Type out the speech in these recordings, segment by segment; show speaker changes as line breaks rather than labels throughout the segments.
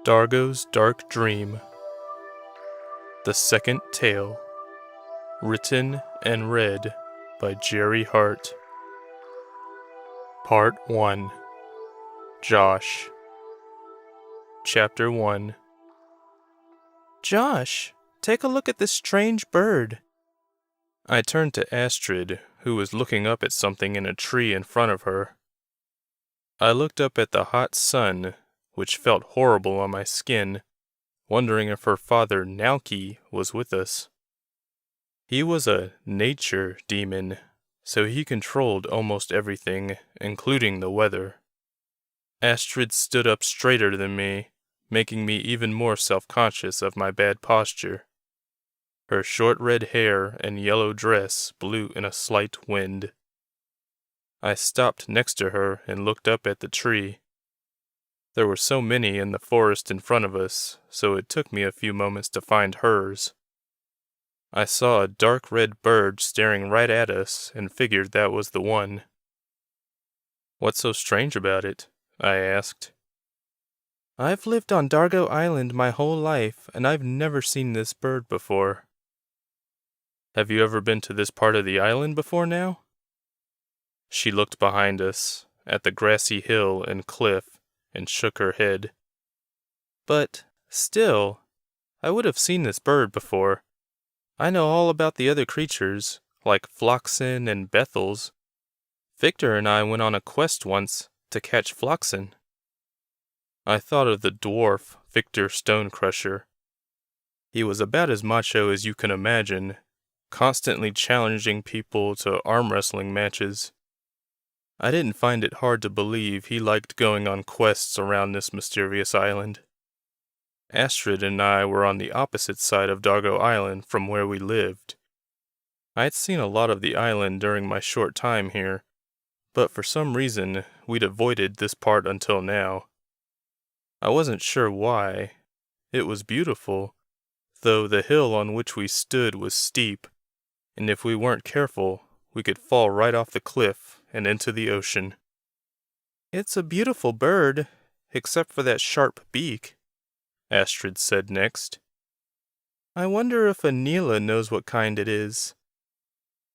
Dargo's Dark Dream. The Second Tale. Written and read by Jerry Hart. Part 1. Josh. Chapter 1. Josh, take a look at this strange bird. I turned to Astrid, who was looking up at something in a tree in front of her. I looked up at the hot sun, which felt horrible on my skin, wondering if her father Nauki was with us. He was a nature demon, so he controlled almost everything, including the weather. Astrid stood up straighter than me, making me even more self-conscious of my bad posture. Her short red hair and yellow dress blew in a slight wind. I stopped next to her and looked up at the tree. There were so many in the forest in front of us, so it took me a few moments to find hers. I saw a dark red bird staring right at us and figured that was the one. "What's so strange about it?" I asked. "I've lived on Dargo Island my whole life, and I've never seen this bird before." "Have you ever been to this part of the island before now?" She looked behind us, at the grassy hill and cliff, and shook her head. "But, still, I would have seen this bird before. I know all about the other creatures, like Floxen and Bethels. Victor and I went on a quest once to catch Floxen." I thought of the dwarf, Victor Stonecrusher. He was about as macho as you can imagine, constantly challenging people to arm wrestling matches. I didn't find it hard to believe he liked going on quests around this mysterious island. Astrid and I were on the opposite side of Dargo Island from where we lived. I'd seen a lot of the island during my short time here, but for some reason we'd avoided this part until now. I wasn't sure why. It was beautiful, though the hill on which we stood was steep, and if we weren't careful, we could fall right off the cliff and into the ocean. "It's a beautiful bird, except for that sharp beak," Astrid said next. "I wonder if Anila knows what kind it is."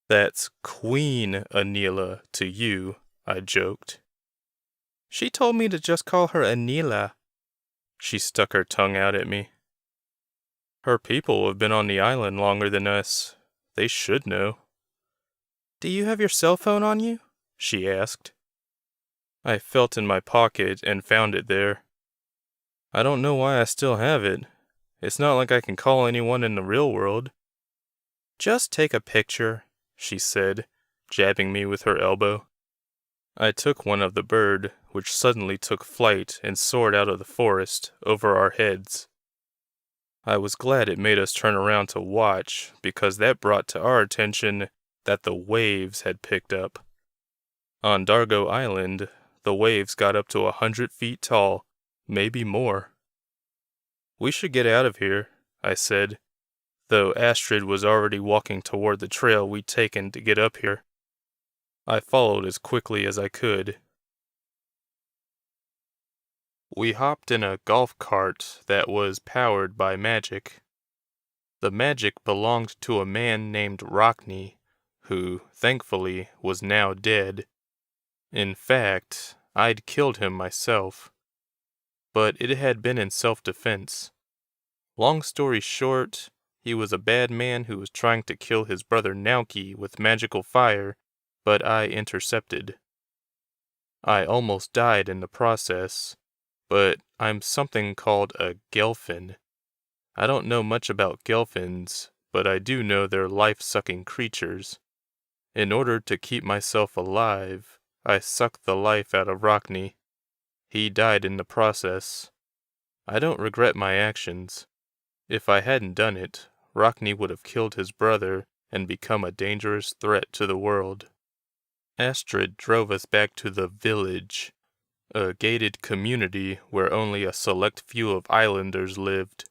"That's Queen Anila to you," I joked. "She told me to just call her Anila." She stuck her tongue out at me. "Her people have been on the island longer than us. They should know." "Do you have your cell phone on you?" she asked. I felt in my pocket and found it there. I don't know why I still have it. It's not like I can call anyone in the real world. "Just take a picture," she said, jabbing me with her elbow. I took one of the bird, which suddenly took flight and soared out of the forest over our heads. I was glad it made us turn around to watch, because that brought to our attention that the waves had picked up. On Dargo Island, the waves got up to 100 feet tall, maybe more. "We should get out of here," I said, though Astrid was already walking toward the trail we'd taken to get up here. I followed as quickly as I could. We hopped in a golf cart that was powered by magic. The magic belonged to a man named Rockney, who, thankfully, was now dead. In fact, I'd killed him myself. But it had been in self-defense. Long story short, he was a bad man who was trying to kill his brother Nauki with magical fire, but I intercepted. I almost died in the process, but I'm something called a Gelfin. I don't know much about Gelfins, but I do know they're life-sucking creatures. In order to keep myself alive, I sucked the life out of Rockney. He died in the process. I don't regret my actions. If I hadn't done it, Rockney would have killed his brother and become a dangerous threat to the world. Astrid drove us back to the village, a gated community where only a select few of islanders lived.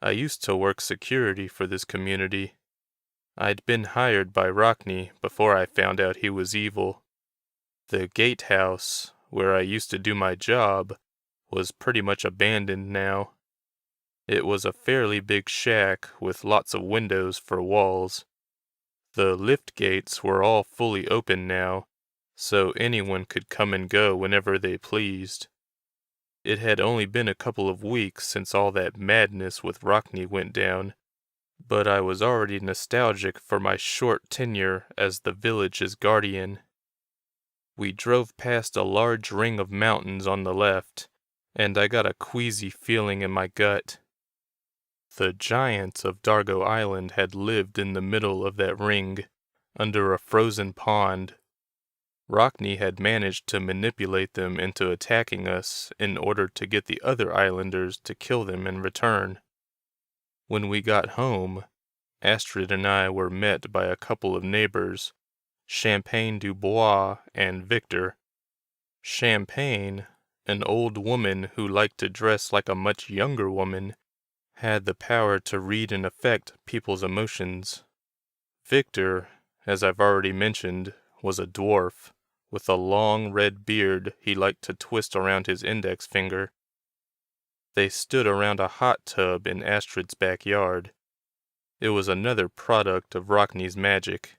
I used to work security for this community. I'd been hired by Rockney before I found out he was evil. The gatehouse, where I used to do my job, was pretty much abandoned now. It was a fairly big shack with lots of windows for walls. The lift gates were all fully open now, so anyone could come and go whenever they pleased. It had only been a couple of weeks since all that madness with Rockney went down, but I was already nostalgic for my short tenure as the village's guardian. We drove past a large ring of mountains on the left, and I got a queasy feeling in my gut. The giants of Dargo Island had lived in the middle of that ring, under a frozen pond. Rockney had managed to manipulate them into attacking us in order to get the other islanders to kill them in return. When we got home, Astrid and I were met by a couple of neighbors, Champagne Dubois and Victor. Champagne, an old woman who liked to dress like a much younger woman, had the power to read and affect people's emotions. Victor, as I've already mentioned, was a dwarf, with a long red beard he liked to twist around his index finger. They stood around a hot tub in Astrid's backyard. It was another product of Rockney's magic.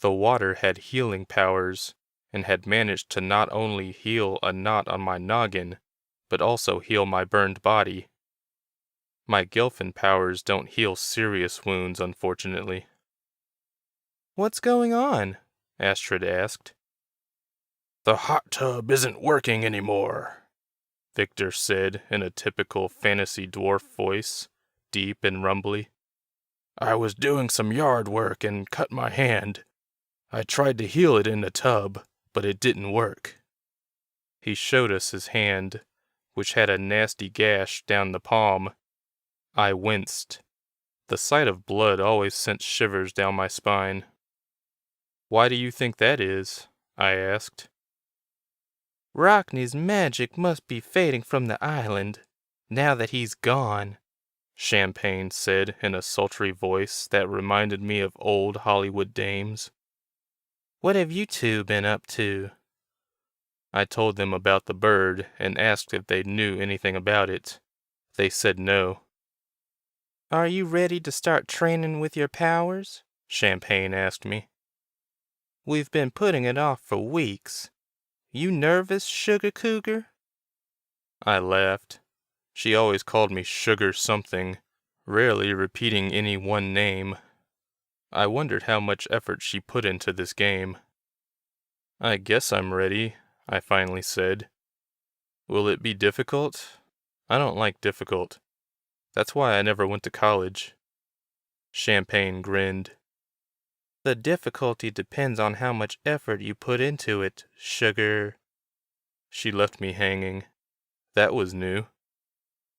The water had healing powers, and had managed to not only heal a knot on my noggin, but also heal my burned body. My Gelfin powers don't heal serious wounds, unfortunately. "What's going on?" Astrid asked. "The hot tub isn't working anymore," Victor said in a typical fantasy dwarf voice, deep and rumbly. "I was doing some yard work and cut my hand. I tried to heal it in the tub, but it didn't work." He showed us his hand, which had a nasty gash down the palm. I winced. The sight of blood always sent shivers down my spine. "Why do you think that is?" I asked. "Rockney's magic must be fading from the island, now that he's gone," Champagne said in a sultry voice that reminded me of old Hollywood dames. "What have you two been up to?" I told them about the bird and asked if they knew anything about it. They said no. "Are you ready to start training with your powers?" Champagne asked me. "We've been putting it off for weeks. You nervous, Sugar Cougar?" I laughed. She always called me Sugar something, rarely repeating any one name. I wondered how much effort she put into this game. "I guess I'm ready," I finally said. "Will it be difficult? I don't like difficult. That's why I never went to college." Champagne grinned. "The difficulty depends on how much effort you put into it, Sugar." She left me hanging. That was new.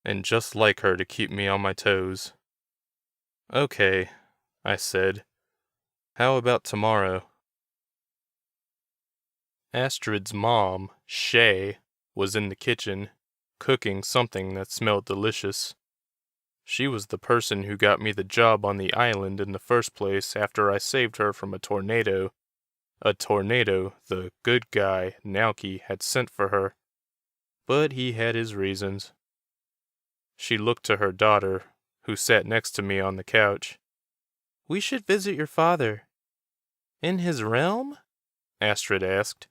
And just like her to keep me on my toes. "Okay," I said. "How about tomorrow?" Astrid's mom, Shay, was in the kitchen, cooking something that smelled delicious. She was the person who got me the job on the island in the first place after I saved her from a tornado the good guy, Naoki, had sent for her. But he had his reasons. She looked to her daughter, who sat next to me on the couch. "We should visit your father." "In his realm?" Astrid asked.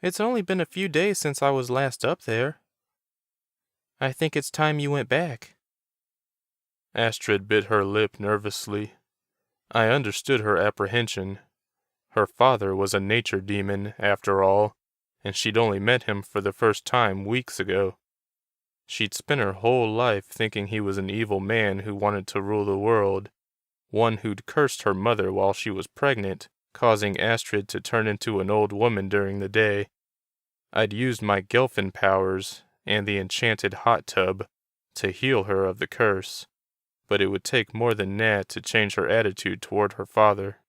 "It's only been a few days since I was last up there. I think it's time you went back." Astrid bit her lip nervously. I understood her apprehension. Her father was a nature demon, after all, and she'd only met him for the first time weeks ago. She'd spent her whole life thinking he was an evil man who wanted to rule the world, one who'd cursed her mother while she was pregnant, causing Astrid to turn into an old woman during the day. I'd used my Gelfin powers and the enchanted hot tub to heal her of the curse, but it would take more than that to change her attitude toward her father.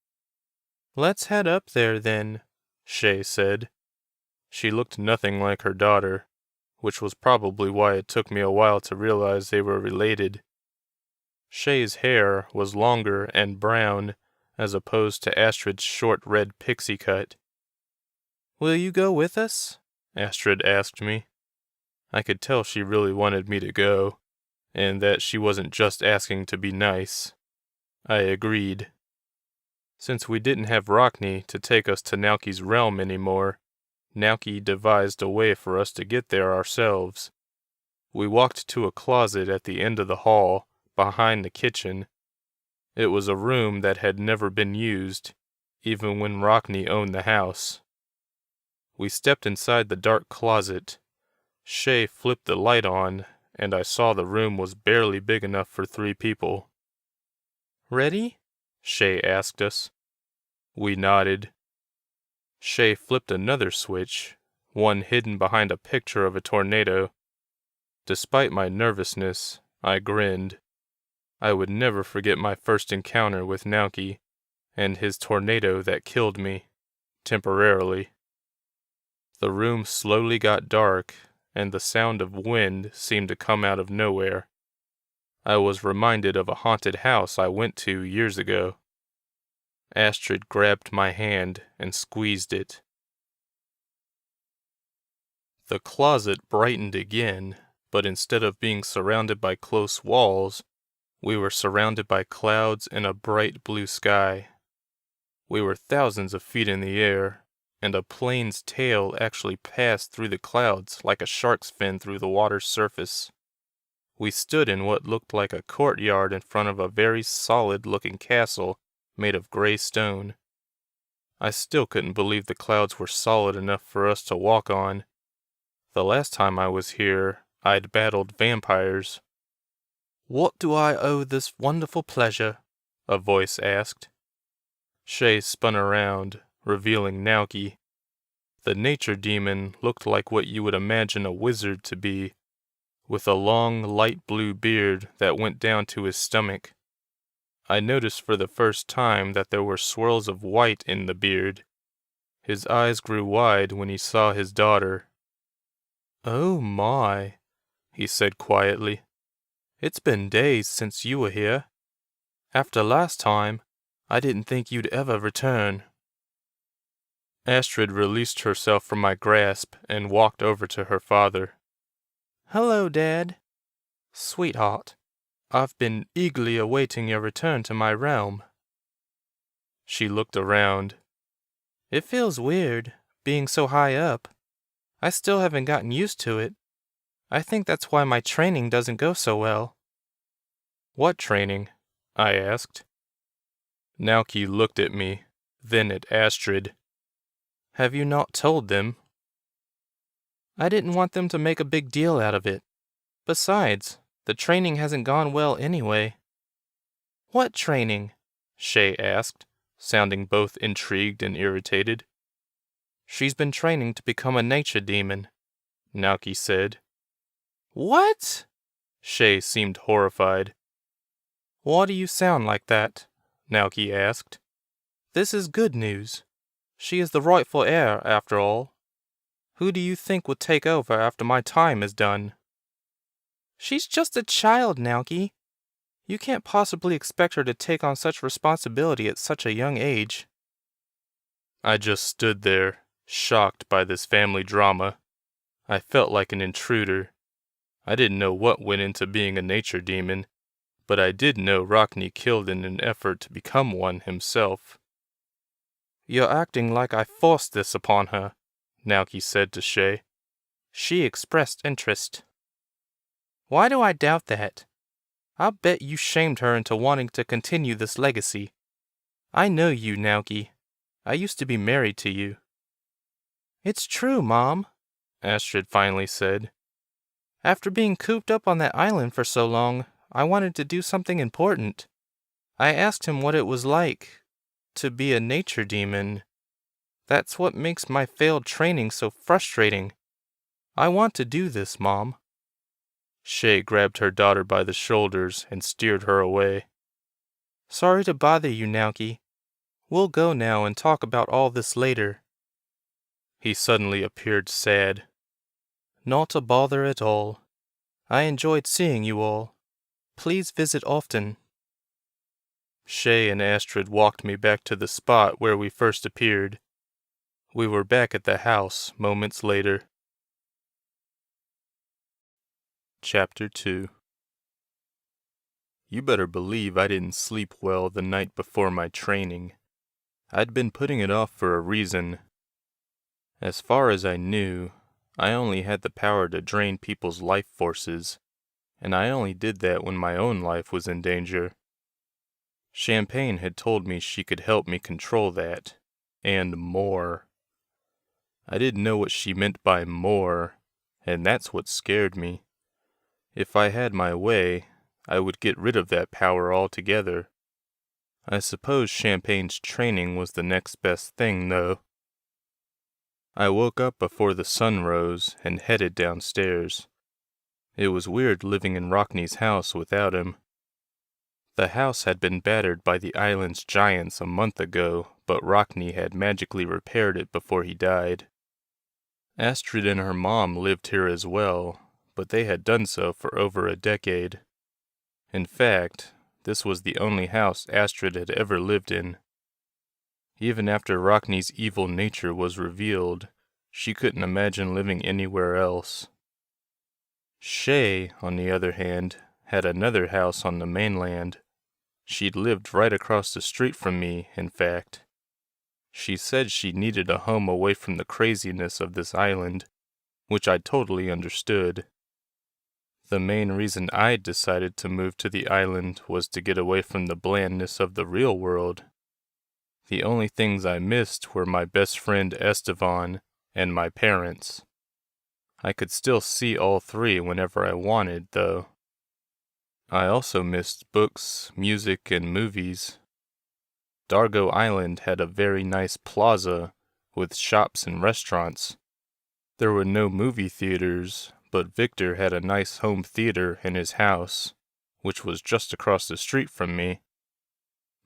"Let's head up there, then," Shay said. She looked nothing like her daughter, which was probably why it took me a while to realize they were related. Shay's hair was longer and brown, as opposed to Astrid's short red pixie cut. "Will you go with us?" Astrid asked me. I could tell she really wanted me to go, and that she wasn't just asking to be nice. I agreed. Since we didn't have Rockney to take us to Naoki's realm anymore, Naoki devised a way for us to get there ourselves. We walked to a closet at the end of the hall, behind the kitchen. It was a room that had never been used, even when Rockney owned the house. We stepped inside the dark closet. Shay flipped the light on, and I saw the room was barely big enough for 3 people. "Ready?" Shay asked us. We nodded. Shay flipped another switch, one hidden behind a picture of a tornado. Despite my nervousness, I grinned. I would never forget my first encounter with Naoki, and his tornado that killed me, temporarily. The room slowly got dark, and the sound of wind seemed to come out of nowhere. I was reminded of a haunted house I went to years ago. Astrid grabbed my hand and squeezed it. The closet brightened again, but instead of being surrounded by close walls, we were surrounded by clouds and a bright blue sky. We were thousands of feet in the air, and a plane's tail actually passed through the clouds like a shark's fin through the water's surface. We stood in what looked like a courtyard in front of a very solid-looking castle made of gray stone. I still couldn't believe the clouds were solid enough for us to walk on. The last time I was here, I'd battled vampires. "What do I owe this wonderful pleasure?" a voice asked. Shay spun around, revealing Naoki. The nature demon looked like what you would imagine a wizard to be, with a long light blue beard that went down to his stomach. I noticed for the first time that there were swirls of white in the beard. His eyes grew wide when he saw his daughter. "Oh my," he said quietly. "It's been days since you were here. After last time, I didn't think you'd ever return." Astrid released herself from my grasp and walked over to her father. "Hello, Dad. Sweetheart, I've been eagerly awaiting your return to my realm." She looked around. "It feels weird, being so high up. I still haven't gotten used to it. I think that's why my training doesn't go so well." "What training?" I asked. Naoki looked at me, then at Astrid. "Have you not told them?" "I didn't want them to make a big deal out of it. Besides, the training hasn't gone well anyway." "What training?" Shay asked, sounding both intrigued and irritated. "She's been training to become a nature demon," Naoki said. "What?" Shay seemed horrified. "Why do you sound like that?" Naoki asked. "This is good news. She is the rightful heir, after all. Who do you think will take over after my time is done?" "She's just a child, Naoki. You can't possibly expect her to take on such responsibility at such a young age." I just stood there, shocked by this family drama. I felt like an intruder. I didn't know what went into being a nature demon, but I did know Rockney killed in an effort to become one himself. "You're acting like I forced this upon her," Naoki said to Shay. "She expressed interest." "Why do I doubt that? I'll bet you shamed her into wanting to continue this legacy. I know you, Naoki. I used to be married to you." "It's true, Mom," Astrid finally said. "After being cooped up on that island for so long, I wanted to do something important. I asked him what it was like to be a nature demon. That's what makes my failed training so frustrating. I want to do this, Mom." Shay grabbed her daughter by the shoulders and steered her away. "Sorry to bother you, Naoki. We'll go now and talk about all this later." He suddenly appeared sad. "Not a bother at all. I enjoyed seeing you all. Please visit often." Shay and Astrid walked me back to the spot where we first appeared. We were back at the house moments later. Chapter 2. You better believe I didn't sleep well the night before my training. I'd been putting it off for a reason. As far as I knew, I only had the power to drain people's life forces, and I only did that when my own life was in danger. Champagne had told me she could help me control that, and more. I didn't know what she meant by more, and that's what scared me. If I had my way, I would get rid of that power altogether. I suppose Champagne's training was the next best thing, though. I woke up before the sun rose and headed downstairs. It was weird living in Rockney's house without him. The house had been battered by the island's giants a month ago, but Rockney had magically repaired it before he died. Astrid and her mom lived here as well, but they had done so for over a decade. In fact, this was the only house Astrid had ever lived in. Even after Rockney's evil nature was revealed, she couldn't imagine living anywhere else. Shay, on the other hand, had another house on the mainland. She'd lived right across the street from me, in fact. She said she needed a home away from the craziness of this island, which I totally understood. The main reason I decided to move to the island was to get away from the blandness of the real world. The only things I missed were my best friend Estevan and my parents. I could still see all three whenever I wanted, though. I also missed books, music, and movies. Dargo Island had a very nice plaza with shops and restaurants. There were no movie theaters, but Victor had a nice home theater in his house, which was just across the street from me.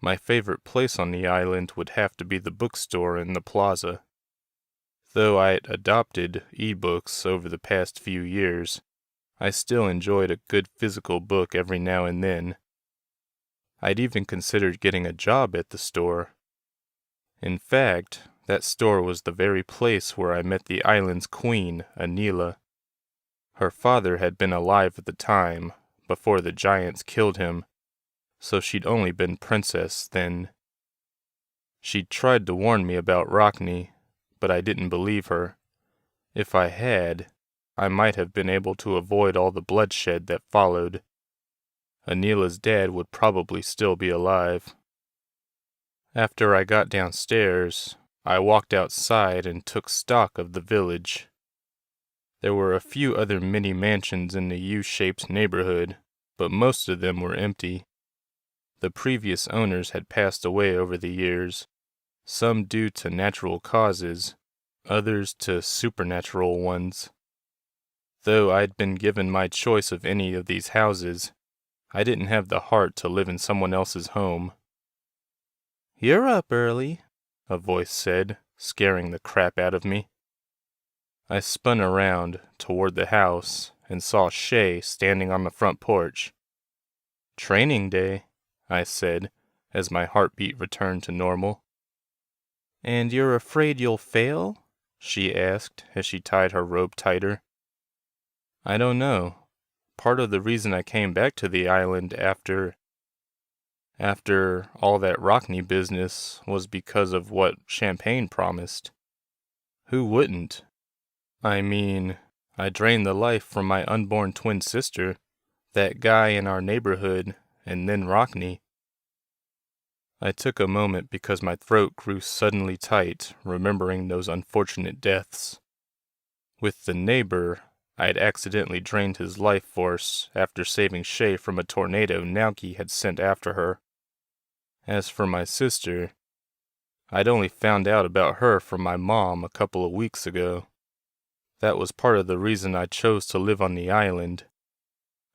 My favorite place on the island would have to be the bookstore in the plaza. Though I had adopted e-books over the past few years, I still enjoyed a good physical book every now and then. I'd even considered getting a job at the store. In fact, that store was the very place where I met the island's queen, Anila. Her father had been alive at the time, before the giants killed him, so she'd only been princess then. She'd tried to warn me about Rockney, but I didn't believe her. If I had, I might have been able to avoid all the bloodshed that followed. Anila's dad would probably still be alive. After I got downstairs, I walked outside and took stock of the village. There were a few other mini mansions in the U-shaped neighborhood, but most of them were empty. The previous owners had passed away over the years, some due to natural causes, others to supernatural ones. Though I'd been given my choice of any of these houses, I didn't have the heart to live in someone else's home. "You're up early," a voice said, scaring the crap out of me. I spun around toward the house and saw Shay standing on the front porch. "Training day," I said, as my heartbeat returned to normal. "And you're afraid you'll fail?" she asked as she tied her robe tighter. "I don't know. Part of the reason I came back to the island after all that Rockney business was because of what Champagne promised. Who wouldn't? I mean, I drained the life from my unborn twin sister, that guy in our neighborhood, and then Rockney." I took a moment because my throat grew suddenly tight, remembering those unfortunate deaths. With the neighbor, I had accidentally drained his life force after saving Shay from a tornado Naoki had sent after her. As for my sister, I'd only found out about her from my mom a couple of weeks ago. That was part of the reason I chose to live on the island.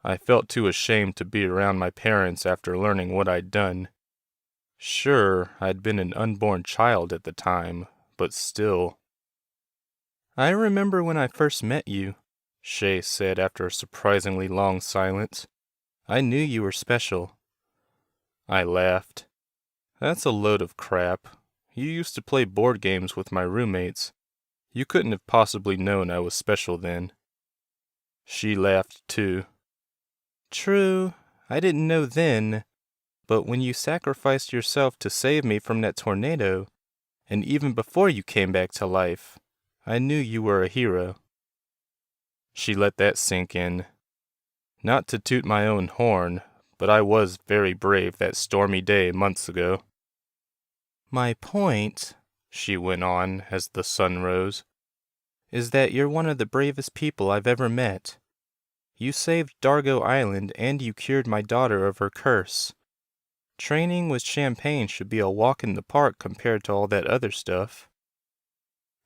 I felt too ashamed to be around my parents after learning what I'd done. Sure, I'd been an unborn child at the time, but still. "I remember when I first met you," Shay said after a surprisingly long silence. "I knew you were special." I laughed. "That's a load of crap. You used to play board games with my roommates. You couldn't have possibly known I was special then." She laughed too. True, I didn't know then, but when you sacrificed yourself to save me from that tornado, and even before you came back to life, I knew you were a hero. She let that sink in. Not to toot my own horn, but I was very brave that stormy day months ago. My point, she went on as the sun rose, is that you're one of the bravest people I've ever met. You saved Dargo Island and you cured my daughter of her curse. Training with champagne should be a walk in the park compared to all that other stuff.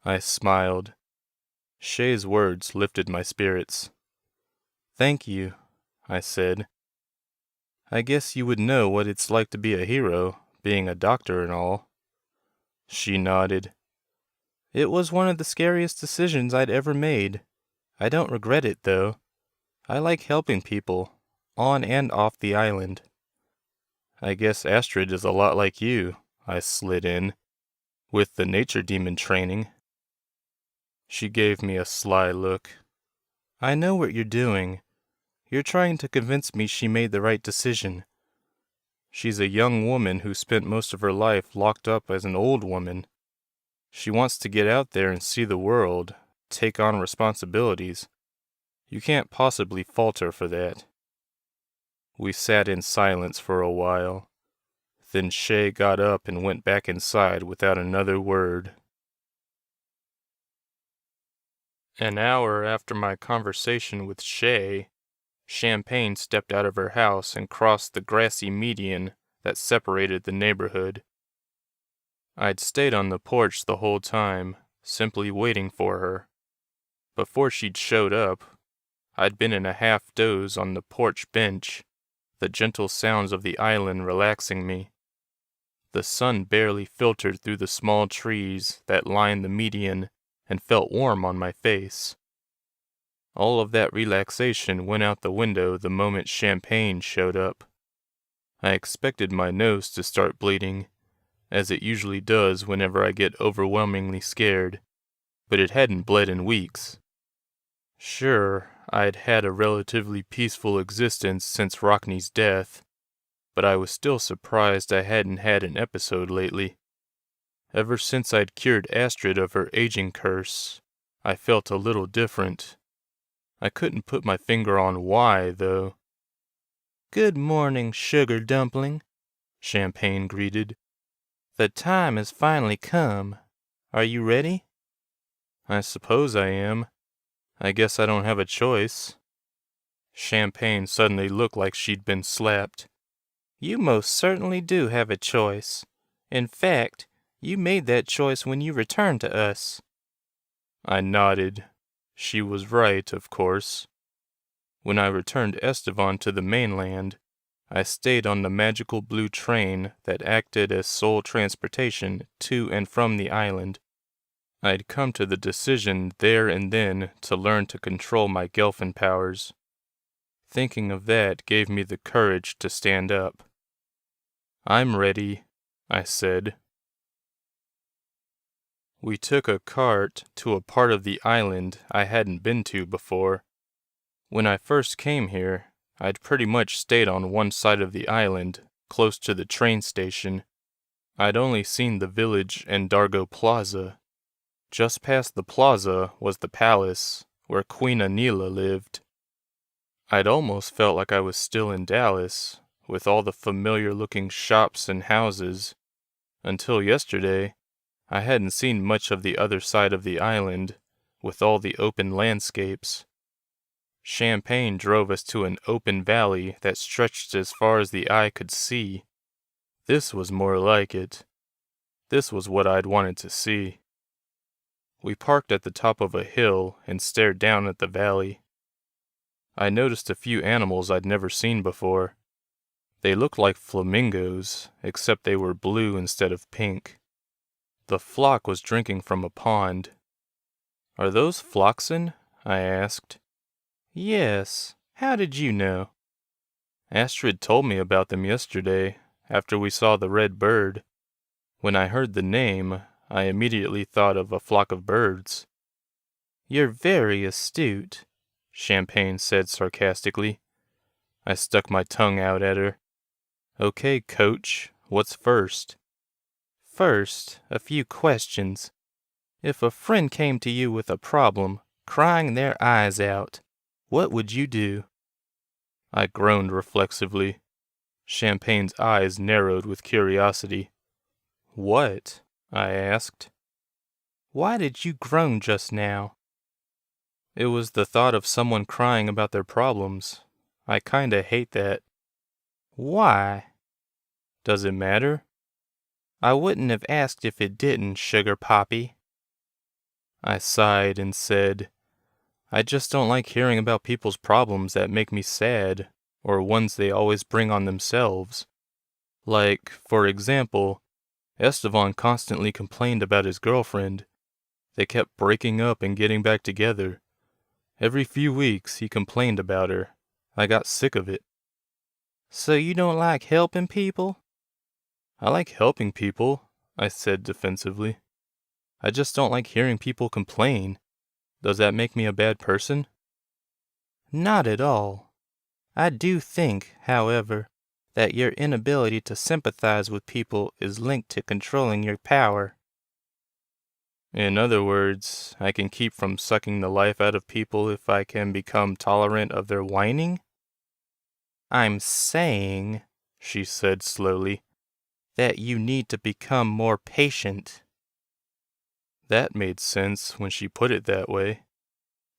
I smiled. Shay's words lifted my spirits. Thank you, I said. I guess you would know what it's like to be a hero, being a doctor and all. She nodded. It was one of the scariest decisions I'd ever made. I don't regret it, though. I like helping people, on and off the island. I guess Astrid is a lot like you, I slid in, with the nature demon training. She gave me a sly look. I know what you're doing. You're trying to convince me she made the right decision. She's a young woman who spent most of her life locked up as an old woman. She wants to get out there and see the world, take on responsibilities. You can't possibly fault her for that. We sat in silence for a while. Then Shay got up and went back inside without another word. An hour after my conversation with Shay, Champagne stepped out of her house and crossed the grassy median that separated the neighborhood. I'd stayed on the porch the whole time, simply waiting for her. Before she'd showed up, I'd been in a half-doze on the porch bench, the gentle sounds of the island relaxing me. The sun barely filtered through the small trees that lined the median and felt warm on my face. All of that relaxation went out the window the moment Champagne showed up. I expected my nose to start bleeding, as it usually does whenever I get overwhelmingly scared, but it hadn't bled in weeks. Sure, I'd had a relatively peaceful existence since Rockney's death, but I was still surprised I hadn't had an episode lately. Ever since I'd cured Astrid of her aging curse, I felt a little different. I couldn't put my finger on why, though. Good morning, sugar dumpling, Champagne greeted. The time has finally come. Are you ready? I suppose I am. I guess I don't have a choice. Champagne suddenly looked like she'd been slapped. You most certainly do have a choice. In fact, you made that choice when you returned to us. I nodded. She was right, of course. When I returned Estevan to the mainland, I stayed on the magical blue train that acted as sole transportation to and from the island. I'd come to the decision there and then to learn to control my Gelfin powers. Thinking of that gave me the courage to stand up. I'm ready, I said. We took a cart to a part of the island I hadn't been to before. When I first came here, I'd pretty much stayed on one side of the island, close to the train station. I'd only seen the village and Dargo Plaza. Just past the plaza was the palace, where Queen Anila lived. I'd almost felt like I was still in Dallas, with all the familiar-looking shops and houses. Until yesterday, I hadn't seen much of the other side of the island, with all the open landscapes. Champagne drove us to an open valley that stretched as far as the eye could see. This was more like it. This was what I'd wanted to see. We parked at the top of a hill and stared down at the valley. I noticed a few animals I'd never seen before. They looked like flamingos, except they were blue instead of pink. The flock was drinking from a pond. Are those floxen? I asked. Yes. How did you know? Astrid told me about them yesterday, after we saw the red bird. When I heard the name, I immediately thought of a flock of birds. You're very astute, Champagne said sarcastically. I stuck my tongue out at her. Okay, coach, what's first? First, a few questions. If a friend came to you with a problem, crying their eyes out, what would you do? I groaned reflexively. Champagne's eyes narrowed with curiosity. What? I asked. Why did you groan just now? It was the thought of someone crying about their problems. I kinda hate that. Why? Does it matter? I wouldn't have asked if it didn't, Sugar Poppy. I sighed and said, I just don't like hearing about people's problems that make me sad, or ones they always bring on themselves. Like, for example, Esteban constantly complained about his girlfriend. They kept breaking up and getting back together. Every few weeks he complained about her. I got sick of it. So you don't like helping people? I like helping people, I said defensively. I just don't like hearing people complain. Does that make me a bad person? Not at all. I do think, however, that your inability to sympathize with people is linked to controlling your power. In other words, I can keep from sucking the life out of people if I can become tolerant of their whining? I'm saying, she said slowly, that you need to become more patient. That made sense when she put it that way.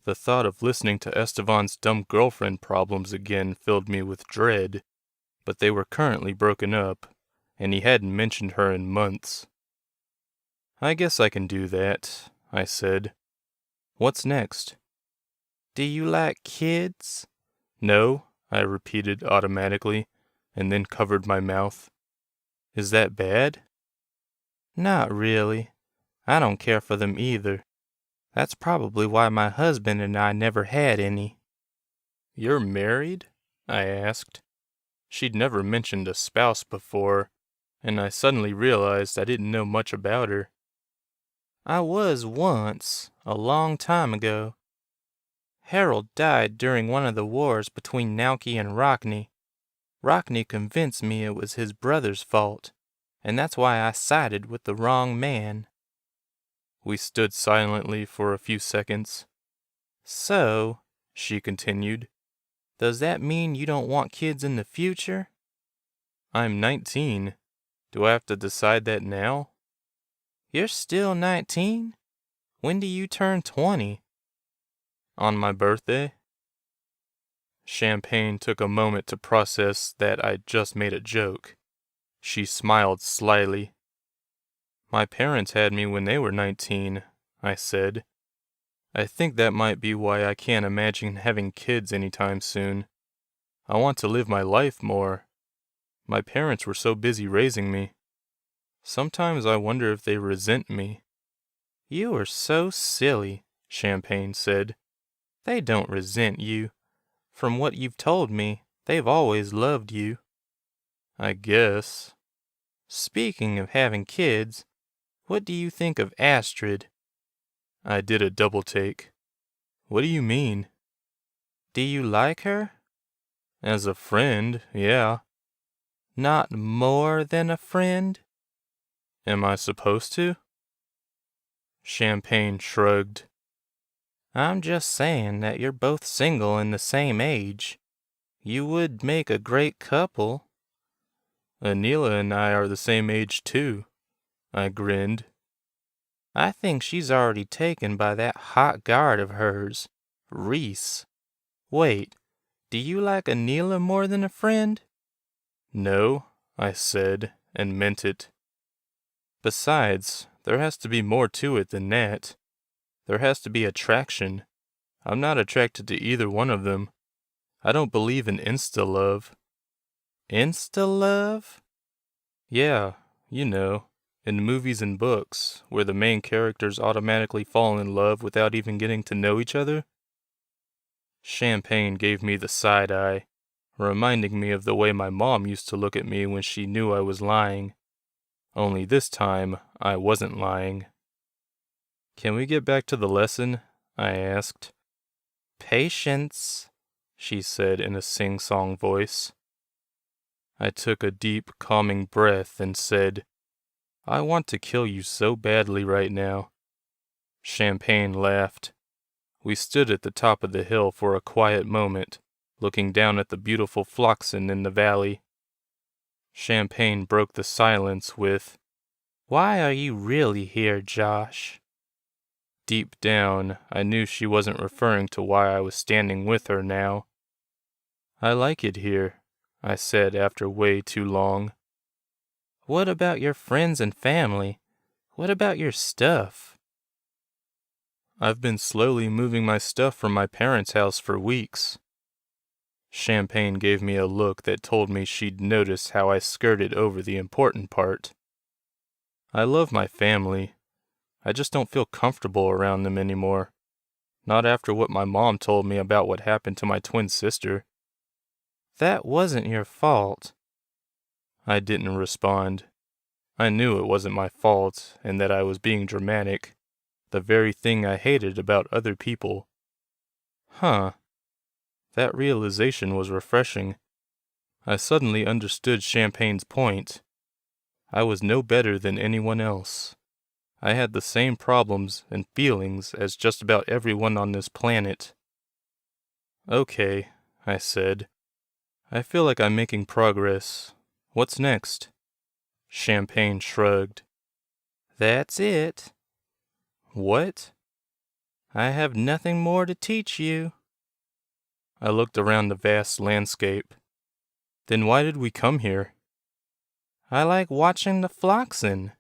The thought of listening to Esteban's dumb girlfriend problems again filled me with dread, but they were currently broken up, and he hadn't mentioned her in months. I guess I can do that, I said. What's next? Do you like kids? No, I repeated automatically, and then covered my mouth. Is that bad? Not really. I don't care for them either. That's probably why my husband and I never had any. You're married? I asked. She'd never mentioned a spouse before, and I suddenly realized I didn't know much about her. I was once, a long time ago. Harold died during one of the wars between Nauki and Rockney. Rockney convinced me it was his brother's fault, and that's why I sided with the wrong man. We stood silently for a few seconds. So, she continued, does that mean you don't want kids in the future? I'm 19. Do I have to decide that now? You're still 19? When do you turn 20? On my birthday? Champagne took a moment to process that I'd just made a joke. She smiled slyly. My parents had me when they were 19, I said. I think that might be why I can't imagine having kids anytime soon. I want to live my life more. My parents were so busy raising me. Sometimes I wonder if they resent me. You are so silly, Champagne said. They don't resent you. From what you've told me, they've always loved you. I guess. Speaking of having kids, what do you think of Astrid? I did a double take. What do you mean? Do you like her? As a friend, yeah. Not more than a friend? Am I supposed to? Champagne shrugged. I'm just saying that you're both single and the same age. You would make a great couple. Anila and I are the same age too. I grinned. I think she's already taken by that hot guard of hers, Reese. Wait, do you like Anila more than a friend? No, I said, and meant it. Besides, there has to be more to it than that. There has to be attraction. I'm not attracted to either one of them. I don't believe in insta-love. Insta-love? Yeah, you know, in movies and books, where the main characters automatically fall in love without even getting to know each other. Champagne gave me the side eye, reminding me of the way my mom used to look at me when she knew I was lying. Only this time, I wasn't lying. Can we get back to the lesson? I asked. Patience, she said in a sing-song voice. I took a deep, calming breath and said, I want to kill you so badly right now. Champagne laughed. We stood at the top of the hill for a quiet moment, looking down at the beautiful Floxen in the valley. Champagne broke the silence with, Why are you really here, Josh? Deep down, I knew she wasn't referring to why I was standing with her now. I like it here, I said after way too long. What about your friends and family? What about your stuff? I've been slowly moving my stuff from my parents' house for weeks. Champagne gave me a look that told me she'd noticed how I skirted over the important part. I love my family. I just don't feel comfortable around them anymore. Not after what my mom told me about what happened to my twin sister. That wasn't your fault. I didn't respond. I knew it wasn't my fault and that I was being dramatic. The very thing I hated about other people. Huh. That realization was refreshing. I suddenly understood Champagne's point. I was no better than anyone else. I had the same problems and feelings as just about everyone on this planet. Okay, I said. I feel like I'm making progress. What's next? Champagne shrugged. That's it. What? I have nothing more to teach you. I looked around the vast landscape. Then why did we come here? I like watching the Floxen.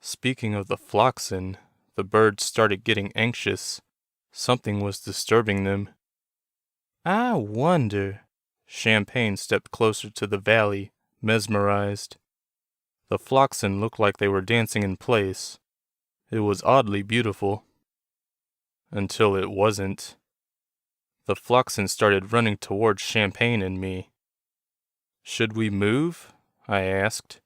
Speaking of the Floxen, the birds started getting anxious. Something was disturbing them. I wonder. Champagne stepped closer to the valley, mesmerized. The Floxen looked like they were dancing in place. It was oddly beautiful. Until it wasn't. The Floxen started running towards Champagne and me. Should we move? I asked.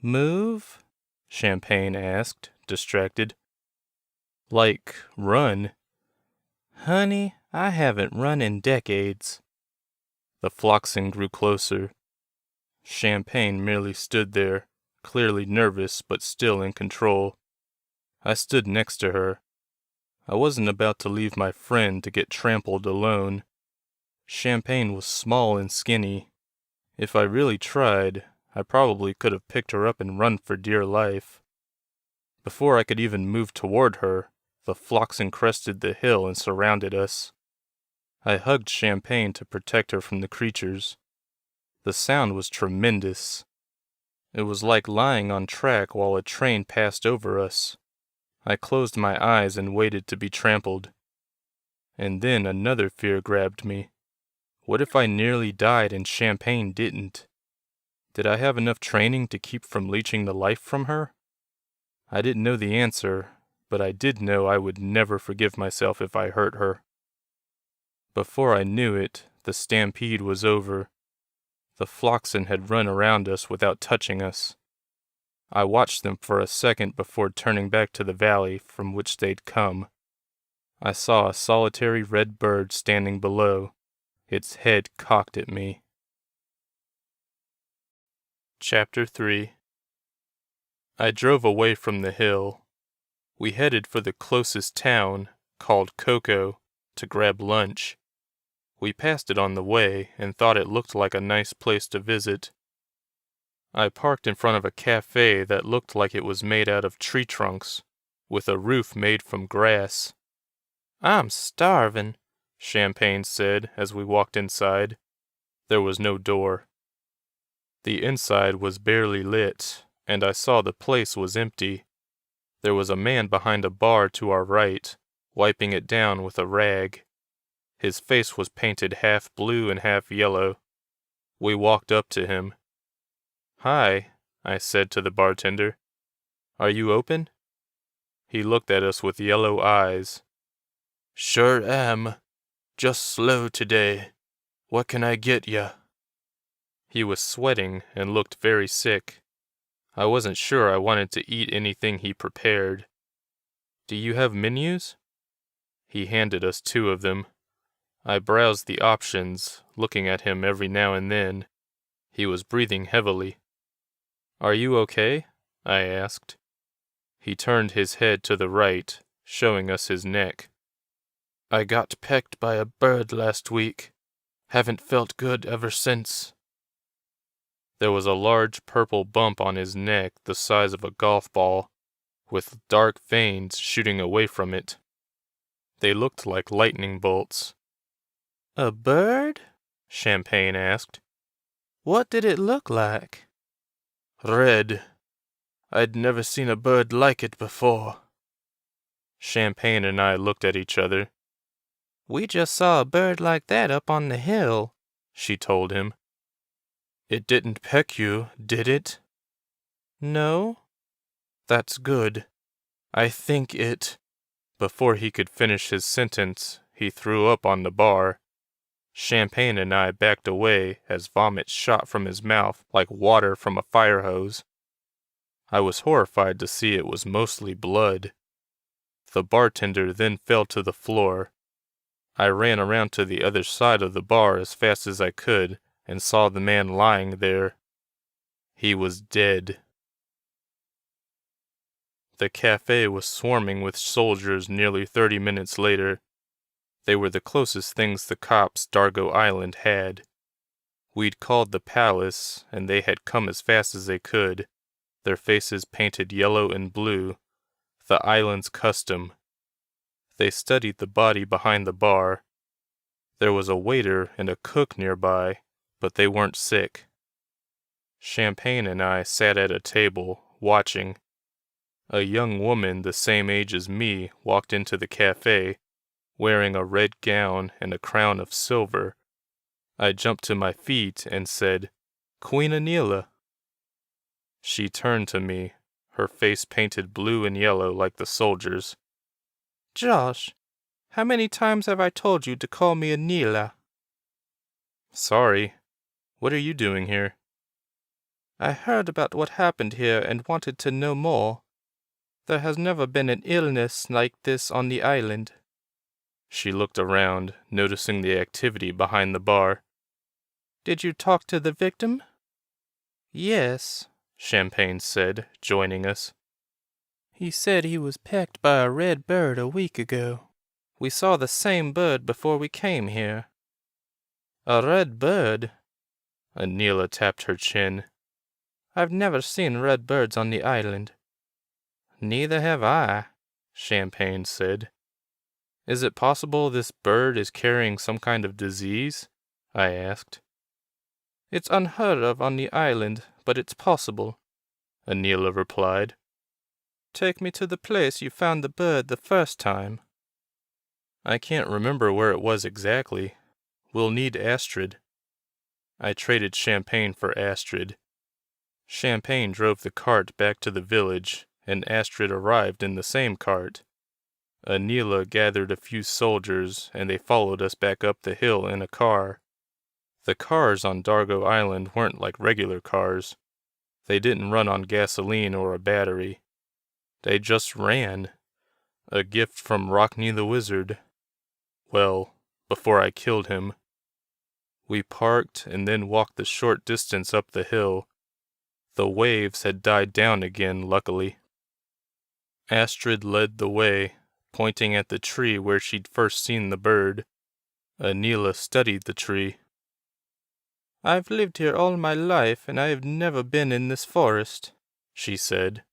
Move? Champagne asked, distracted. Like, run. Honey, I haven't run in decades. The Floxen grew closer. Champagne merely stood there, clearly nervous but still in control. I stood next to her. I wasn't about to leave my friend to get trampled alone. Champagne was small and skinny. If I really tried, I probably could have picked her up and run for dear life. Before I could even move toward her, the Floxen crested the hill and surrounded us. I hugged Champagne to protect her from the creatures. The sound was tremendous. It was like lying on track while a train passed over us. I closed my eyes and waited to be trampled. And then another fear grabbed me. What if I nearly died and Champagne didn't? Did I have enough training to keep from leeching the life from her? I didn't know the answer, but I did know I would never forgive myself if I hurt her. Before I knew it, the stampede was over. The Floxen had run around us without touching us. I watched them for a second before turning back to the valley from which they'd come. I saw a solitary red bird standing below, its head cocked at me. Chapter 3. I drove away from the hill. We headed for the closest town, called Coco, to grab lunch. We passed it on the way and thought it looked like a nice place to visit. I parked in front of a cafe that looked like it was made out of tree trunks, with a roof made from grass. I'm starving, Champagne said as we walked inside. There was no door. The inside was barely lit, and I saw the place was empty. There was a man behind a bar to our right, wiping it down with a rag. His face was painted half blue and half yellow. We walked up to him. Hi, I said to the bartender. Are you open? He looked at us with yellow eyes. Sure am. Just slow today. What can I get ya? He was sweating and looked very sick. I wasn't sure I wanted to eat anything he prepared. Do you have menus? He handed us 2 of them. I browsed the options, looking at him every now and then. He was breathing heavily. "Are you okay?" I asked. He turned his head to the right, showing us his neck. "I got pecked by a bird last week. Haven't felt good ever since." There was a large purple bump on his neck the size of a golf ball, with dark veins shooting away from it. They looked like lightning bolts. "A bird?" Champagne asked. "What did it look like?" "Red. I'd never seen a bird like it before." Champagne and I looked at each other. "We just saw a bird like that up on the hill," she told him. "It didn't peck you, did it?" "No." "That's good. I think it—" Before he could finish his sentence, he threw up on the bar. Champagne and I backed away as vomit shot from his mouth like water from a fire hose. I was horrified to see it was mostly blood. The bartender then fell to the floor. I ran around to the other side of the bar as fast as I could and saw the man lying there. He was dead. The cafe was swarming with soldiers nearly 30 minutes later. They were the closest things the cops Dargo Island had. We'd called the palace, and they had come as fast as they could, their faces painted yellow and blue, the island's custom. They studied the body behind the bar. There was a waiter and a cook nearby, but they weren't sick. Champagne and I sat at a table, watching. A young woman the same age as me walked into the cafe, wearing a red gown and a crown of silver. I jumped to my feet and said, "Queen Anila." She turned to me, her face painted blue and yellow like the soldiers. "Josh, how many times have I told you to call me Anila?" "Sorry. What are you doing here?" "I heard about what happened here and wanted to know more. There has never been an illness like this on the island." She looked around, noticing the activity behind the bar. "Did you talk to the victim?" "Yes," Champagne said, joining us. "He said he was pecked by a red bird a week ago. We saw the same bird before we came here." "A red bird?" Anila tapped her chin. "I've never seen red birds on the island." "Neither have I," Champagne said. "Is it possible this bird is carrying some kind of disease?" I asked. "It's unheard of on the island, but it's possible," Anila replied. "Take me to the place you found the bird the first time." "I can't remember where it was exactly. We'll need Astrid." I traded Champagne for Astrid. Champagne drove the cart back to the village, and Astrid arrived in the same cart. Anila gathered a few soldiers, and they followed us back up the hill in a car. The cars on Dargo Island weren't like regular cars. They didn't run on gasoline or a battery. They just ran. A gift from Rockney the Wizard. Well, before I killed him. We parked and then walked the short distance up the hill. The waves had died down again, luckily. Astrid led the way, pointing at the tree where she'd first seen the bird. Anila studied the tree. "I've lived here all my life, and I have never been in this forest," she said.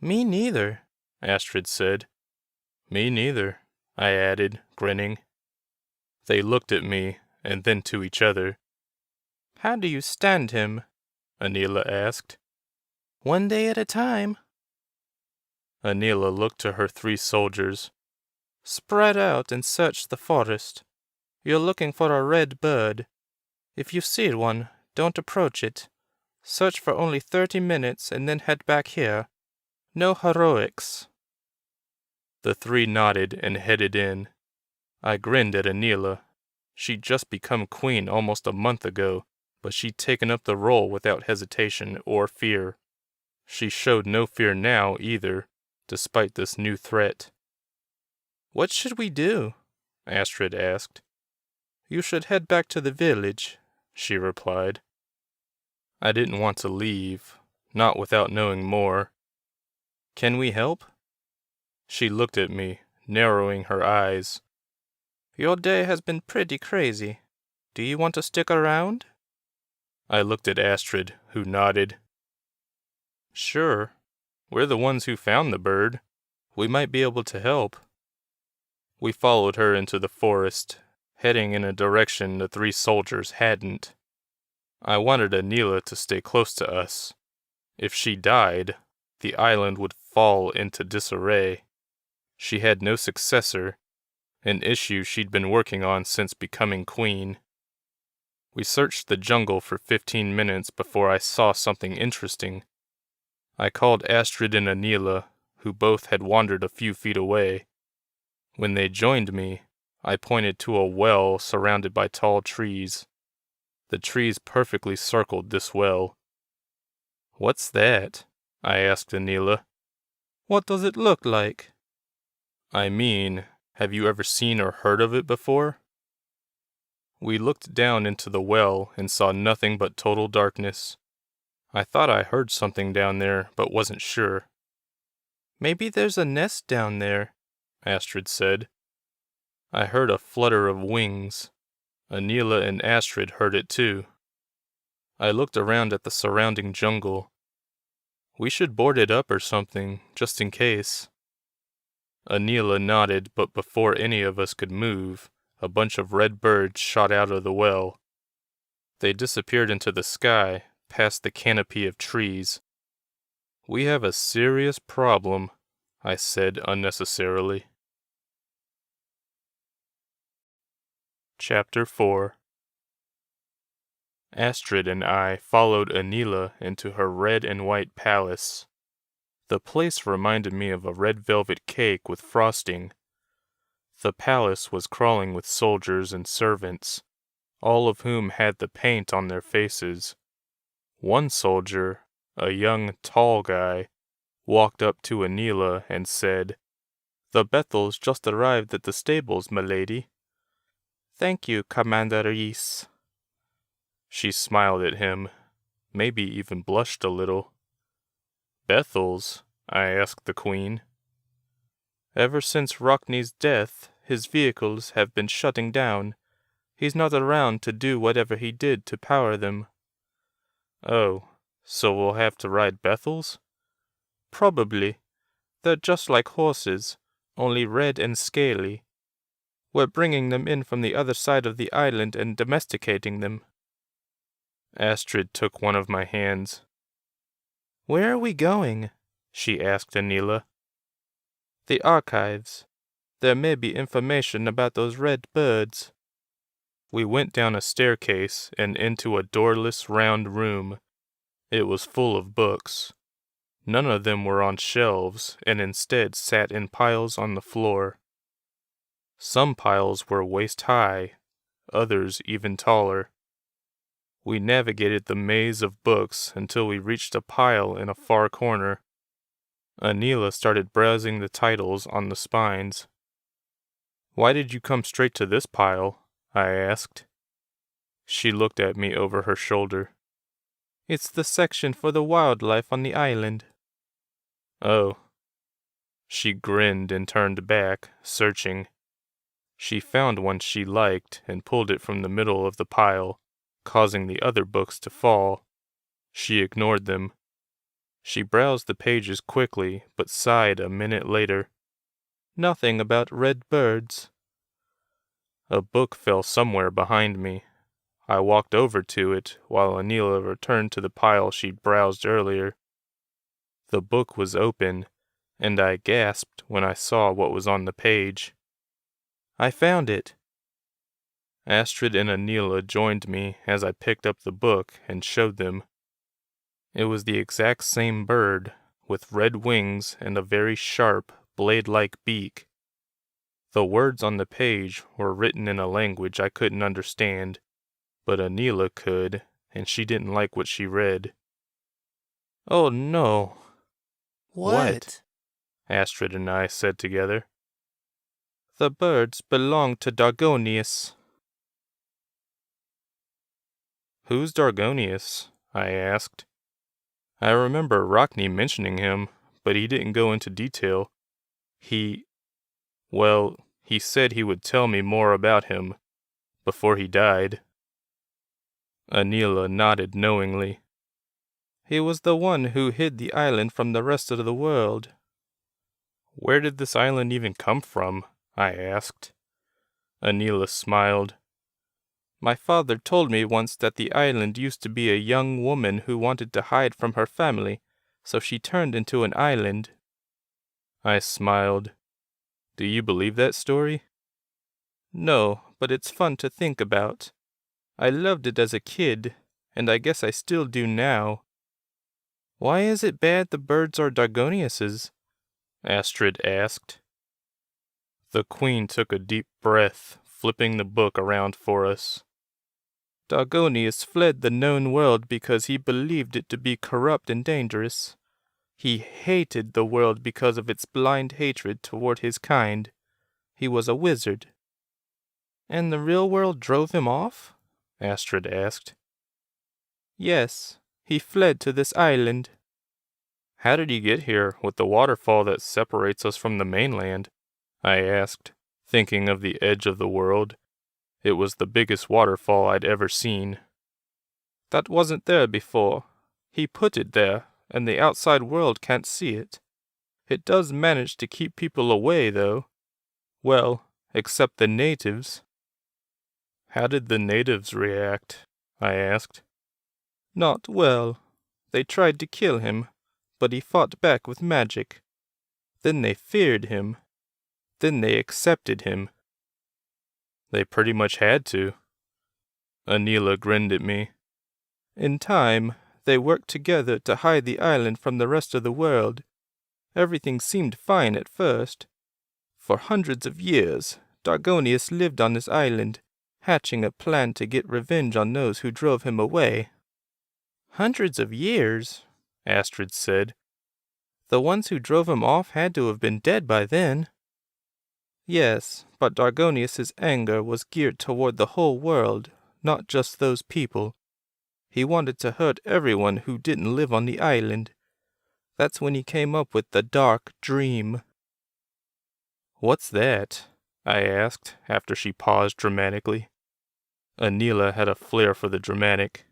"Me neither," Astrid said. "Me neither," I added, grinning. They looked at me, and then to each other. "How do you stand him?" Anila asked. "One day at a time." Anila looked to her 3 soldiers. "Spread out and search the forest. You're looking for a red bird. If you see one, don't approach it. Search for only 30 minutes and then head back here. No heroics." The 3 nodded and headed in. I grinned at Anila. She'd just become queen almost a month ago, but she'd taken up the role without hesitation or fear. She showed no fear now either, despite this new threat. "What should we do?" Astrid asked. You should head back to the village, she replied. I didn't want to leave, not without knowing more. Can we help? She looked at me, narrowing her eyes. Your day has been pretty crazy. Do you want to stick around? I looked at Astrid, who nodded. Sure. We're the ones who found the bird. We might be able to help. We followed her into the forest, heading in a direction the 3 soldiers hadn't. I wanted Anila to stay close to us. If she died, the island would fall into disarray. She had no successor, an issue she'd been working on since becoming queen. We searched the jungle for 15 minutes before I saw something interesting. I called Astrid and Anila, who both had wandered a few feet away. When they joined me, I pointed to a well surrounded by tall trees. The trees perfectly circled this well. What's that? I asked Anila. What does it look like? I mean, have you ever seen or heard of it before? We looked down into the well and saw nothing but total darkness. I thought I heard something down there, but wasn't sure. Maybe there's a nest down there, Astrid said. I heard a flutter of wings. Anila and Astrid heard it too. I looked around at the surrounding jungle. We should board it up or something, just in case. Anila nodded, but before any of us could move, a bunch of red birds shot out of the well. They disappeared into the sky, past the canopy of trees. We have a serious problem, I said unnecessarily. Chapter 4. Astrid and I followed Anila into her red and white palace. The place reminded me of a red velvet cake with frosting. The palace was crawling with soldiers and servants, all of whom had the paint on their faces. One soldier, a young, tall guy, walked up to Anila and said, "The Bethels just arrived at the stables, m'lady." "Thank you, Commander Reese." She smiled at him, maybe even blushed a little. "Bethels?" I asked the queen. "Ever since Rockney's death, his vehicles have been shutting down. He's not around to do whatever he did to power them." "Oh, so we'll have to ride Bethels?" "Probably. They're just like horses, only red and scaly. We're bringing them in from the other side of the island and domesticating them." Astrid took one of my hands. "Where are we going?" she asked Anila. "The archives. There may be information about those red birds." We went down a staircase and into a doorless round room. It was full of books. None of them were on shelves, and instead sat in piles on the floor. Some piles were waist-high, others even taller. We navigated the maze of books until we reached a pile in a far corner. Anila started browsing the titles on the spines. "Why did you come straight to this pile?" I asked. She looked at me over her shoulder. "It's the section for the wildlife on the island." "Oh." She grinned and turned back, searching. She found one she liked and pulled it from the middle of the pile, causing the other books to fall. She ignored them. She browsed the pages quickly, but sighed a minute later. "Nothing about red birds." A book fell somewhere behind me. I walked over to it, while Anila returned to the pile she'd browsed earlier. The book was open, and I gasped when I saw what was on the page. "I found it." Astrid and Anila joined me as I picked up the book and showed them. It was the exact same bird, with red wings and a very sharp, blade-like beak. The words on the page were written in a language I couldn't understand, but Anila could, and she didn't like what she read. "Oh no."
What?
Astrid and I said together. "The birds belong to Dargonius." Who's Dargonius? I asked. I remember Rockney mentioning him, but he didn't go into detail. Well, he said he would tell me more about him before he died. Anila nodded knowingly. He was the one who hid the island from the rest of the world. Where did this island even come from? I asked. Anila smiled. My father told me once that the island used to be a young woman who wanted to hide from her family, so she turned into an island. I smiled. Do you believe that story? No, but it's fun to think about. I loved it as a kid, and I guess I still do now. Why is it bad the birds are Dargonius's? Astrid asked. The queen took a deep breath, flipping the book around for us. Dargonius fled the known world because he believed it to be corrupt and dangerous. He hated the world because of its blind hatred toward his kind. He was a wizard. And the real world drove him off? Astrid asked. Yes, he fled to this island. How did he get here with the waterfall that separates us from the mainland? I asked, thinking of the edge of the world. It was the biggest waterfall I'd ever seen. That wasn't there before. He put it there, and the outside world can't see it. It does manage to keep people away, though. Well, except the natives. How did the natives react? I asked. Not well. They tried to kill him, but he fought back with magic. Then they feared him. Then they accepted him. They pretty much had to. Anila grinned at me. In time, they worked together to hide the island from the rest of the world. Everything seemed fine at first. For hundreds of years, Dargonius lived on this island, hatching a plan to get revenge on those who drove him away. Hundreds of years? Astrid said. The ones who drove him off had to have been dead by then. Yes, but Dargonius's anger was geared toward the whole world, not just those people. He wanted to hurt everyone who didn't live on the island. That's when he came up with the dark dream. What's that? I asked, after she paused dramatically. Anila had a flair for the dramatic.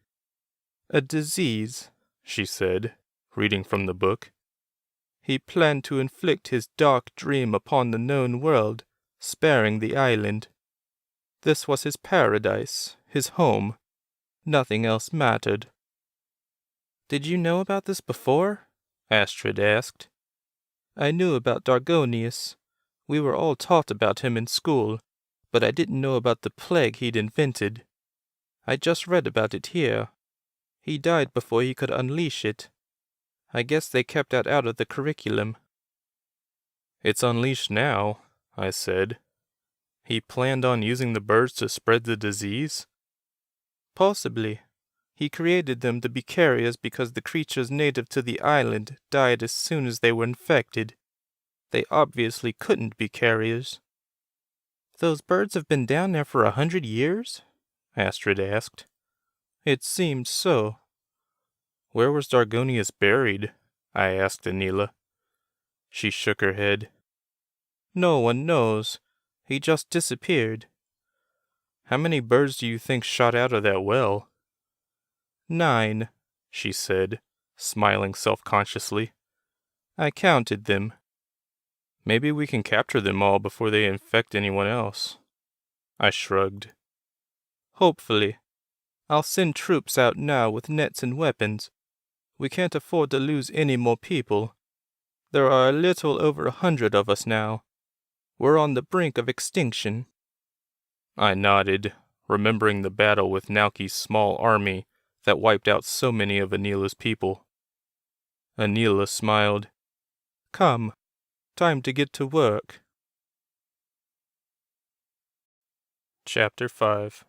A disease, she said, reading from the book. He planned to inflict his dark dream upon the known world, sparing the island. This was his paradise, his home. Nothing else mattered. Did you know about this before? Astrid asked. I knew about Dargonius. We were all taught about him in school, but I didn't know about the plague he'd invented. I just read about it here. He died before he could unleash it. I guess they kept that out of the curriculum. It's unleashed now, I said. He planned on using the birds to spread the disease? Possibly. He created them to be carriers because the creatures native to the island died as soon as they were infected. They obviously couldn't be carriers. Those birds have been down there for 100 years? Astrid asked. It seemed so. Where was Dargonius buried? I asked Anila. She shook her head. No one knows. He just disappeared. How many birds do you think shot out of that well? 9, she said, smiling self-consciously. I counted them. Maybe we can capture them all before they infect anyone else. I shrugged. Hopefully. I'll send troops out now with nets and weapons. We can't afford to lose any more people. There are a little over 100 of us now. We're on the brink of extinction. I nodded, remembering the battle with Nauki's small army that wiped out so many of Anila's people. Anila smiled. Come, time to get to work. Chapter 5.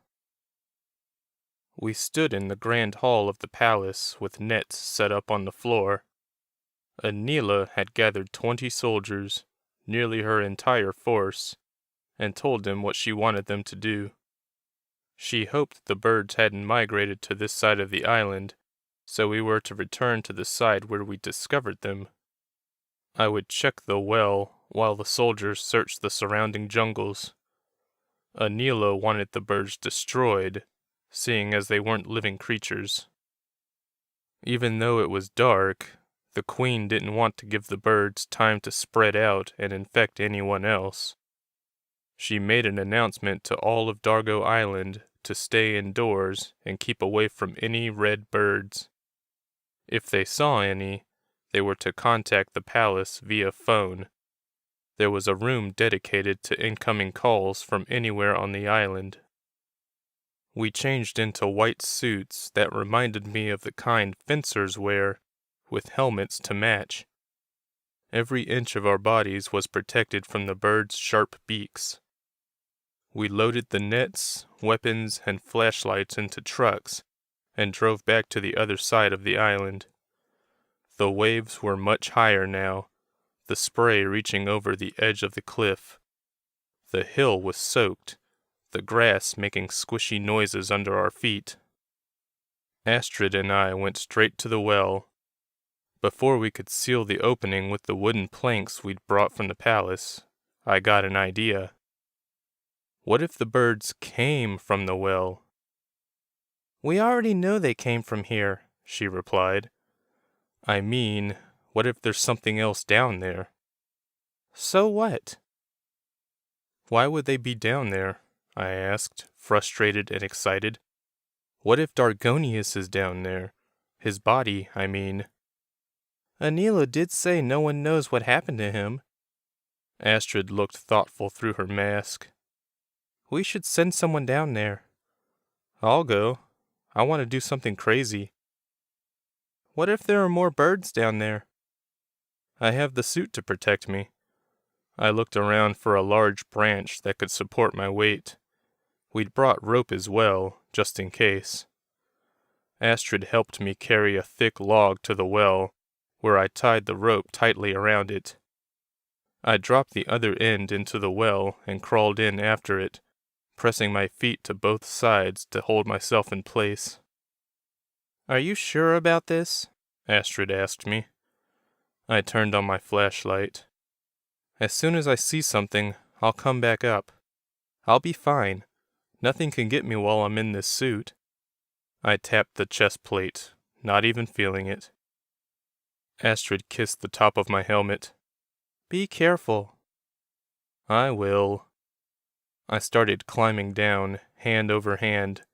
We stood in the grand hall of the palace with nets set up on the floor. Anila had gathered 20 soldiers, nearly her entire force, and told them what she wanted them to do. She hoped the birds hadn't migrated to this side of the island, so we were to return to the side where we discovered them. I would check the well while the soldiers searched the surrounding jungles. Anila wanted the birds destroyed, seeing as they weren't living creatures. Even though it was dark, the queen didn't want to give the birds time to spread out and infect anyone else. She made an announcement to all of Dargo Island to stay indoors and keep away from any red birds. If they saw any, they were to contact the palace via phone. There was a room dedicated to incoming calls from anywhere on the island. We changed into white suits that reminded me of the kind fencers wear, with helmets to match. Every inch of our bodies was protected from the birds' sharp beaks. We loaded the nets, weapons, and flashlights into trucks and drove back to the other side of the island. The waves were much higher now, the spray reaching over the edge of the cliff. The hill was soaked, the grass making squishy noises under our feet. Astrid and I went straight to the well. Before we could seal the opening with the wooden planks we'd brought from the palace, I got an idea. What if the birds came from the well? "We already know they came from here," she replied. "I mean, what if there's something else down there?" "So what?" "Why would they be down there?" I asked, frustrated and excited. "What if Dargonius is down there? His body, I mean." "Anila did say no one knows what happened to him." Astrid looked thoughtful through her mask. "We should send someone down there." "I'll go. I want to do something crazy." "What if there are more birds down there?" "I have the suit to protect me." I looked around for a large branch that could support my weight. We'd brought rope as well, just in case. Astrid helped me carry a thick log to the well, where I tied the rope tightly around it. I dropped the other end into the well and crawled in after it, pressing my feet to both sides to hold myself in place. "Are you sure about this?" Astrid asked me. I turned on my flashlight. "As soon as I see something, I'll come back up. I'll be fine. Nothing can get me while I'm in this suit." I tapped the chest plate, not even feeling it. Astrid kissed the top of my helmet. "Be careful." "I will." I started climbing down, hand over hand.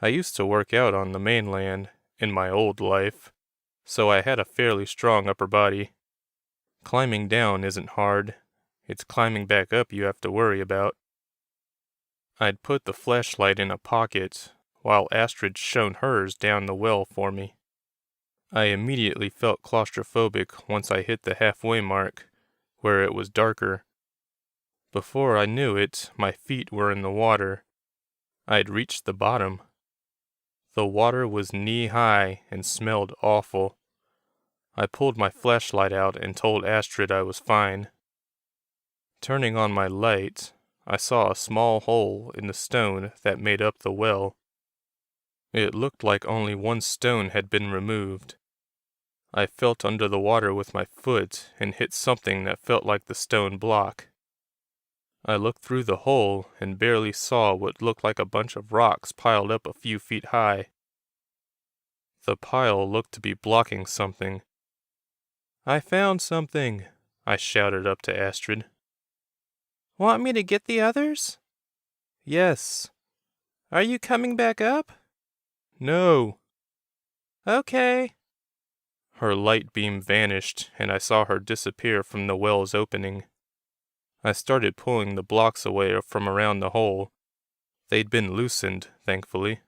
I used to work out on the mainland, in my old life, so I had a fairly strong upper body. Climbing down isn't hard. It's climbing back up you have to worry about. I'd put the flashlight in a pocket, while Astrid shone hers down the well for me. I immediately felt claustrophobic once I hit the halfway mark, where it was darker. Before I knew it, my feet were in the water. I'd reached the bottom. The water was knee-high and smelled awful. I pulled my flashlight out and told Astrid I was fine. Turning on my light, I saw a small hole in the stone that made up the well. It looked like only one stone had been removed. I felt under the water with my foot and hit something that felt like the stone block. I looked through the hole and barely saw what looked like a bunch of rocks piled up a few feet high. The pile looked to be blocking something. "I found something," I shouted up to Astrid. "Want me to get the others?" "Yes." "Are you coming back up?" "No." "Okay." Her light beam vanished, and I saw her disappear from the well's opening. I started pulling the blocks away from around the hole. They'd been loosened, thankfully.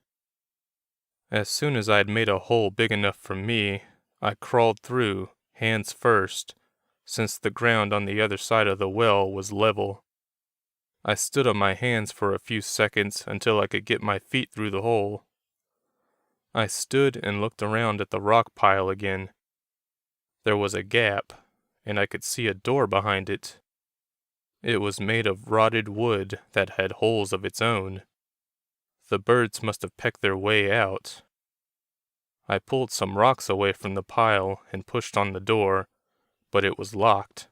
As soon as I'd made a hole big enough for me, I crawled through, hands first, since the ground on the other side of the well was level. I stood on my hands for a few seconds until I could get my feet through the hole. I stood and looked around at the rock pile again. There was a gap, and I could see a door behind it. It was made of rotted wood that had holes of its own. The birds must have pecked their way out. I pulled some rocks away from the pile and pushed on the door, but it was locked.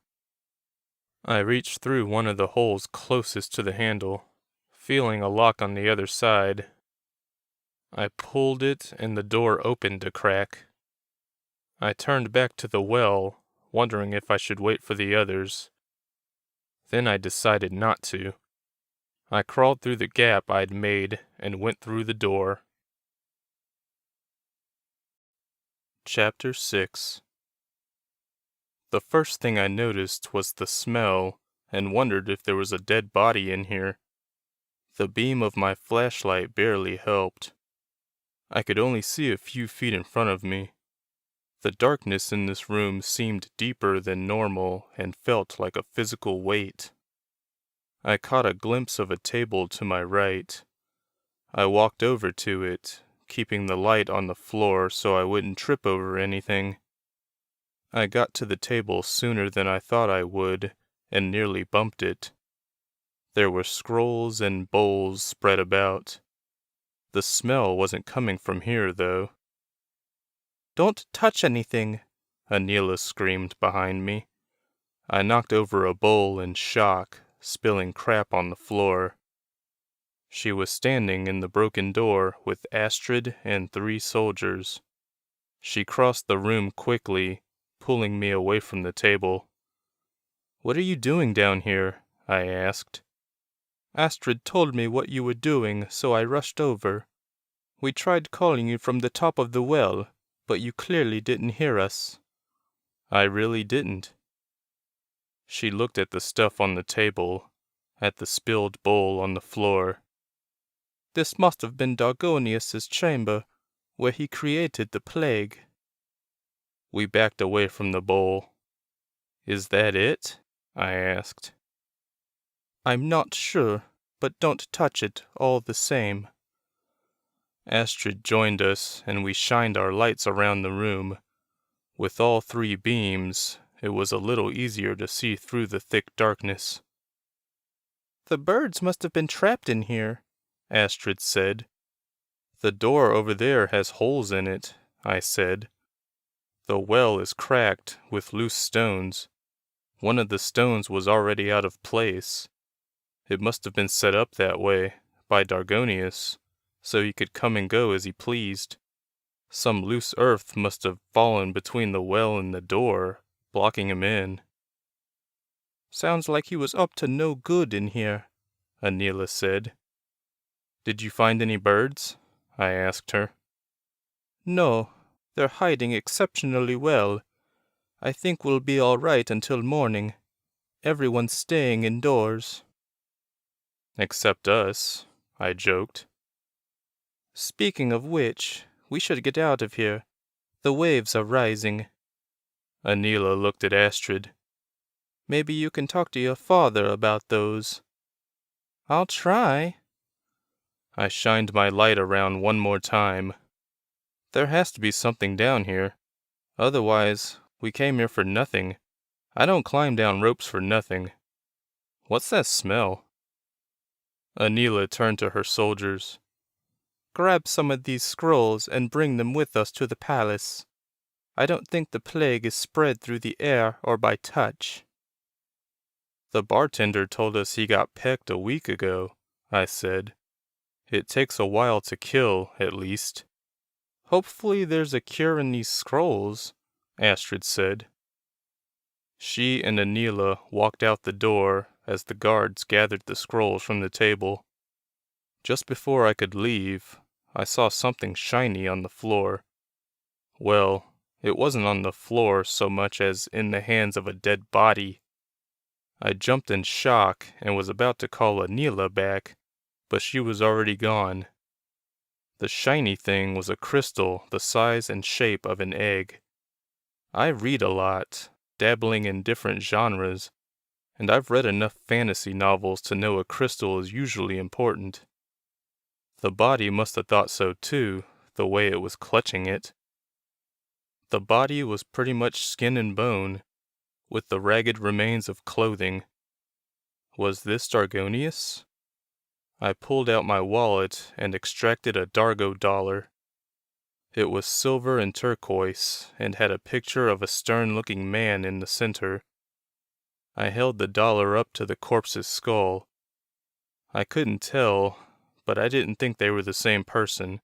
I reached through one of the holes closest to the handle, feeling a lock on the other side. I pulled it and the door opened a crack. I turned back to the well, wondering if I should wait for the others. Then I decided not to. I crawled through the gap I'd made and went through the door. Chapter 6. The first thing I noticed was the smell, and wondered if there was a dead body in here. The beam of my flashlight barely helped. I could only see a few feet in front of me. The darkness in this room seemed deeper than normal and felt like a physical weight. I caught a glimpse of a table to my right. I walked over to it, keeping the light on the floor so I wouldn't trip over anything. I got to the table sooner than I thought I would, and nearly bumped it. There were scrolls and bowls spread about. The smell wasn't coming from here, though. "Don't touch anything," Anila screamed behind me. I knocked over a bowl in shock, spilling crap on the floor. She was standing in the broken door with Astrid and 3 soldiers. She crossed the room quickly, pulling me away from the table. "What are you doing down here?" I asked. "Astrid told me what you were doing, so I rushed over. We tried calling you from the top of the well, but you clearly didn't hear us." "I really didn't." She looked at the stuff on the table, at the spilled bowl on the floor. "This must have been Dargonius's chamber, where he created the plague." We backed away from the bowl. "Is that it?" I asked. "I'm not sure, but don't touch it all the same." Astrid joined us, and we shined our lights around the room. With all 3 beams, it was a little easier to see through the thick darkness. "The birds must have been trapped in here," Astrid said. "The door over there has holes in it," I said. "The well is cracked, with loose stones. One of the stones was already out of place. It must have been set up that way, by Dargonius, so he could come and go as he pleased. Some loose earth must have fallen between the well and the door, blocking him in." "Sounds like he was up to no good in here," Anila said. "Did you find any birds?" I asked her. "No, they're hiding exceptionally well. I think we'll be all right until morning. Everyone's staying indoors." "Except us," I joked. "Speaking of which, we should get out of here. The waves are rising." Anila looked at Astrid. "Maybe you can talk to your father about those." "I'll try." I shined my light around one more time. There has to be something down here. Otherwise, we came here for nothing. I don't climb down ropes for nothing. What's that smell? Anila turned to her soldiers. "Grab some of these scrolls and bring them with us to the palace. I don't think the plague is spread through the air or by touch." "The bartender told us he got pecked a week ago," I said. "It takes a while to kill, at least." "Hopefully there's a cure in these scrolls," Astrid said. She and Anila walked out the door as the guards gathered the scrolls from the table. Just before I could leave, I saw something shiny on the floor. Well, it wasn't on the floor so much as in the hands of a dead body. I jumped in shock and was about to call Anila back, but she was already gone. The shiny thing was a crystal the size and shape of an egg. I read a lot, dabbling in different genres, and I've read enough fantasy novels to know a crystal is usually important. The body must have thought so too, the way it was clutching it. The body was pretty much skin and bone, with the ragged remains of clothing. Was this Dargonius? I pulled out my wallet and extracted a Dargo dollar. It was silver and turquoise, and had a picture of a stern-looking man in the center. I held the dollar up to the corpse's skull. I couldn't tell, but I didn't think they were the same person.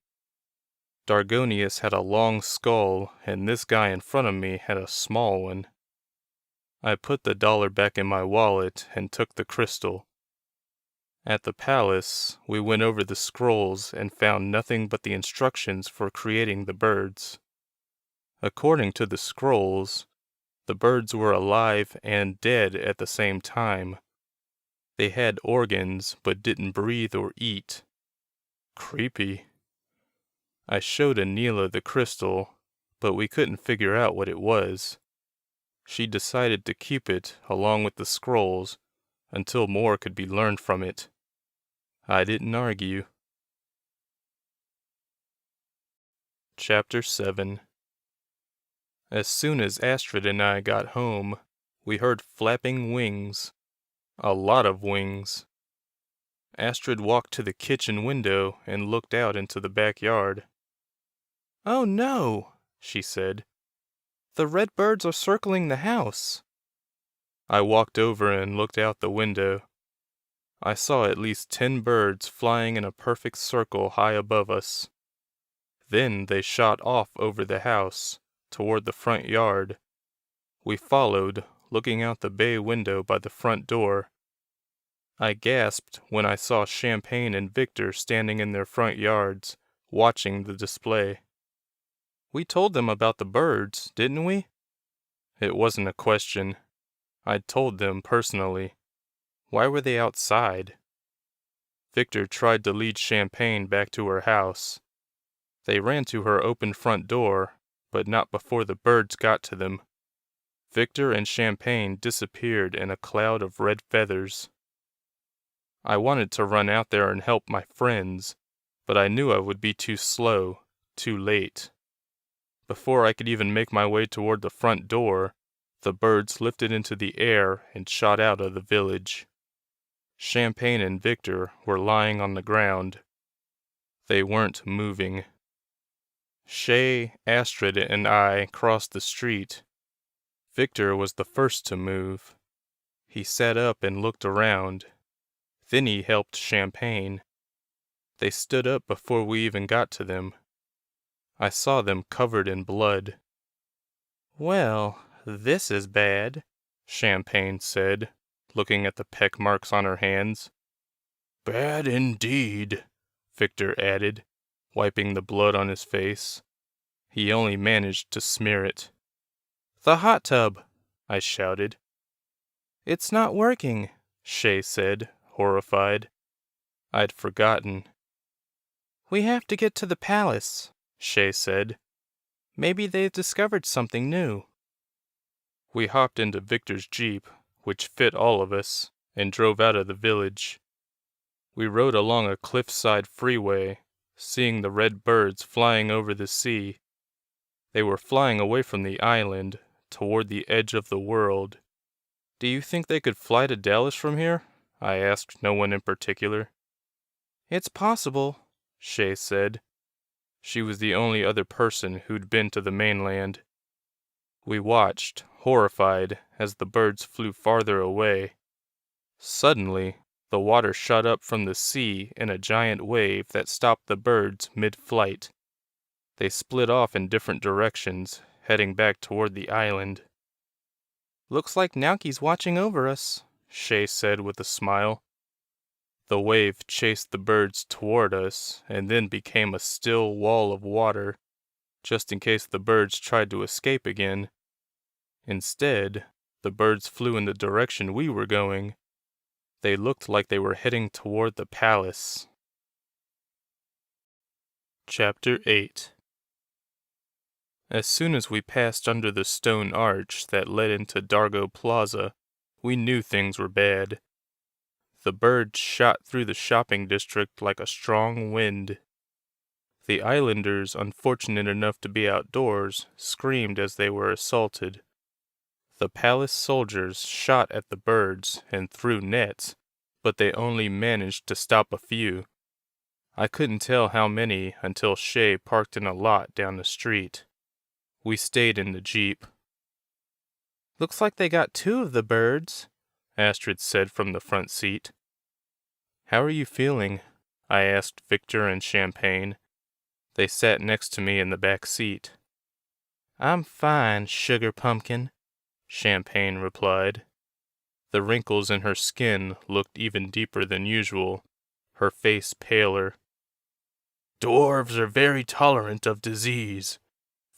Dargonius had a long skull, and this guy in front of me had a small one. I put the dollar back in my wallet and took the crystal. At the palace, we went over the scrolls and found nothing but the instructions for creating the birds. According to the scrolls, the birds were alive and dead at the same time. They had organs but didn't breathe or eat. Creepy. I showed Anila the crystal, but we couldn't figure out what it was. She decided to keep it along with the scrolls until more could be learned from it. I didn't argue. Chapter 7. As soon as Astrid and I got home, we heard flapping wings. A lot of wings. Astrid walked to the kitchen window and looked out into the backyard. "Oh no," she said. "The red birds are circling the house." I walked over and looked out the window. I saw at least 10 birds flying in a perfect circle high above us. Then they shot off over the house, toward the front yard. We followed, looking out the bay window by the front door. I gasped when I saw Champagne and Victor standing in their front yards, watching the display. "We told them about the birds, didn't we?" It wasn't a question. I'd told them personally. Why were they outside? Victor tried to lead Champagne back to her house. They ran to her open front door, but not before the birds got to them. Victor and Champagne disappeared in a cloud of red feathers. I wanted to run out there and help my friends, but I knew I would be too slow, too late. Before I could even make my way toward the front door, the birds lifted into the air and shot out of the village. Champagne and Victor were lying on the ground. They weren't moving. Shay, Astrid, and I crossed the street. Victor was the first to move. He sat up and looked around. Then he helped Champagne. They stood up before we even got to them. I saw them covered in blood. "Well, this is bad," Champagne said, looking at the peck marks on her hands. "Bad indeed," Victor added, wiping the blood on his face. He only managed to smear it. "The hot tub!" I shouted. "It's not working," Shay said, horrified. I'd forgotten. "We have to get to the palace," Shay said. "Maybe they've discovered something new." We hopped into Victor's Jeep, which fit all of us, and drove out of the village. We rode along a cliffside freeway, seeing the red birds flying over the sea. They were flying away from the island, toward the edge of the world. "Do you think they could fly to Dallas from here?" I asked no one in particular. "It's possible," Shay said. She was the only other person who'd been to the mainland. We watched, horrified, as the birds flew farther away. Suddenly, the water shot up from the sea in a giant wave that stopped the birds mid-flight. They split off in different directions, heading back toward the island. "Looks like Naoki's watching over us," Shay said with a smile. The wave chased the birds toward us, and then became a still wall of water, just in case the birds tried to escape again. Instead, the birds flew in the direction we were going. They looked like they were heading toward the palace. Chapter 8. As soon as we passed under the stone arch that led into Dargo Plaza, we knew things were bad. The birds shot through the shopping district like a strong wind. The islanders, unfortunate enough to be outdoors, screamed as they were assaulted. The palace soldiers shot at the birds and threw nets, but they only managed to stop a few. I couldn't tell how many until Shay parked in a lot down the street. We stayed in the Jeep.
Looks like they got 2 of the birds,
Astrid said from the front seat. How are you feeling? I asked Victor and Champagne. They sat next to me in the back seat.
I'm fine, sugar pumpkin,
Champagne replied. The wrinkles in her skin looked even deeper than usual, her face paler. Dwarves are very tolerant of disease,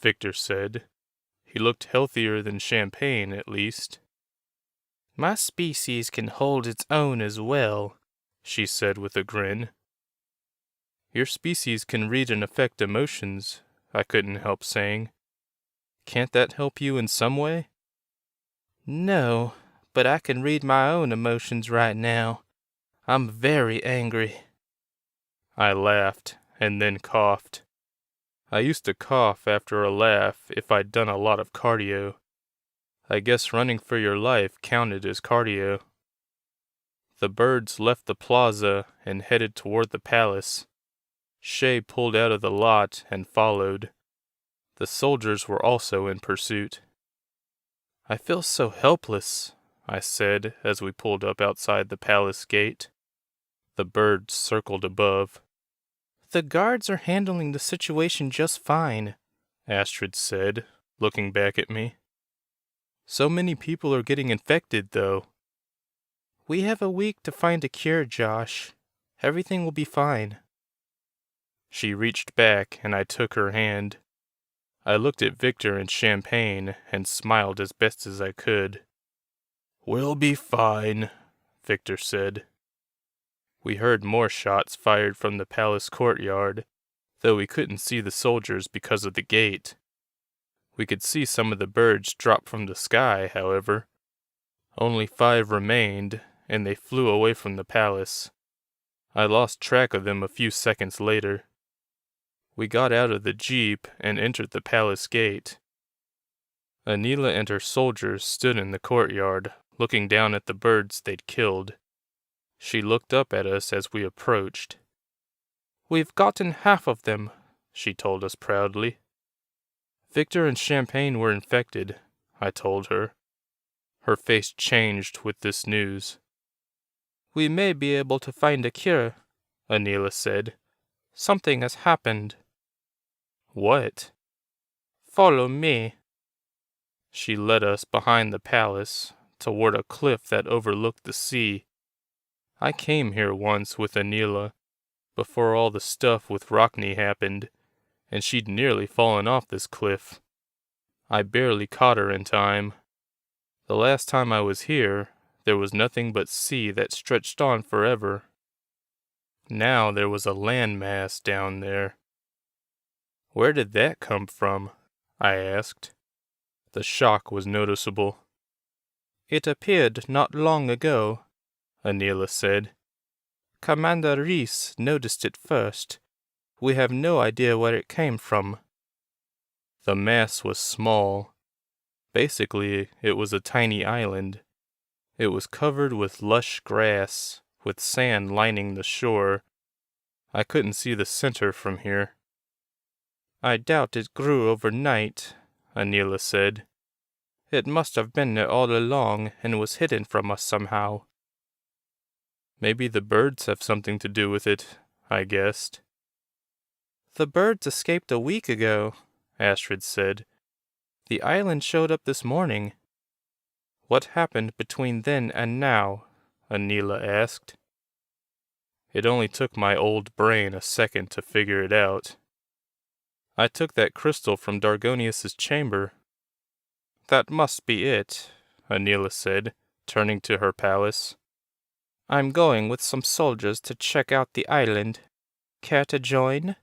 Victor said. He looked healthier than Champagne, at least.
My species can hold its own as well,
she said with a grin. Your species can read and affect emotions, I couldn't help saying. Can't that help you in some way?
No, but I can read my own emotions right now. I'm very angry.
I laughed and then coughed. I used to cough after a laugh if I'd done a lot of cardio. I guess running for your life counted as cardio. The birds left the plaza and headed toward the palace. Shay pulled out of the lot and followed. The soldiers were also in pursuit. I feel so helpless, I said as we pulled up outside the palace gate. The birds circled above.
The guards are handling the situation just fine,
Astrid said, looking back at me. So many people are getting infected, though.
We have a week to find a cure, Josh. Everything will be fine.
She reached back and I took her hand. I looked at Victor and Champagne and smiled as best as I could. We'll be fine, Victor said. We heard more shots fired from the palace courtyard, though we couldn't see the soldiers because of the gate. We could see some of the birds drop from the sky, however. Only 5 remained, and they flew away from the palace. I lost track of them a few seconds later. We got out of the Jeep and entered the palace gate. Anila and her soldiers stood in the courtyard, looking down at the birds they'd killed. She looked up at us as we approached.
We've gotten half of them,
she told us proudly. Victor and Champagne were infected, I told her. Her face changed with this news.
We may be able to find a cure,
Anila said.
Something has happened.
What?
Follow me.
She led us behind the palace, toward a cliff that overlooked the sea. I came here once with Anila, before all the stuff with Rockney happened, and she'd nearly fallen off this cliff. I barely caught her in time. The last time I was here, there was nothing but sea that stretched on forever. Now there was a landmass down there. Where did that come from? I asked. The shock was noticeable.
It appeared not long ago,
Anila said.
Commander Reese noticed it first. We have no idea where it came from.
The mass was small. Basically, it was a tiny island. It was covered with lush grass, with sand lining the shore. I couldn't see the center from here.
I doubt it grew overnight,
Anila said.
It must have been there all along and was hidden from us somehow.
Maybe the birds have something to do with it, I guessed.
The birds escaped a week ago,
Astrid said.
The island showed up this morning.
What happened between then and now? Anila asked. It only took my old brain a second to figure it out. I took that crystal from Dargonius's chamber.
That must be it,
Anila said, turning to her palace.
I'm going with some soldiers to check out the island. Care to join?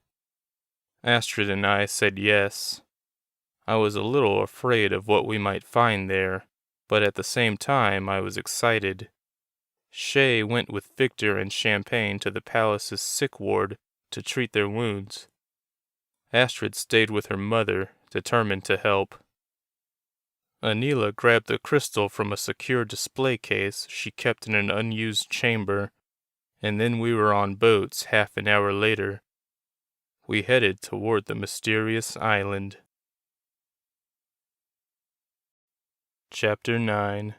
Astrid and I said yes. I was a little afraid of what we might find there, but at the same time I was excited. Shay went with Victor and Champagne to the palace's sick ward to treat their wounds. Astrid stayed with her mother, determined to help. Anila grabbed the crystal from a secure display case she kept in an unused chamber, and then we were on boats half an hour later. We headed toward the mysterious island. Chapter 9.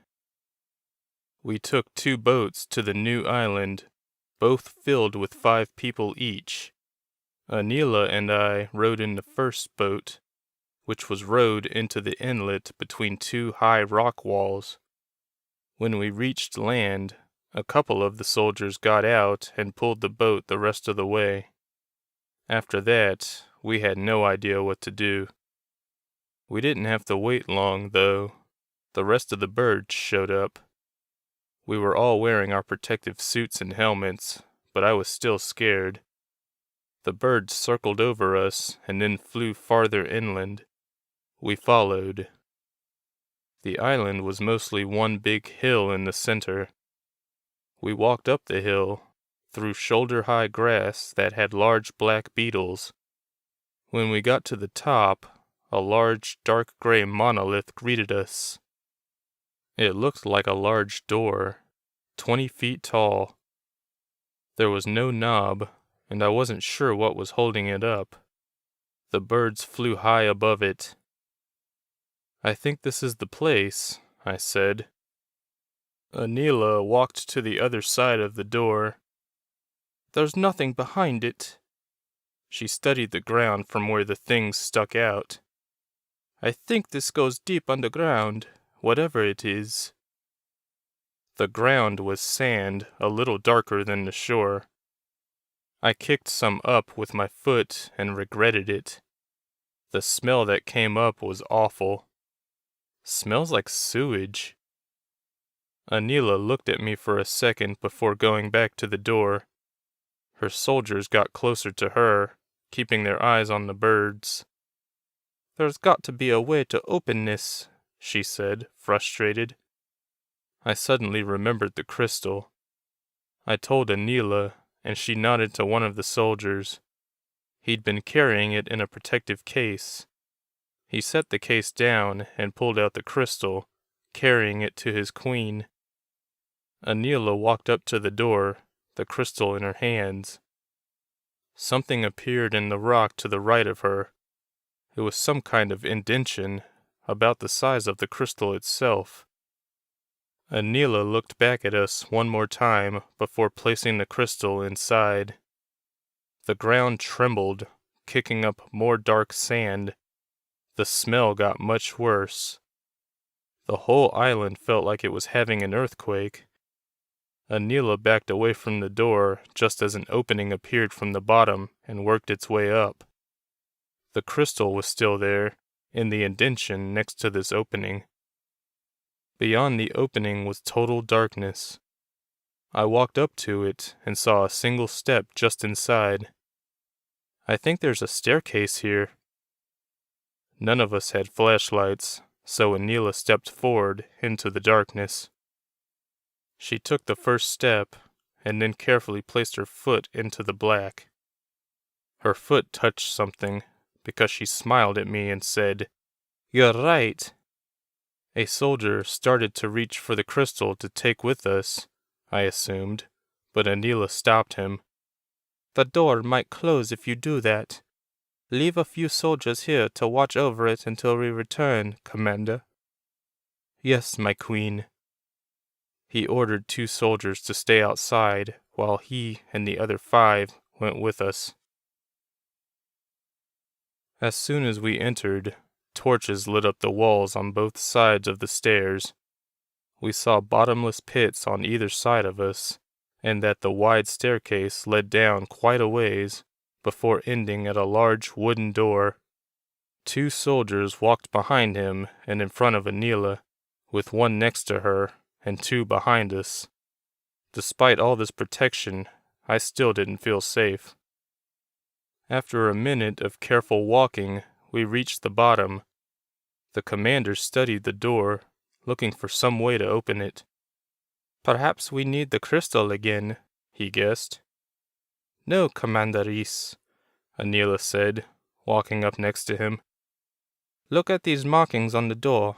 We took 2 boats to the new island, both filled with 5 people each. Anila and I rowed in the first boat, which was rowed into the inlet between 2 high rock walls. When we reached land, a couple of the soldiers got out and pulled the boat the rest of the way. After that, we had no idea what to do. We didn't have to wait long, though. The rest of the birds showed up. We were all wearing our protective suits and helmets, but I was still scared. The birds circled over us and then flew farther inland. We followed. The island was mostly one big hill in the center. We walked up the hill, through shoulder-high grass that had large black beetles. When we got to the top, a large dark gray monolith greeted us. It looked like a large door, 20 feet tall. There was no knob, and I wasn't sure what was holding it up. The birds flew high above it. "I think this is the place," I said. Anila walked to the other side of the door. "There's nothing behind it." She studied the ground from where the things stuck out. "I think this goes deep underground, whatever it is." The ground was sand, a little darker than the shore. I kicked some up with my foot and regretted it. The smell that came up was awful. Smells like sewage. Anila looked at me for a second before going back to the door. Her soldiers got closer to her, keeping their eyes on the birds. "There's got to be a way to open this," she said, frustrated. I suddenly remembered the crystal. I told Anila, and she nodded to one of the soldiers. He'd been carrying it in a protective case. He set the case down and pulled out the crystal, carrying it to his queen. Anila walked up to the door, the crystal in her hands. Something appeared in the rock to the right of her. It was some kind of indention, about the size of the crystal itself. Anila looked back at us one more time before placing the crystal inside. The ground trembled, kicking up more dark sand. The smell got much worse. The whole island felt like it was having an earthquake. Anila backed away from the door just as an opening appeared from the bottom and worked its way up. The crystal was still there, in the indention next to this opening. Beyond the opening was total darkness. I walked up to it and saw a single step just inside. "I think there's a staircase here." None of us had flashlights, so Anila stepped forward into the darkness. She took the first step, and then carefully placed her foot into the black. Her foot touched something, because she smiled at me and said, "You're right." A soldier started to reach for the crystal to take with us, I assumed, but Anila stopped him. "The door might close if you do that. Leave a few soldiers here to watch over it until we return, Commander." "Yes, my queen." He ordered 2 soldiers to stay outside while he and the other 5 went with us. As soon as we entered, torches lit up the walls on both sides of the stairs. We saw bottomless pits on either side of us, and that the wide staircase led down quite a ways before ending at a large wooden door. 2 soldiers walked behind him and in front of Anila, with one next to her and 2 behind us. Despite all this protection, I still didn't feel safe. After a minute of careful walking, we reached the bottom. The commander studied the door, looking for some way to open it. "Perhaps we need the crystal again," he guessed. "No, Commander Reese," Anila said, walking up next to him. "Look at these markings on the door.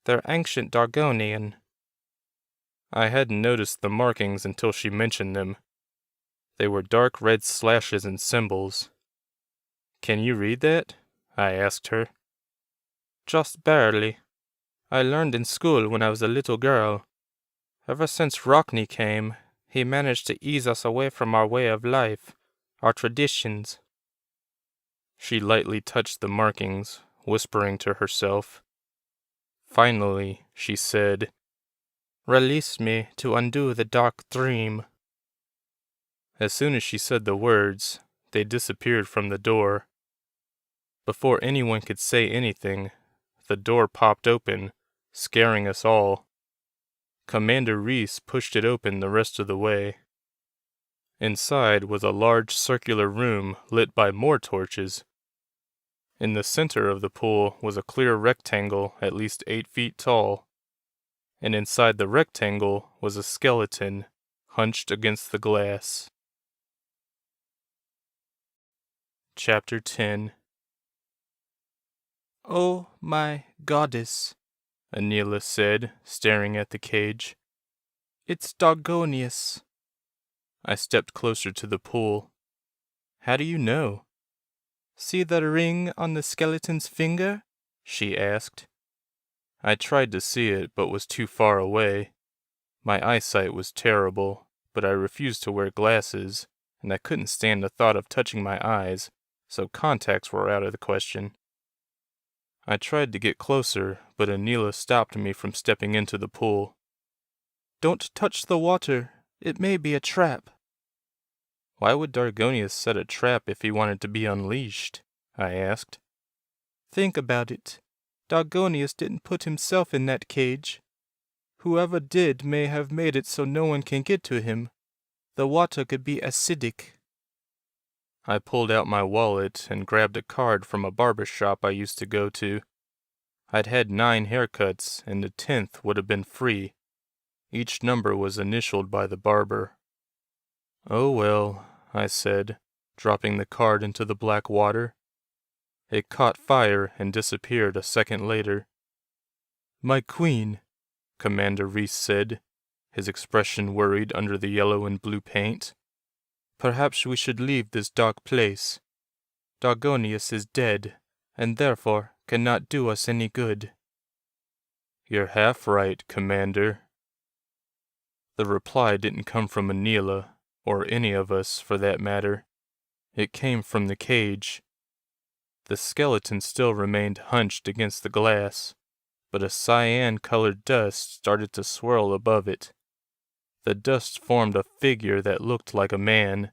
They're ancient Dargonian.
I hadn't noticed the markings until she mentioned them. They were dark red slashes and symbols. Can you read that? I asked her.
Just barely. I learned in school when I was a little girl. Ever since Rockney came, he managed to ease us away from our way of life, our traditions.
She lightly touched the markings, whispering to herself. Finally, she said,
Release me to undo the dark dream.
As soon as she said the words, they disappeared from the door. Before anyone could say anything, the door popped open, scaring us all. Commander Reese pushed it open the rest of the way. Inside was a large circular room lit by more torches. In the center of the pool was a clear rectangle at least 8 feet tall, and inside the rectangle was a skeleton hunched against the glass. Chapter 10.
Oh, my goddess,
Anila said, staring at the cage.
It's Dargonius.
I stepped closer to the pool. How do you know?
See the ring on the skeleton's finger? She asked.
I tried to see it, but was too far away. My eyesight was terrible, but I refused to wear glasses, and I couldn't stand the thought of touching my eyes, so contacts were out of the question. I tried to get closer, but Anila stopped me from stepping into the pool.
Don't touch the water. It may be a trap.
Why would Dargonius set a trap if he wanted to be unleashed? I asked.
Think about it. Dargonius didn't put himself in that cage. Whoever did may have made it so no one can get to him. The water could be acidic.
I pulled out my wallet and grabbed a card from a barber shop I used to go to. I'd had 9 haircuts, and the 10th would have been free. Each number was initialed by the barber. Oh well, I said, dropping the card into the black water. It caught fire and disappeared a second later. My queen, Commander Reese said, his expression worried under the yellow and blue paint.
Perhaps we should leave this dark place. Dargonius is dead, and therefore cannot do us any good.
You're half right, Commander. The reply didn't come from Anila, or any of us for that matter. It came from the cage. The skeleton still remained hunched against the glass, but a cyan-colored dust started to swirl above it. The dust formed a figure that looked like a man.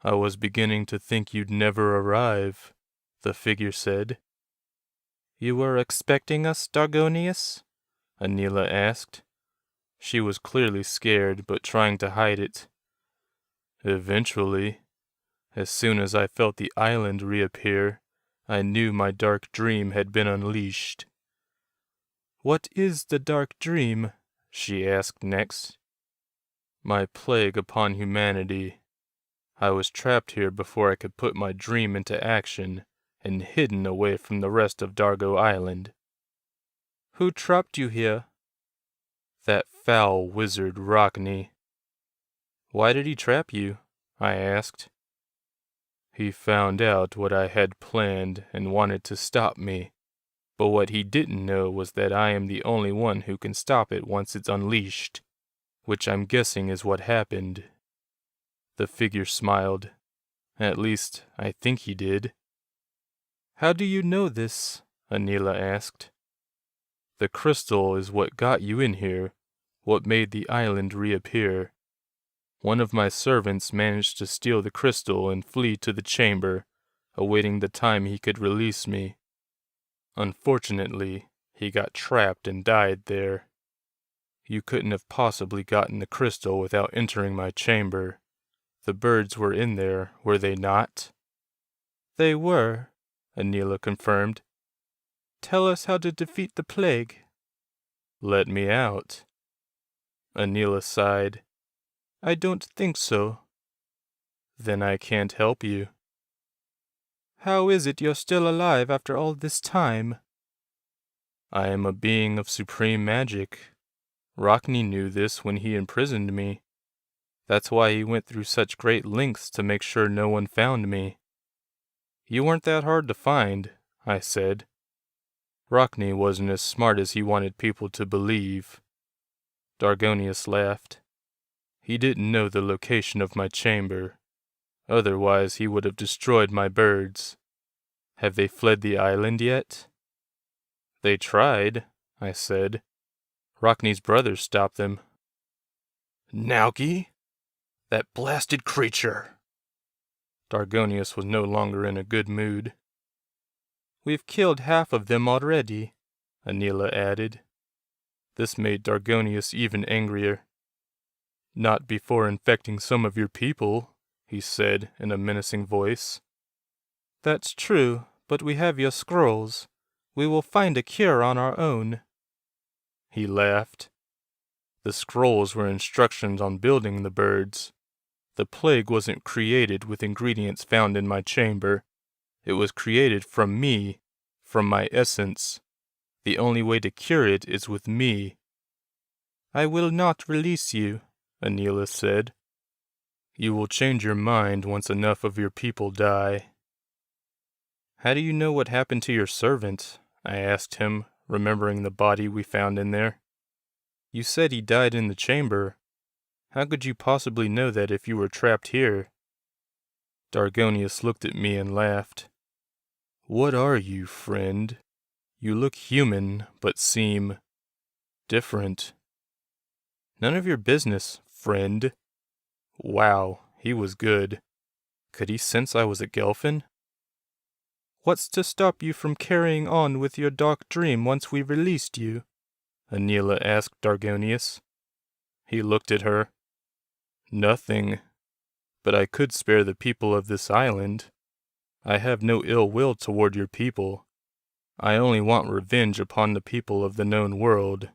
I was beginning to think you'd never arrive, the figure said.
You were expecting us, Dargonius?
Anila asked. She was clearly scared, but trying to hide it. Eventually, as soon as I felt the island reappear, I knew my dark dream had been unleashed.
What is the dark dream?
She asked next. My plague upon humanity. I was trapped here before I could put my dream into action, and hidden away from the rest of Dargo Island.
Who trapped you here?
That foul wizard Rockney. Why did he trap you? I asked. He found out what I had planned and wanted to stop me. But what he didn't know was that I am the only one who can stop it once it's unleashed, which I'm guessing is what happened. The figure smiled. At least, I think he did.
How do you know this?
Anila asked. The crystal is what got you in here, what made the island reappear. One of my servants managed to steal the crystal and flee to the chamber, awaiting the time he could release me. Unfortunately, he got trapped and died there. You couldn't have possibly gotten the crystal without entering my chamber. The birds were in there, were they not?
They were,
Anila confirmed.
Tell us how to defeat the plague.
Let me out. Anila sighed.
I don't think so.
Then I can't help you.
How is it you're still alive after all this time?
I am a being of supreme magic. Rockney knew this when he imprisoned me. That's why he went through such great lengths to make sure no one found me. You weren't that hard to find, I said. Rockney wasn't as smart as he wanted people to believe. Dargonius laughed. He didn't know the location of my chamber. Otherwise he would have destroyed my birds. Have they fled the island yet? They tried, I said. Rockney's brothers stopped them. Nauki? That blasted creature! Dargonius was no longer in a good mood. We've killed half of them already, Anila added. This made Dargonius even angrier. Not before infecting some of your people, he said in a menacing voice. That's true, but we have your scrolls. We will find a cure on our own. He laughed. The scrolls were instructions on building the birds. The plague wasn't created with ingredients found in my chamber. It was created from me, from my essence. The only way to cure it is with me. I will not release you, Anila said. You will change your mind once enough of your people die. How do you know what happened to your servant? I asked him, remembering the body we found in there. You said he died in the chamber. How could you possibly know that if you were trapped here? Dargonius looked at me and laughed. What are you, friend? You look human, but seem different. None of your business, friend. Wow, he was good. Could he sense I was a Gelfin? What's to stop you from carrying on with your dark dream once we released you? Anila asked Dargonius. He looked at her. Nothing. But I could spare the people of this island. I have no ill will toward your people. I only want revenge upon the people of the known world.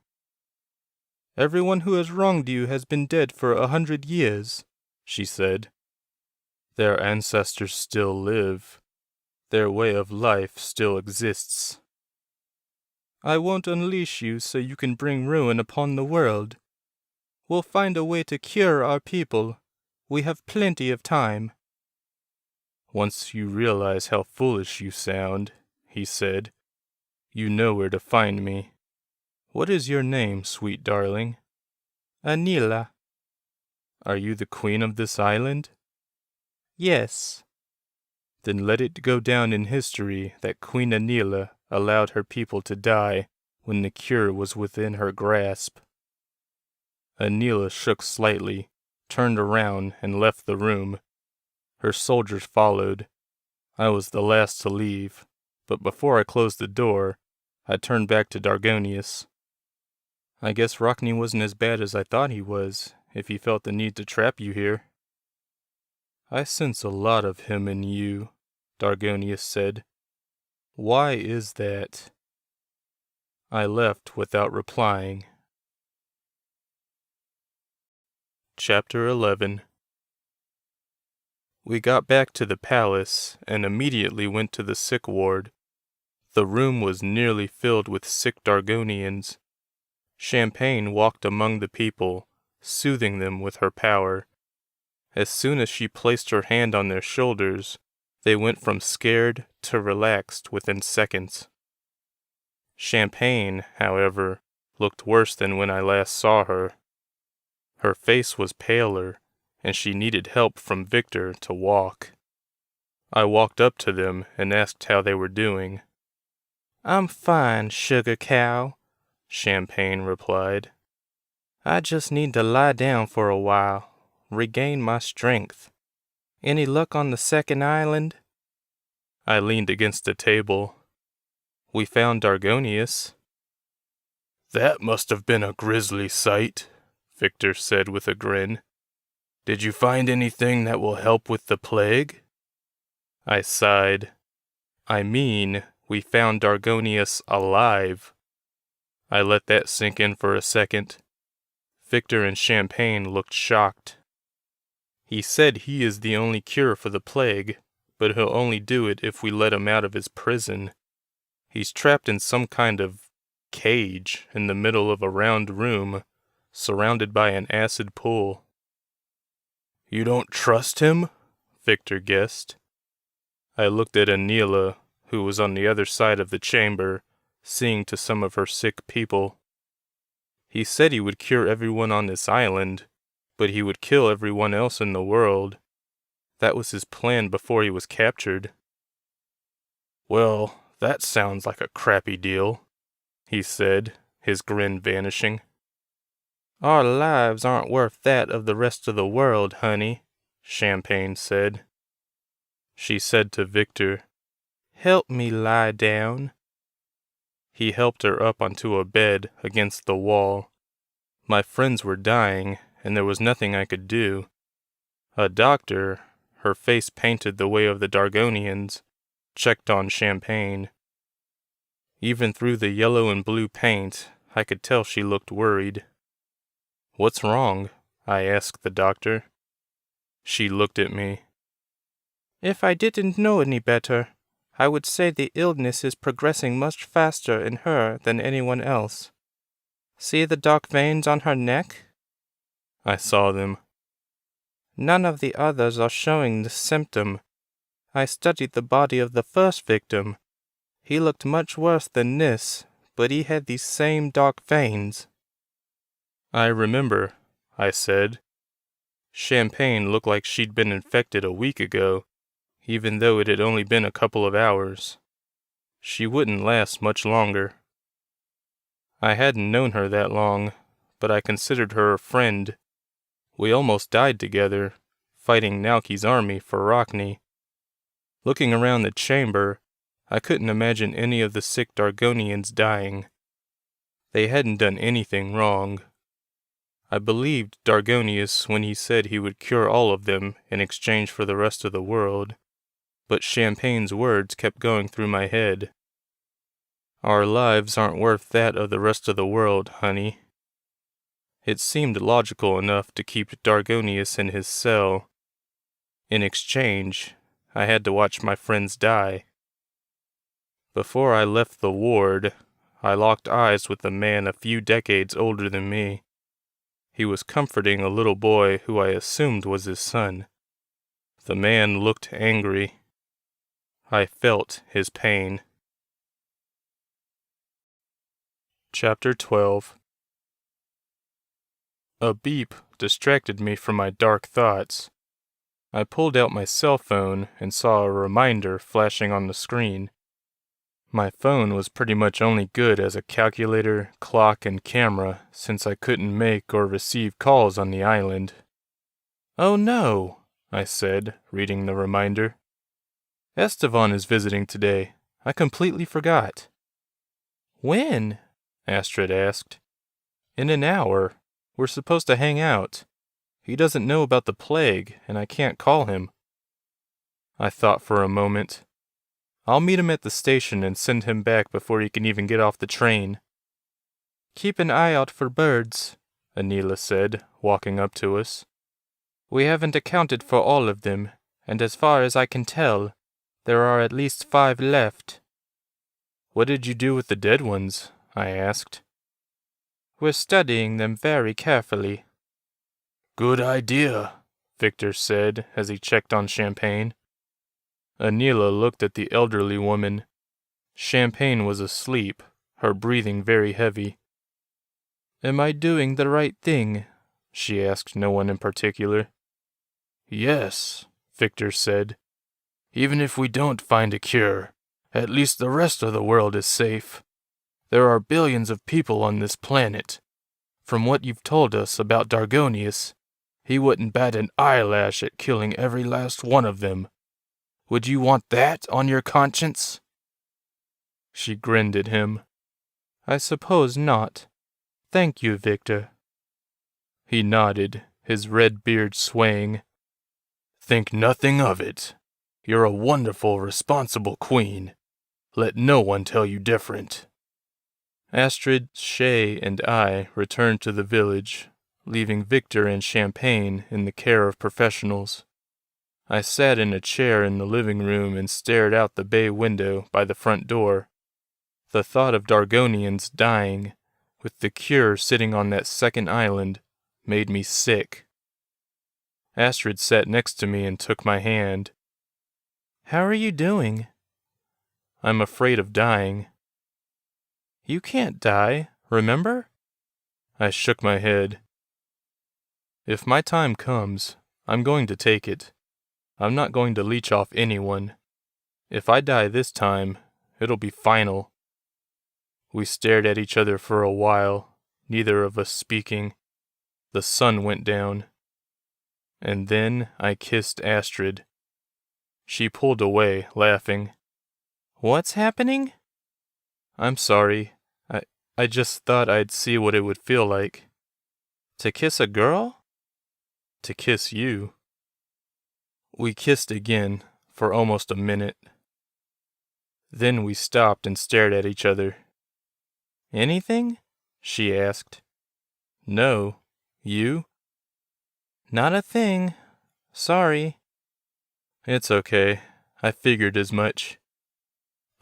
Everyone who has wronged you has been dead for 100 years, she said. Their ancestors still live. Their way of life still exists. I won't unleash you so you can bring ruin upon the world. We'll find a way to cure our people. We have plenty of time. Once you realize how foolish you sound, he said, you know where to find me. What is your name, sweet darling? Anila. Are you the queen of this island? Yes. Then let it go down in history that Queen Anila allowed her people to die when the cure was within her grasp. Anila shook slightly, turned around, and left the room. Her soldiers followed. I was the last to leave, but before I closed the door, I turned back to Dargonius. I guess Rockney wasn't as bad as I thought he was, if he felt the need to trap you here. I sense a lot of him in you, Dargonius said. Why is that? I left without replying. Chapter 11. We got back to the palace and immediately went to the sick ward. The room was nearly filled with sick Dargonians. Champagne walked among the people, soothing them with her power. As soon as she placed her hand on their shoulders, they went from scared to relaxed within seconds. Champagne, however, looked worse than when I last saw her. Her face was paler, and she needed help from Victor to walk. I walked up to them and asked how they were doing. I'm fine, sugar cow, Champagne replied. I just need to lie down for a while, regain my strength. Any luck on the second island? I leaned against the table. We found Dargonius. That must have been a grisly sight, Victor said with a grin. Did you find anything that will help with the plague? I sighed. I mean, we found Dargonius alive. I let that sink in for a second. Victor and Champagne looked shocked. He said he is the only cure for the plague, but he'll only do it if we let him out of his prison. He's trapped in some kind of cage in the middle of a round room, surrounded by an acid pool. "You don't trust him?" Victor guessed. I looked at Anila, who was on the other side of the chamber, seeing to some of her sick people. He said he would cure everyone on this island, but he would kill everyone else in the world. That was his plan before he was captured. "Well, that sounds like a crappy deal," he said, his grin vanishing.
Our lives aren't worth that of the rest of the world, honey, Champagne said.
She said to Victor,
"Help me lie down."
He helped her up onto a bed against the wall. My friends were dying, and there was nothing I could do. A doctor, her face painted the way of the Dargonians, checked on Champagne. Even through the yellow and blue paint, I could tell she looked worried. "What's wrong?" I asked the doctor. She looked at me.
"If I didn't know any better, I would say the illness is progressing much faster in her than anyone else. See the dark veins on her neck?"
I saw them.
"None of the others are showing this symptom. I studied the body of the first victim. He looked much worse than this, but he had these same dark veins."
"I remember," I said. Champagne looked like she'd been infected a week ago, even though it had only been a couple of hours. She wouldn't last much longer. I hadn't known her that long, but I considered her a friend. We almost died together, fighting Naoki's army for Rockney. Looking around the chamber, I couldn't imagine any of the sick Dargonians dying. They hadn't done anything wrong. I believed Dargonius when he said he would cure all of them in exchange for the rest of the world, but Champagne's words kept going through my head. "Our lives aren't worth that of the rest of the world, honey." It seemed logical enough to keep Dargonius in his cell. In exchange, I had to watch my friends die. Before I left the ward, I locked eyes with a man a few decades older than me. He was comforting a little boy who I assumed was his son. The man looked angry. I felt his pain. Chapter 12. A beep distracted me from my dark thoughts. I pulled out my cell phone and saw a reminder flashing on the screen. My phone was pretty much only good as a calculator, clock, and camera, since I couldn't make or receive calls on the island. "Oh no," I said, reading the reminder. "Estevan is visiting today. I completely forgot."
"When?"
Astrid asked. "In an hour. We're supposed to hang out. He doesn't know about the plague, and I can't call him." I thought for a moment. "I'll meet him at the station and send him back before he can even get off the train."
"Keep an eye out for birds,"
Anila said, walking up to us.
"We haven't accounted for all of them, and as far as I can tell, there are at least 5 left."
"What did you do with the dead ones?" I asked.
"We're studying them very carefully."
"Good idea," Victor said as he checked on Champagne. Anila looked at the elderly woman. Champagne was asleep, her breathing very heavy.
"Am I doing the right thing?"
she asked no one in particular. "Yes," Victor said. "Even if we don't find a cure, at least the rest of the world is safe. There are billions of people on this planet. From what you've told us about Dargonius, he wouldn't bat an eyelash at killing every last one of them. Would you want that on your conscience?" She grinned at him.
"I suppose not. Thank you, Victor."
He nodded, his red beard swaying. "Think nothing of it. You're a wonderful, responsible queen. Let no one tell you different." Astrid, Shay, and I returned to the village, leaving Victor and Champagne in the care of professionals. I sat in a chair in the living room and stared out the bay window by the front door. The thought of Dargonians dying, with the cure sitting on that second island, made me sick. Astrid sat next to me and took my hand.
How are you doing?
I'm afraid of dying.
You can't die, remember?
I shook my head. If my time comes, I'm going to take it. I'm not going to leech off anyone. If I die this time, it'll be final. We stared at each other for a while, neither of us speaking. The sun went down. And then I kissed Astrid. She pulled away, laughing.
What's happening?
I'm sorry. I just thought I'd see what it would feel like.
To kiss a girl?
To kiss you. We kissed again, for almost a minute. Then we stopped and stared at each other.
Anything?
She asked. No. You?
Not a thing. Sorry.
It's okay. I figured as much.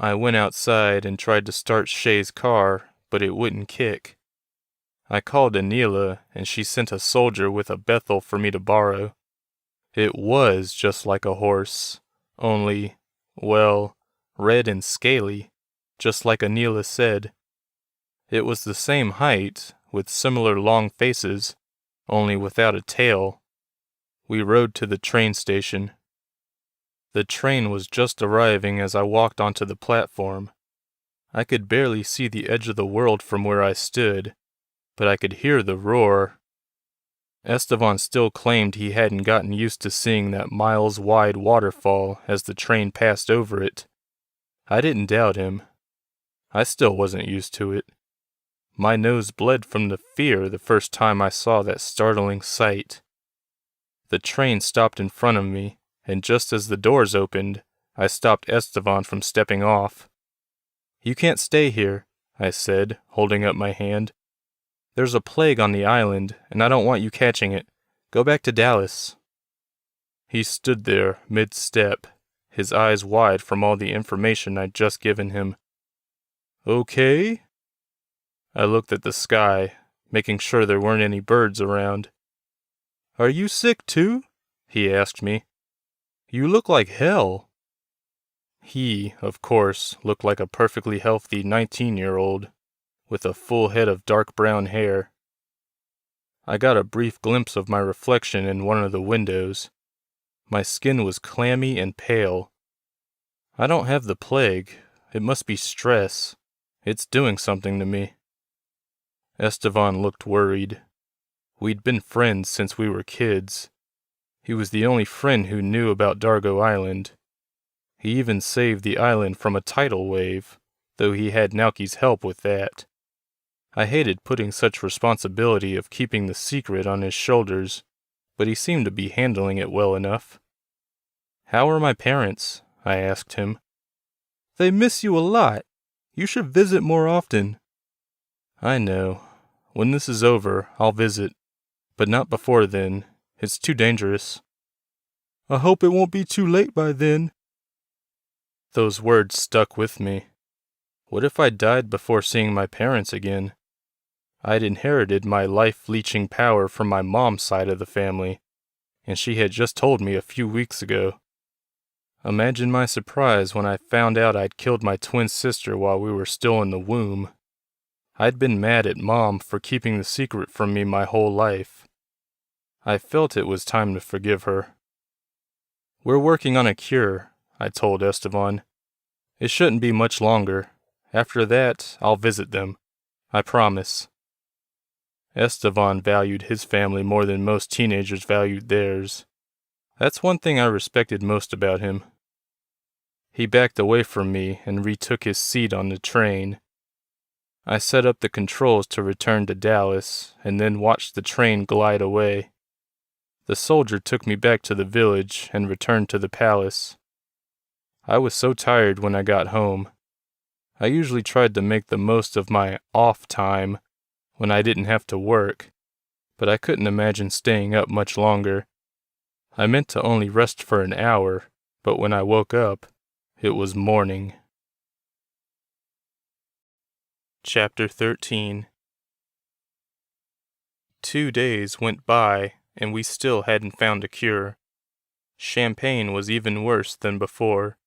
I went outside and tried to start Shay's car, but it wouldn't kick. I called Anila, and she sent a soldier with a Bethel for me to borrow. It was just like a horse, only, well, red and scaly, just like Anila said. It was the same height, with similar long faces, only without a tail. We rode to the train station. The train was just arriving as I walked onto the platform. I could barely see the edge of the world from where I stood, but I could hear the roar. Esteban still claimed he hadn't gotten used to seeing that miles-wide waterfall as the train passed over it. I didn't doubt him. I still wasn't used to it. My nose bled from the fear the first time I saw that startling sight. The train stopped in front of me, and just as the doors opened, I stopped Esteban from stepping off. You can't stay here, I said, holding up my hand. There's a plague on the island, and I don't want you catching it. Go back to Dallas. He stood there, mid-step, his eyes wide from all the information I'd just given him. Okay? I looked at the sky, making sure there weren't any birds around. Are you sick too? He asked me. You look like hell. He, of course, looked like a perfectly healthy 19-year-old, with a full head of dark brown hair. I got a brief glimpse of my reflection in one of the windows. My skin was clammy and pale. I don't have the plague. It must be stress. It's doing something to me. Esteban looked worried. We'd been friends since we were kids. He was the only friend who knew about Dargo Island. He even saved the island from a tidal wave, though he had Naoki's help with that. I hated putting such responsibility of keeping the secret on his shoulders, but he seemed to be handling it well enough. How are my parents? I asked him. They miss you a lot. You should visit more often. I know. When this is over, I'll visit. But not before then. It's too dangerous. I hope it won't be too late by then. Those words stuck with me. What if I died before seeing my parents again? I'd inherited my life-leeching power from my mom's side of the family, and she had just told me a few weeks ago. Imagine my surprise when I found out I'd killed my twin sister while we were still in the womb. I'd been mad at Mom for keeping the secret from me my whole life. I felt it was time to forgive her. We're working on a cure, I told Esteban. It shouldn't be much longer. After that, I'll visit them. I promise. Esteban valued his family more than most teenagers valued theirs. That's one thing I respected most about him. He backed away from me and retook his seat on the train. I set up the controls to return to Dallas, and then watched the train glide away. The soldier took me back to the village and returned to the palace. I was so tired when I got home. I usually tried to make the most of my off time when I didn't have to work, but I couldn't imagine staying up much longer. I meant to only rest for an hour, but when I woke up, it was morning. Chapter 13. 2 days went by, and we still hadn't found a cure. Champagne was even worse than before.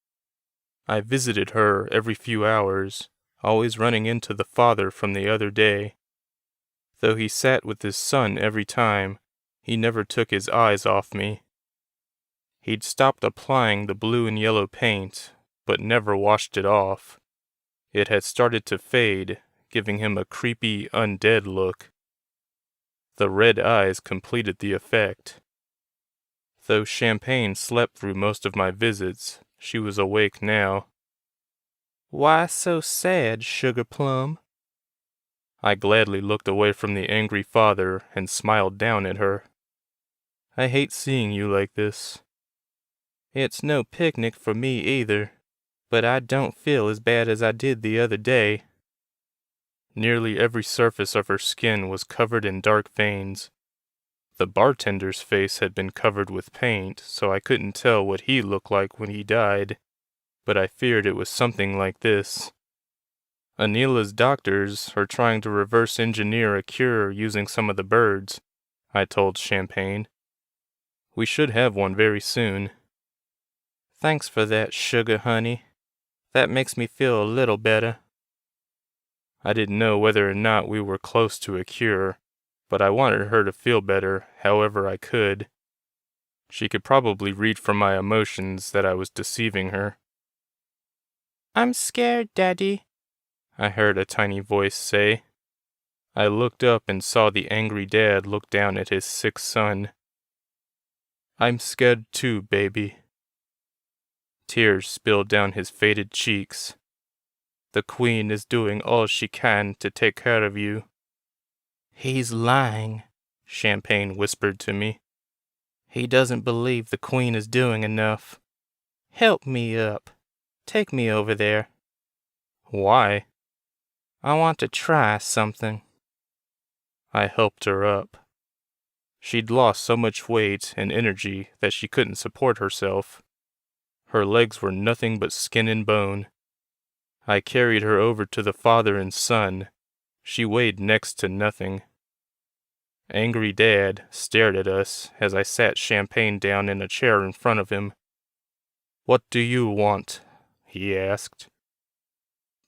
I visited her every few hours, always running into the father from the other day. Though he sat with his son every time, he never took his eyes off me. He'd stopped applying the blue and yellow paint, but never washed it off. It had started to fade, giving him a creepy, undead look. The red eyes completed the effect. Though Champagne slept through most of my visits, she was awake now.
"Why so sad, Sugar Plum?"
I gladly looked away from the angry father and smiled down at her. I hate seeing you like this.
"It's no picnic for me either, but I don't feel as bad as I did the other day."
Nearly every surface of her skin was covered in dark veins. The bartender's face had been covered with paint, so I couldn't tell what he looked like when he died, but I feared it was something like this. Anila's doctors are trying to reverse engineer a cure using some of the birds, I told Champagne. We should have one very soon.
"Thanks for that, Sugar Honey. That makes me feel a little better."
I didn't know whether or not we were close to a cure, but I wanted her to feel better however I could. She could probably read from my emotions that I was deceiving her.
"I'm scared, Daddy,"
I heard a tiny voice say. I looked up and saw the angry dad look down at his sick son. "I'm scared too, baby." Tears spilled down his faded cheeks. "The Queen is doing all she can to take care of you."
"He's lying,"
Champagne whispered to me.
"He doesn't believe the Queen is doing enough. Help me up. Take me over there."
"Why?"
"I want to try something."
I helped her up. She'd lost so much weight and energy that she couldn't support herself. Her legs were nothing but skin and bone. I carried her over to the father and son. She weighed next to nothing. Angry Dad stared at us as I sat Champagne down in a chair in front of him. "What do you want?" he asked.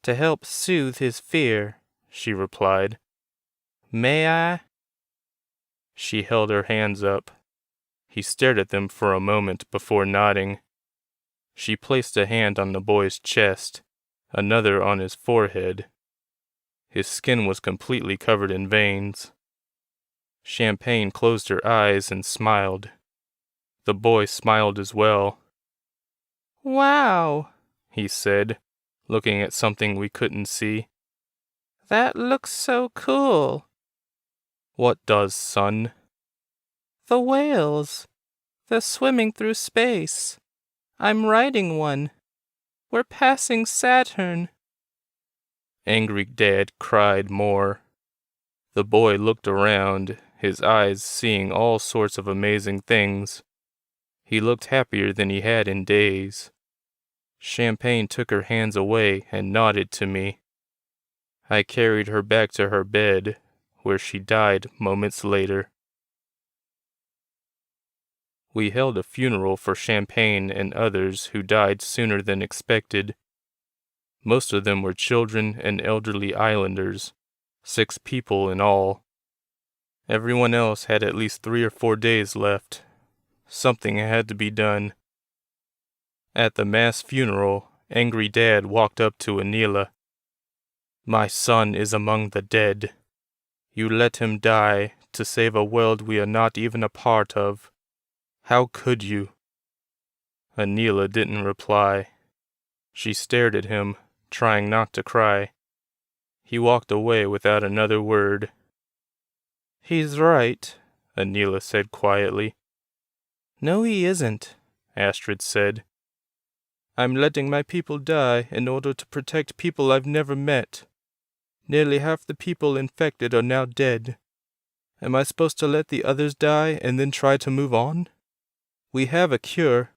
"To help soothe his fear," she replied. "May I?"
She held her hands up. He stared at them for a moment before nodding. She placed a hand on the boy's chest, another on his forehead. His skin was completely covered in veins. Champagne closed her eyes and smiled. The boy smiled as well.
"Wow,"
he said, looking at something we couldn't see.
"That looks so cool."
"What does, son?"
"The whales. They're swimming through space. I'm riding one. We're passing Saturn."
Angry Dad cried more. The boy looked around, his eyes seeing all sorts of amazing things. He looked happier than he had in days. Champagne took her hands away and nodded to me. I carried her back to her bed, where she died moments later. We held a funeral for Champagne and others who died sooner than expected. Most of them were children and elderly islanders, 6 people in all. Everyone else had at least 3 or 4 days left. Something had to be done. At the mass funeral, Angry Dad walked up to Anila. "My son is among the dead. You let him die to save a world we are not even a part of. How could you?" Anila didn't reply. She stared at him, trying not to cry. He walked away without another word.
"He's right,"
Anila said quietly.
"No, he isn't,"
Astrid said.
"I'm letting my people die in order to protect people I've never met. Nearly half the people infected are now dead. Am I supposed to let the others die and then try to move on? We have a cure."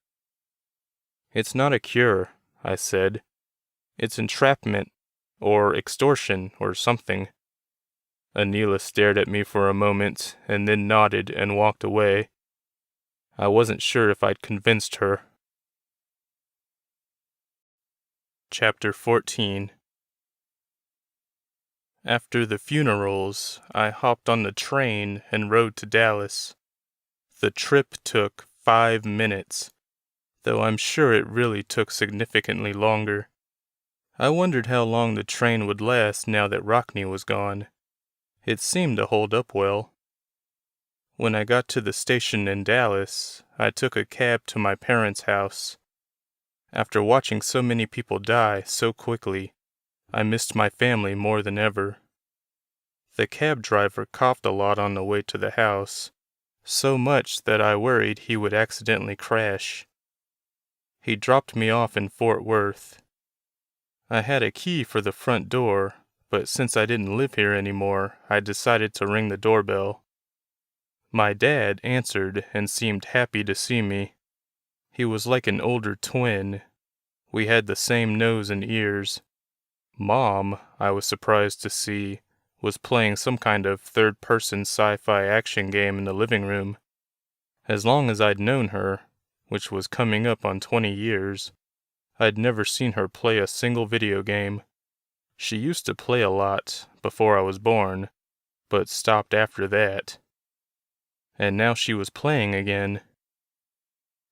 "It's not a cure," I said. "It's entrapment. or extortion, or something. Anila stared at me for a moment, and then nodded and walked away. I wasn't sure if I'd convinced her. Chapter 14. After the funerals, I hopped on the train and rode to Dallas. The trip took 5 minutes, though I'm sure it really took significantly longer. I wondered how long the train would last now that Rockney was gone. It seemed to hold up well. When I got to the station in Dallas, I took a cab to my parents' house. After watching so many people die so quickly, I missed my family more than ever. The cab driver coughed a lot on the way to the house, so much that I worried he would accidentally crash. He dropped me off in Fort Worth. I had a key for the front door, but since I didn't live here anymore, I decided to ring the doorbell. My dad answered and seemed happy to see me. He was like an older twin. We had the same nose and ears. Mom, I was surprised to see, was playing some kind of third-person sci-fi action game in the living room. As long as I'd known her, which was coming up on 20 years, I'd never seen her play a single video game. She used to play a lot before I was born, but stopped after that. And now she was playing again.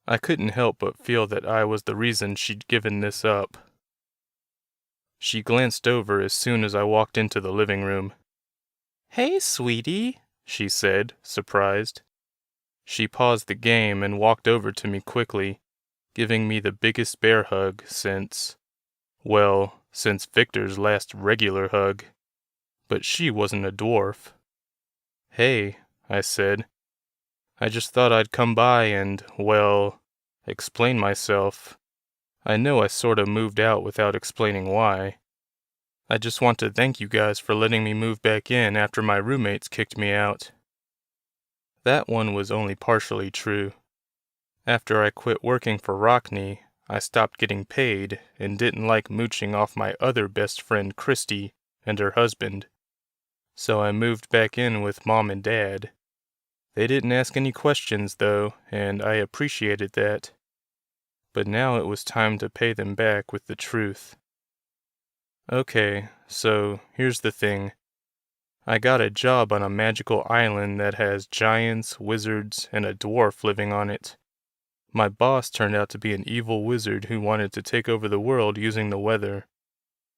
I couldn't help but feel that I was the reason she'd given this up. She glanced over as soon as I walked into the living room. "Hey, sweetie," she said, surprised. She paused the game and walked over to me quickly, giving me the biggest bear hug since Victor's last regular hug. But she wasn't a dwarf. "Hey," I said. "I just thought I'd come by and, explain myself. I know I sorta moved out without explaining why. I just want to thank you guys for letting me move back in after my roommates kicked me out." That one was only partially true. After I quit working for Rockney, I stopped getting paid and didn't like mooching off my other best friend Christy and her husband. So I moved back in with Mom and Dad. They didn't ask any questions though, and I appreciated that. But now it was time to pay them back with the truth. Okay, so here's the thing. I got a job on a magical island that has giants, wizards, and a dwarf living on it. My boss turned out to be an evil wizard who wanted to take over the world using the weather.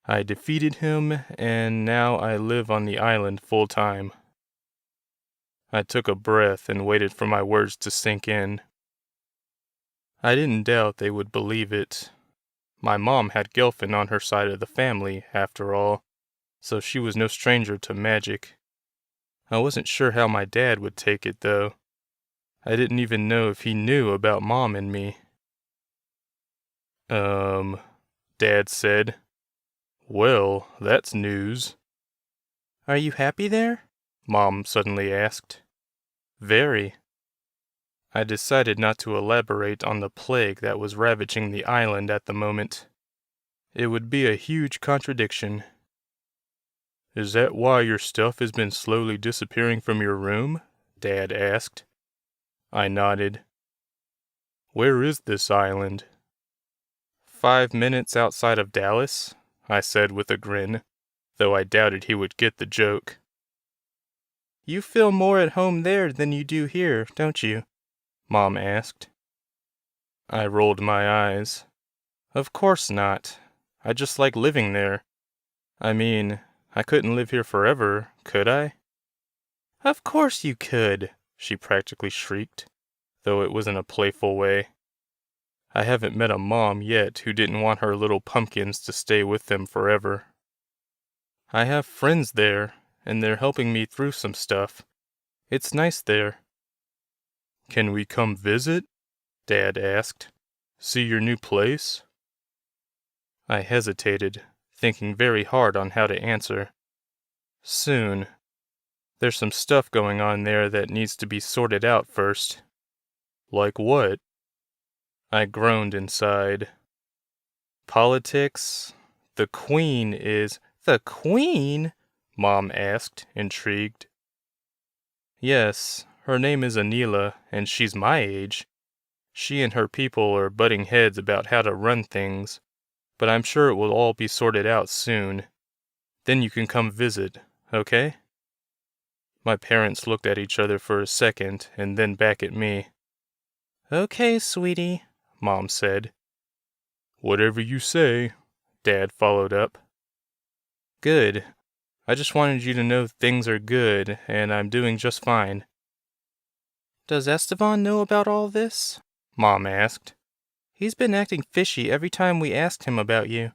I defeated him, and now I live on the island full-time. I took a breath and waited for my words to sink in. I didn't doubt they would believe it. My mom had Gelfin on her side of the family, after all, so she was no stranger to magic. I wasn't sure how my dad would take it, though. I didn't even know if he knew about Mom and me. Dad said. "Well, that's news." "Are you happy there?" Mom suddenly asked. "Very." I decided not to elaborate on the plague that was ravaging the island at the moment. It would be a huge contradiction. "Is that why your stuff has been slowly disappearing from your room?" Dad asked. I nodded. "Where is this island?" 5 minutes outside of Dallas, I said with a grin, though I doubted he would get the joke. "You feel more at home there than you do here, don't you?" Mom asked. I rolled my eyes. Of course not. I just like living there. I mean, I couldn't live here forever, could I? "Of course you could," she practically shrieked, though it was in a playful way. I haven't met a mom yet who didn't want her little pumpkins to stay with them forever. I have friends there, and they're helping me through some stuff. It's nice there. "Can we come visit?" Dad asked. "See your new place?" I hesitated, thinking very hard on how to answer. Soon. There's some stuff going on there that needs to be sorted out first. "Like what?" I groaned inside. "Politics. The Queen is..."
The Queen?
Mom asked, intrigued. Yes, her name is Anila, and she's my age. She and her people are butting heads about how to run things, but I'm sure it will all be sorted out soon. Then you can come visit, okay? My parents looked at each other for a second, and then back at me.
Okay, sweetie, Mom said.
Whatever you say, Dad followed up.
Good. I just wanted you to know things are good, and I'm doing just fine. Does Esteban know about all this? Mom asked. He's been acting fishy every time we asked him about you.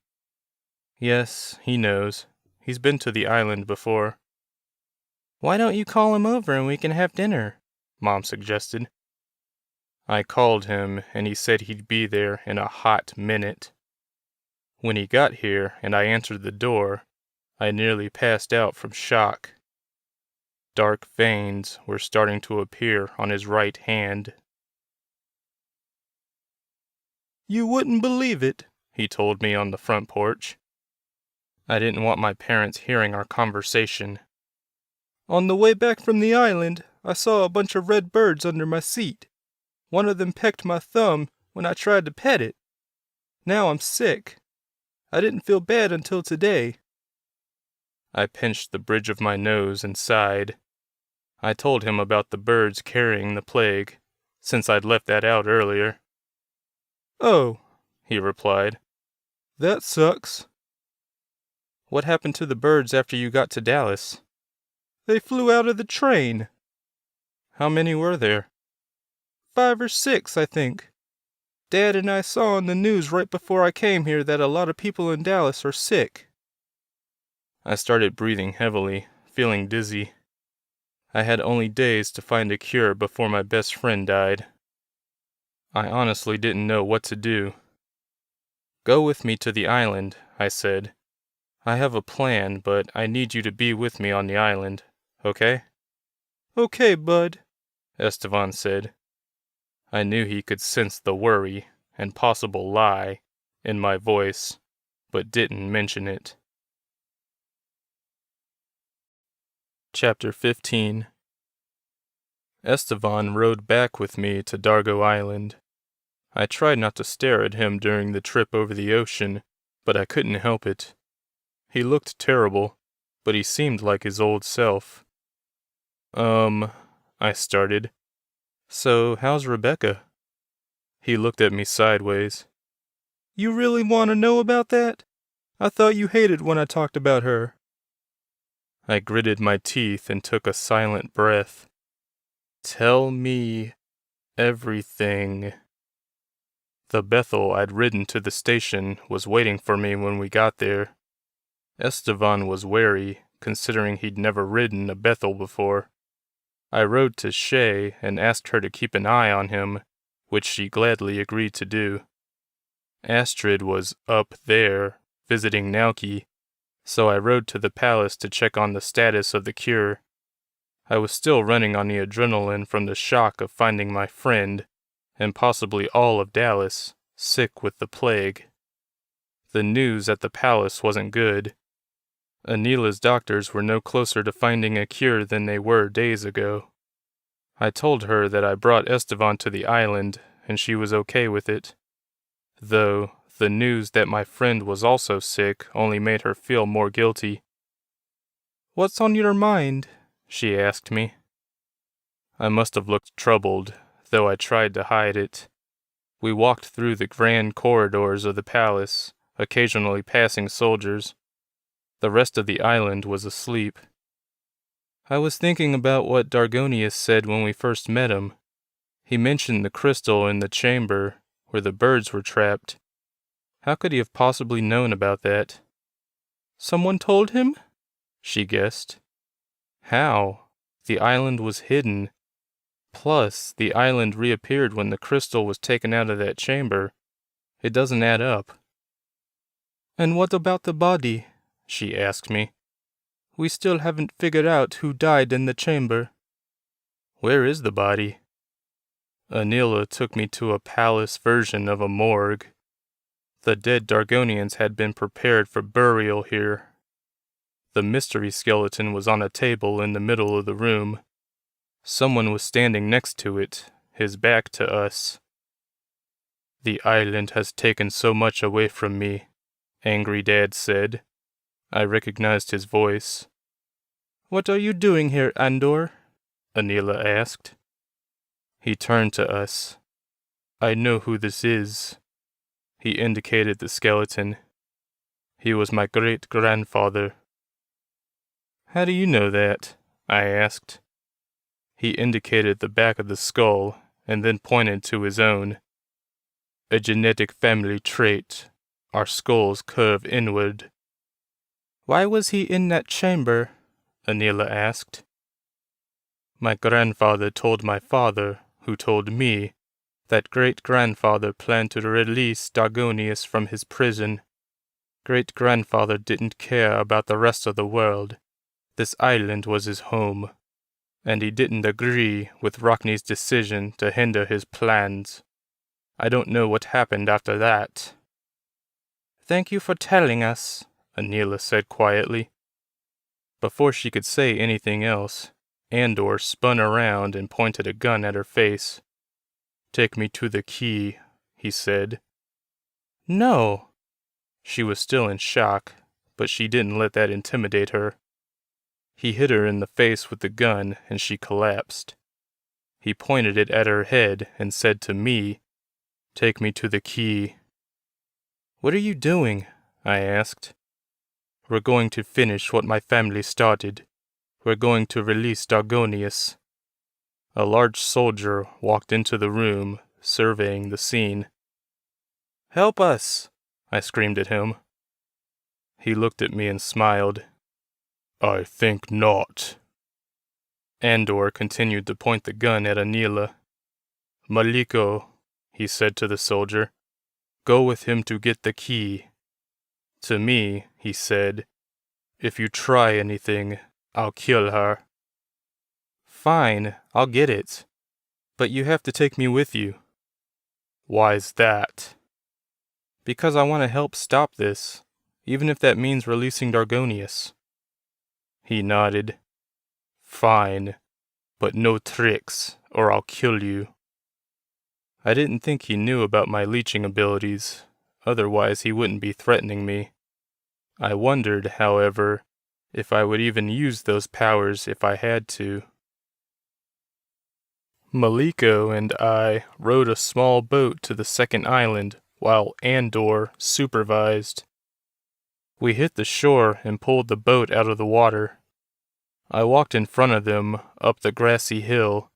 Yes, he knows. He's been to the island before.
Why don't you call him over and we can have dinner? Mom suggested.
I called him, and he said he'd be there in a hot minute. When he got here and I answered the door, I nearly passed out from shock. Dark veins were starting to appear on his right hand.
You wouldn't believe it,
he told me on the front porch. I didn't want my parents hearing our conversation.
On the way back from the island, I saw a bunch of red birds under my seat. One of them pecked my thumb when I tried to pet it. Now I'm sick. I didn't feel bad until today.
I pinched the bridge of my nose and sighed. I told him about the birds carrying the plague, since I'd left that out earlier.
Oh,
he replied.
That sucks. What happened to the birds after you got to Dallas? They flew out of the train.
How many were there?
5 or 6, I think. Dad and I saw on the news right before I came here that a lot of people in Dallas are sick.
I started breathing heavily, feeling dizzy. I had only days to find a cure before my best friend died. I honestly didn't know what to do. Go with me to the island, I said. I have a plan, but I need you to be with me on the island, okay?
Okay, bud,
Esteban said. I knew he could sense the worry and possible lie in my voice, but didn't mention it. Chapter 15. Esteban rode back with me to Dargo Island. I tried not to stare at him during the trip over the ocean, but I couldn't help it. He looked terrible, but he seemed like his old self. I started. So, how's Rebecca? He looked at me sideways.
You really want to know about that? I thought you hated when I talked about her.
I gritted my teeth and took a silent breath. Tell me everything. The Bethel I'd ridden to the station was waiting for me when we got there. Esteban was wary, considering he'd never ridden a Bethel before. I rode to Shay and asked her to keep an eye on him, which she gladly agreed to do. Astrid was up there, visiting Nauki, so I rode to the palace to check on the status of the cure. I was still running on the adrenaline from the shock of finding my friend, and possibly all of Dallas, sick with the plague. The news at the palace wasn't good. Anila's doctors were no closer to finding a cure than they were days ago. I told her that I brought Esteban to the island, and she was okay with it. Though, the news that my friend was also sick only made her feel more guilty.
What's on your mind?
She asked me. I must have looked troubled, though I tried to hide it. We walked through the grand corridors of the palace, occasionally passing soldiers. The rest of the island was asleep. I was thinking about what Dargonius said when we first met him. He mentioned the crystal in the chamber where the birds were trapped. How could he have possibly known about that?
Someone told him?
She guessed. How? The island was hidden. Plus, the island reappeared when the crystal was taken out of that chamber. It doesn't add up.
And what about the body? She asked me. We still haven't figured out who died in the chamber.
Where is the body? Anila took me to a palace version of a morgue. The dead Dargonians had been prepared for burial here. The mystery skeleton was on a table in the middle of the room. Someone was standing next to it, his back to us. "The island has taken so much away from me," Angry Dad said. I recognized his voice.
"What are you doing here, Andor?"
Anila asked. He turned to us. "I know who this is." He indicated the skeleton. "He was my great-grandfather." "How do you know that?" I asked. He indicated the back of the skull and then pointed to his own. "A genetic family trait. Our skulls curve inward."
"Why was he in that chamber?"
Anila asked. "My grandfather told my father, who told me, that great-grandfather planned to release Dargonius from his prison. Great-grandfather didn't care about the rest of the world. This island was his home. And he didn't agree with Rockney's decision to hinder his plans. I don't know what happened after that."
"Thank you for telling us,"
Anila said quietly. Before she could say anything else, Andor spun around and pointed a gun at her face. "Take me to the key," he said.
"No."
She was still in shock, but she didn't let that intimidate her. He hit her in the face with the gun and she collapsed. He pointed it at her head and said to me, "Take me to the key."
"What are you doing?"
I asked. "We're going to finish what my family started. We're going to release Dargonius." A large soldier walked into the room, surveying the scene.
"Help us!"
I screamed at him. He looked at me and smiled. "I think not." Andor continued to point the gun at Anila. "Maliko," he said to the soldier, "go with him to get the key." To me, he said, "If you try anything, I'll kill her."
"Fine, I'll get it. But you have to take me with you."
"Why's that?"
"Because I want to help stop this, even if that means releasing Dargonius."
He nodded. "Fine, but no tricks, or I'll kill you." I didn't think he knew about my leeching abilities, otherwise he wouldn't be threatening me. I wondered, however, if I would even use those powers if I had to. Maliko and I rowed a small boat to the second island while Andor supervised. We hit the shore and pulled the boat out of the water. I walked in front of them up the grassy hill.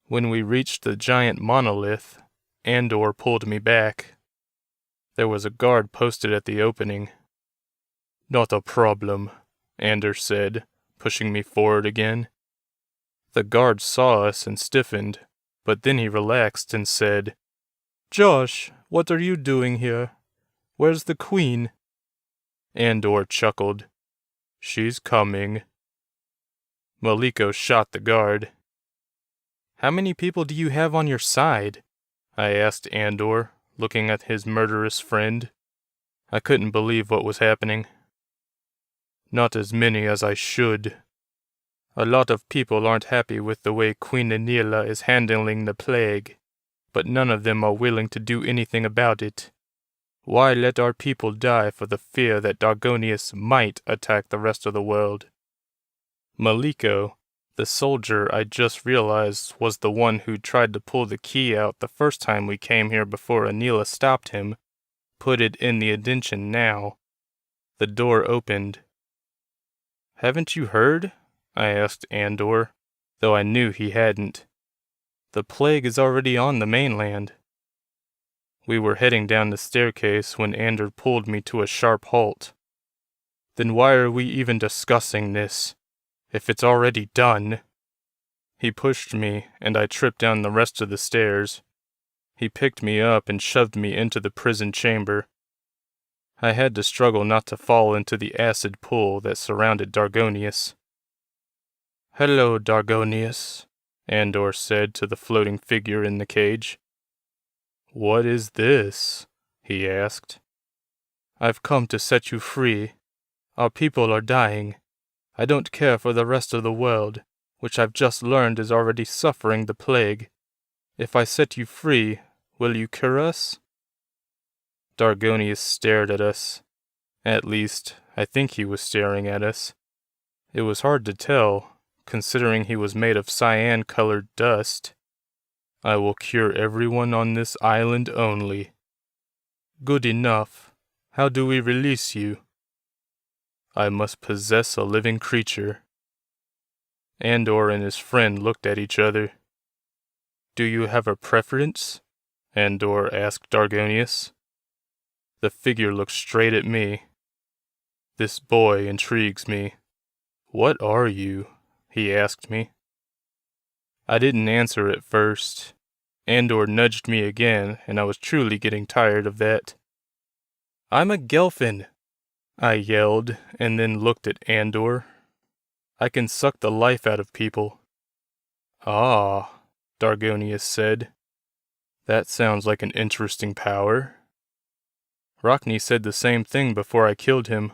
When we reached the giant monolith, Andor pulled me back. There was a guard posted at the opening. "Not a problem," Andor said, pushing me forward again. The guard saw us and stiffened, but then he relaxed and said,
"Josh, what are you doing here? Where's the queen?"
Andor chuckled. "She's coming." Maliko shot the guard.
"How many people do you have on your side?"
I asked Andor, looking at his murderous friend. I couldn't believe what was happening. "Not as many as I should. A lot of people aren't happy with the way Queen Anila is handling the plague, but none of them are willing to do anything about it. Why let our people die for the fear that Dargonius might attack the rest of the world?" Maliko, the soldier I just realized was the one who tried to pull the key out the first time we came here before Anila stopped him, put it in the indention now. The door opened. "Haven't you heard?" I asked Andor, though I knew he hadn't. "The plague is already on the mainland." We were heading down the staircase when Andor pulled me to a sharp halt. "Then why are we even discussing this, if it's already done?" He pushed me, and I tripped down the rest of the stairs. He picked me up and shoved me into the prison chamber. I had to struggle not to fall into the acid pool that surrounded Dargonius. "Hello, Dargonius," Andor said to the floating figure in the cage. "What is this?" he asked. "I've come to set you free.
Our people are dying. I don't care for the rest of the world, which I've just learned is already suffering the plague. If I set you free, will you cure us?"
Dargonius stared at us. At least, I think he was staring at us. It was hard to tell, considering he was made of cyan-colored dust. "I will cure everyone on this island only."
"Good enough. How do we release you?"
"I must possess a living creature." Andor and his friend looked at each other.
"Do you have a preference?"
Andor asked Dargonius. The figure looked straight at me. "This boy intrigues me. What are you?" he asked me. I didn't answer at first. Andor nudged me again, and I was truly getting tired of that.
"I'm a Gelfin,"
I yelled, and then looked at Andor. "I can suck the life out of people." "Ah," Dargonius said. "That sounds like an interesting power." "Rockney said the same thing before I killed him."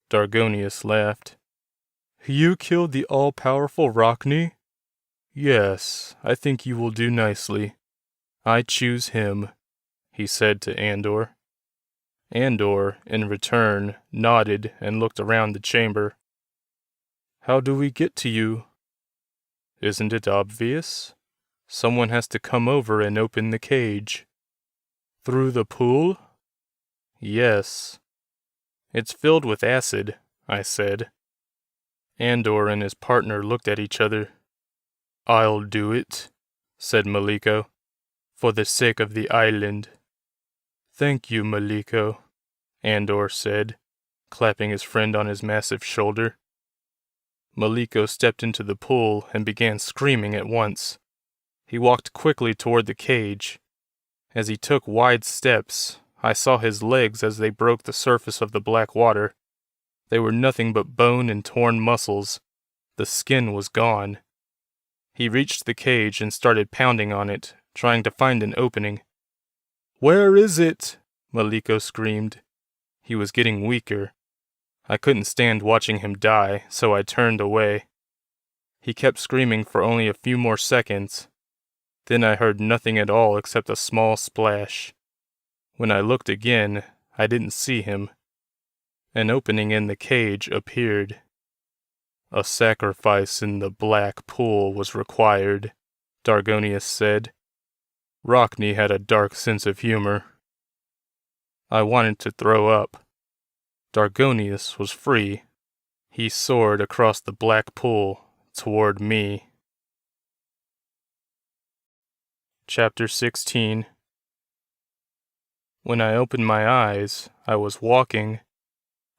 Dargonius laughed. "You killed the all-powerful Rockney?" "Yes, I think you will do nicely. I choose him," he said to Andor. Andor, in return, nodded and looked around the chamber. "How do we get to you?" "Isn't it obvious? Someone has to come over and open the cage." "Through the pool?" "Yes." "It's filled with acid," I said. Andor and his partner looked at each other. "I'll do it," said Maliko, "for the sake of the island." "Thank you, Maliko," Andor said, clapping his friend on his massive shoulder. Maliko stepped into the pool and began screaming at once. He walked quickly toward the cage. As he took wide steps, I saw his legs as they broke the surface of the black water. They were nothing but bone and torn muscles. The skin was gone. He reached the cage and started pounding on it, trying to find an opening. "Where is it?" Maliko screamed. He was getting weaker. I couldn't stand watching him die, so I turned away. He kept screaming for only a few more seconds. Then I heard nothing at all except a small splash. When I looked again, I didn't see him. An opening in the cage appeared. "A sacrifice in the black pool was required," Dargonius said. Rockney had a dark sense of humor. I wanted to throw up. Dargonius was free. He soared across the black pool toward me. Chapter 16. When I opened my eyes, I was walking.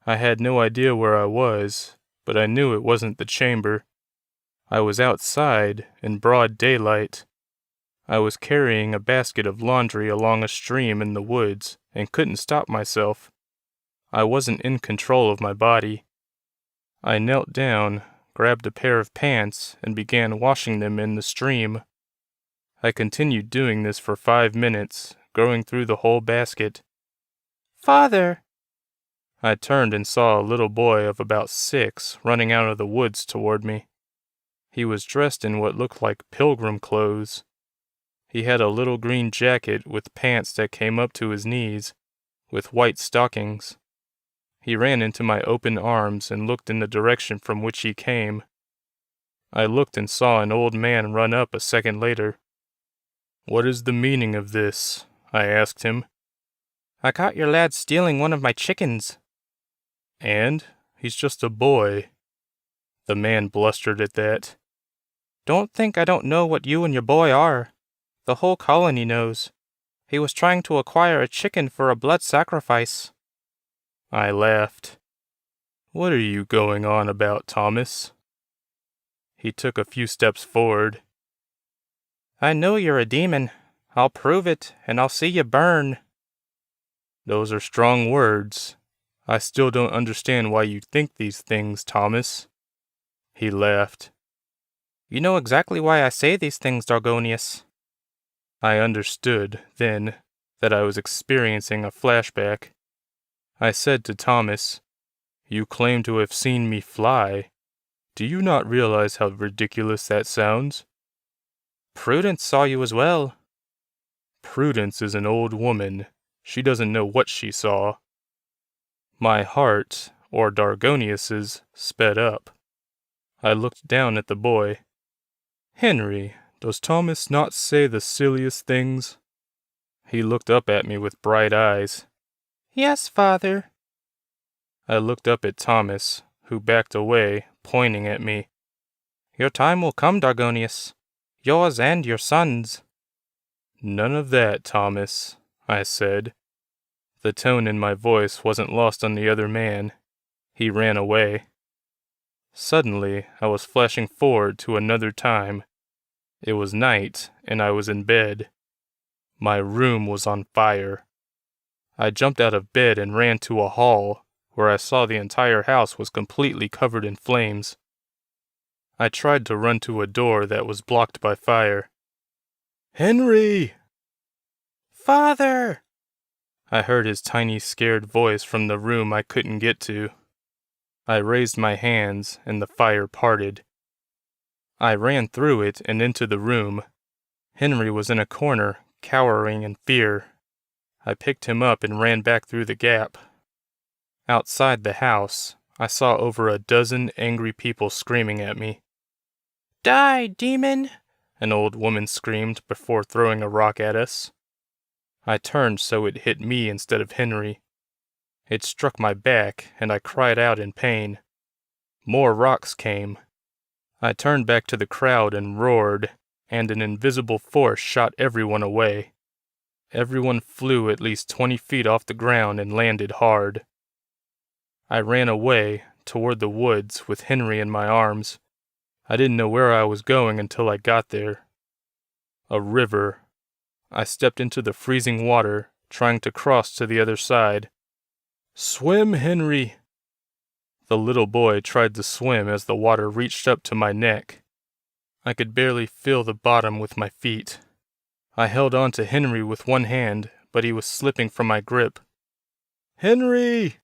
I had no idea where I was, but I knew it wasn't the chamber. I was outside, in broad daylight. I was carrying a basket of laundry along a stream in the woods, and couldn't stop myself. I wasn't in control of my body. I knelt down, grabbed a pair of pants, and began washing them in the stream. I continued doing this for 5 minutes, going through the whole basket.
"Father!"
I turned and saw a little boy of about 6 running out of the woods toward me. He was dressed in what looked like pilgrim clothes. He had a little green jacket with pants that came up to his knees, with white stockings. He ran into my open arms and looked in the direction from which he came. I looked and saw an old man run up a second later. "What is the meaning of this?" I asked him.
"I caught your lad stealing one of my chickens."
"And? He's just a boy." The man blustered at that.
"Don't think I don't know what you and your boy are. The whole colony knows. He was trying to acquire a chicken for a blood sacrifice."
I laughed. "What are you going on about, Thomas?" He took a few steps forward.
"I know you're a demon. I'll prove it, and I'll see you burn."
"Those are strong words. I still don't understand why you think these things, Thomas." He laughed.
"You know exactly why I say these things, Dargonius."
I understood, then, that I was experiencing a flashback. I said to Thomas, You claim to have seen me fly. Do you not realize how ridiculous that sounds?
Prudence saw you as well.
Prudence is an old woman. She doesn't know what she saw. My heart, or Dargonius's, sped up. I looked down at the boy. Henry, does Thomas not say the silliest things? He looked up at me with bright eyes.
Yes, father.
I looked up at Thomas, who backed away, pointing at me.
Your time will come, Dargonius. Yours and your son's.
None of that, Thomas, I said. The tone in my voice wasn't lost on the other man. He ran away. Suddenly, I was flashing forward to another time. It was night, and I was in bed. My room was on fire. I jumped out of bed and ran to a hall, where I saw the entire house was completely covered in flames. I tried to run to a door that was blocked by fire. Henry!
Father!
I heard his tiny, scared voice from the room I couldn't get to. I raised my hands, and the fire parted. I ran through it and into the room. Henry was in a corner, cowering in fear. I picked him up and ran back through the gap. Outside the house, I saw over a dozen angry people screaming at me.
Die, demon!
An old woman screamed before throwing a rock at us. I turned so it hit me instead of Henry. It struck my back, and I cried out in pain. More rocks came. I turned back to the crowd and roared, and an invisible force shot everyone away. Everyone flew at least 20 feet off the ground and landed hard. I ran away, toward the woods, with Henry in my arms. I didn't know where I was going until I got there. A river. I stepped into the freezing water, trying to cross to the other side. Swim, Henry! The little boy tried to swim as the water reached up to my neck. I could barely feel the bottom with my feet. I held on to Henry with one hand, but he was slipping from my grip. Henry!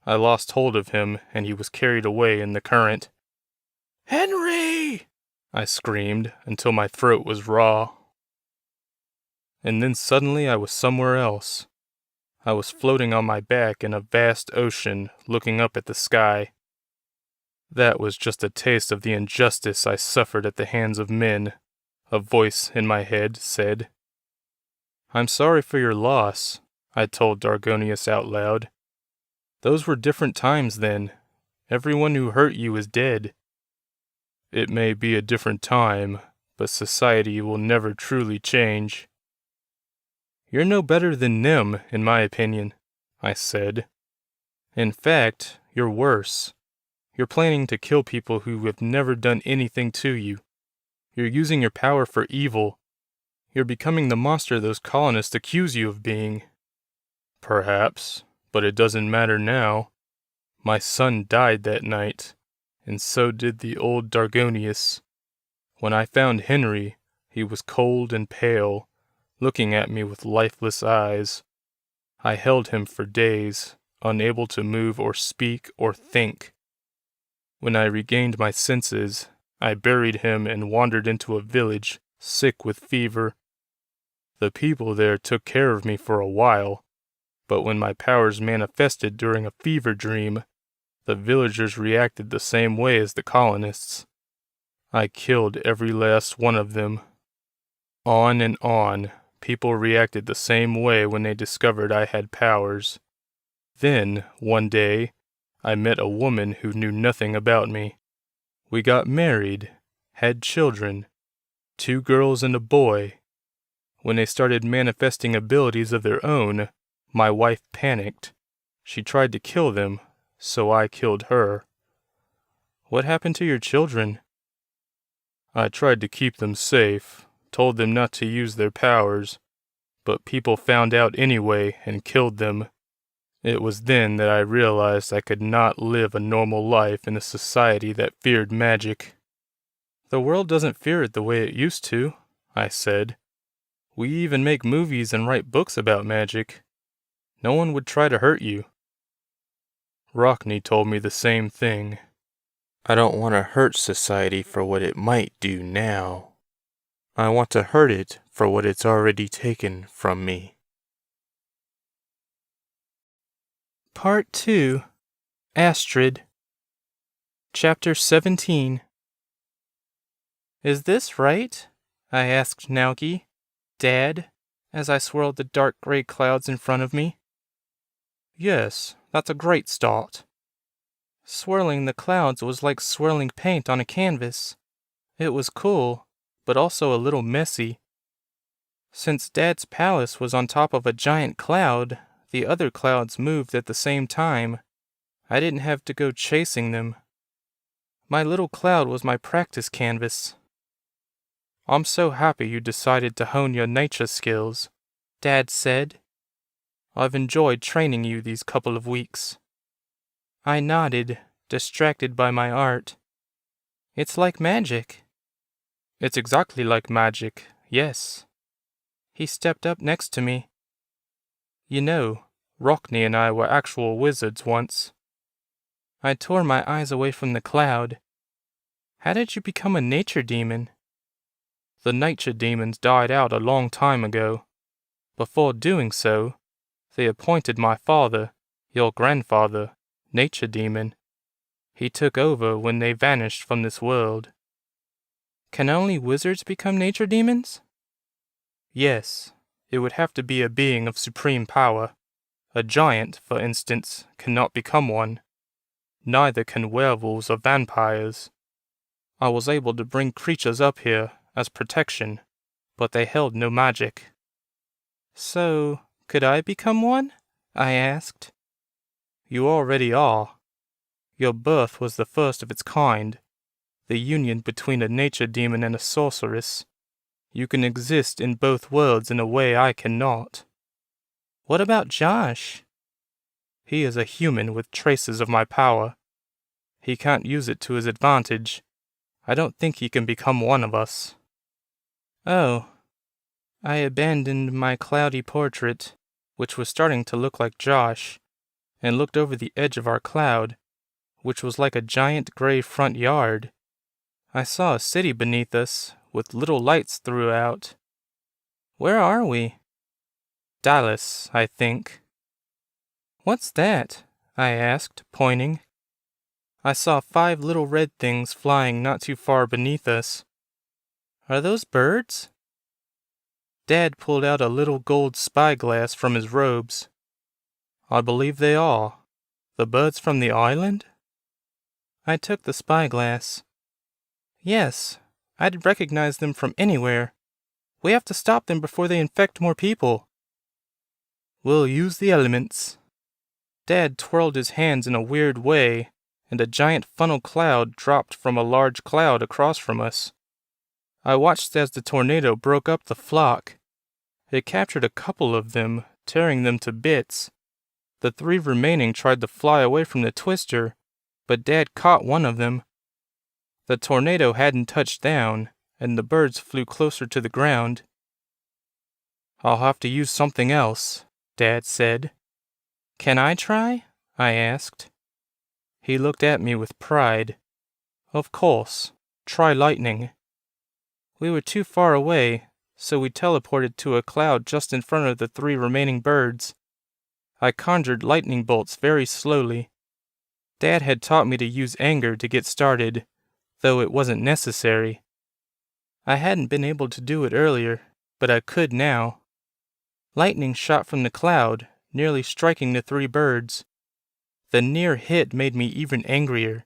I lost hold of him, and he was carried away in the current. Henry! I screamed until my throat was raw. And then suddenly I was somewhere else. I was floating on my back in a vast ocean, looking up at the sky. That was just a taste of the injustice I suffered at the hands of men, a voice in my head said. I'm sorry for your loss, I told Dargonius out loud. Those were different times then. Everyone who hurt you is dead. It may be a different time, but society will never truly change. You're no better than them, in my opinion, I said. In fact, you're worse. You're planning to kill people who have never done anything to you. You're using your power for evil. You're becoming the monster those colonists accuse you of being. Perhaps, but it doesn't matter now. My son died that night, and so did the old Dargonius. When I found Henry, he was cold and pale, looking at me with lifeless eyes. I held him for days, unable to move or speak or think. When I regained my senses, I buried him and wandered into a village, sick with fever. The people there took care of me for a while, but when my powers manifested during a fever dream, the villagers reacted the same way as the colonists. I killed every last one of them. On and on, people reacted the same way when they discovered I had powers. Then, one day, I met a woman who knew nothing about me. We got married, had children, 2 girls and a boy. When they started manifesting abilities of their own, my wife panicked. She tried to kill them, so I killed her. What happened to your children? I tried to keep them safe, told them not to use their powers, but people found out anyway and killed them. It was then that I realized I could not live a normal life in a society that feared magic. The world doesn't fear it the way it used to, I said. We even make movies and write books about magic. No one would try to hurt you. Rockney told me the same thing. I don't want to hurt society for what it might do now. I want to hurt it for what it's already taken from me.
Part 2. Astrid. Chapter 17. Is this right? I asked Nauki, Dad, as I swirled the dark gray clouds in front of me. Yes, that's a great start. Swirling the clouds was like swirling paint on a canvas. It was cool, but also a little messy. Since Dad's palace was on top of a giant cloud, the other clouds moved at the same time. I didn't have to go chasing them. My little cloud was my practice canvas. I'm so happy you decided to hone your nature skills, Dad said. I've enjoyed training you these couple of weeks. I nodded, distracted by my art. It's like magic. It's exactly like magic, yes. He stepped up next to me. You know, Rockney and I were actual wizards once. I tore my eyes away from the cloud. How did you become a nature demon? The nature demons died out a long time ago. Before doing so, they appointed my father, your grandfather, nature demon. He took over when they vanished from this world. Can only wizards become nature demons? Yes, it would have to be a being of supreme power. A giant, for instance, cannot become one. Neither can werewolves or vampires. I was able to bring creatures up here as protection, but they held no magic. So, could I become one? I asked. You already are. Your birth was the first of its kind, the union between a nature demon and a sorceress. You can exist in both worlds in a way I cannot. What about Josh? He is a human with traces of my power. He can't use it to his advantage. I don't think he can become one of us. Oh. I abandoned my cloudy portrait, which was starting to look like Josh, and looked over the edge of our cloud, which was like a giant gray front yard. I saw a city beneath us, with little lights throughout. Where are we? Dallas, I think. What's that? I asked, pointing. I saw 5 little red things flying not too far beneath us. Are those birds? Dad pulled out a little gold spyglass from his robes. I believe they are. The birds from the island? I took the spyglass. Yes, I'd recognize them from anywhere. We have to stop them before they infect more people. We'll use the elements. Dad twirled his hands in a weird way, and a giant funnel cloud dropped from a large cloud across from us. I watched as the tornado broke up the flock. It captured a couple of them, tearing them to bits. The 3 remaining tried to fly away from the twister, but Dad caught one of them. The tornado hadn't touched down, and the birds flew closer to the ground. I'll have to use something else, Dad said. Can I try? I asked. He looked at me with pride. Of course. Try lightning. We were too far away, so we teleported to a cloud just in front of the 3 remaining birds. I conjured lightning bolts very slowly. Dad had taught me to use anger to get started, though it wasn't necessary. I hadn't been able to do it earlier, but I could now. Lightning shot from the cloud, nearly striking the 3 birds. The near hit made me even angrier.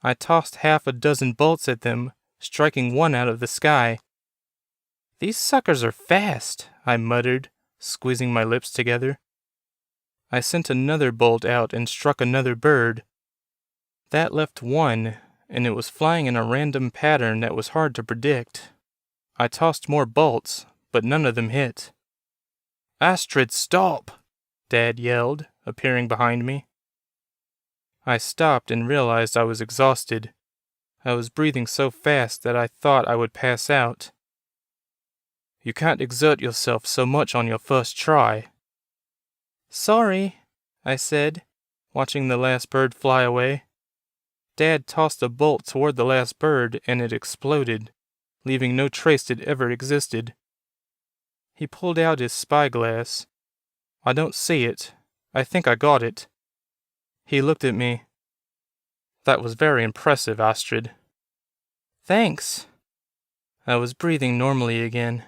I tossed 6 bolts at them, striking one out of the sky. These suckers are fast, I muttered, squeezing my lips together. I sent another bolt out and struck another bird. That left one, and it was flying in a random pattern that was hard to predict. I tossed more bolts, but none of them hit. Astrid, stop! Dad yelled, appearing behind me. I stopped and realized I was exhausted. I was breathing so fast that I thought I would pass out. You can't exert yourself so much on your first try. Sorry, I said, watching the last bird fly away. Dad tossed a bolt toward the last bird, and it exploded, leaving no trace it ever existed. He pulled out his spyglass. I don't see it. I think I got it. He looked at me. That was very impressive, Astrid. Thanks. I was breathing normally again.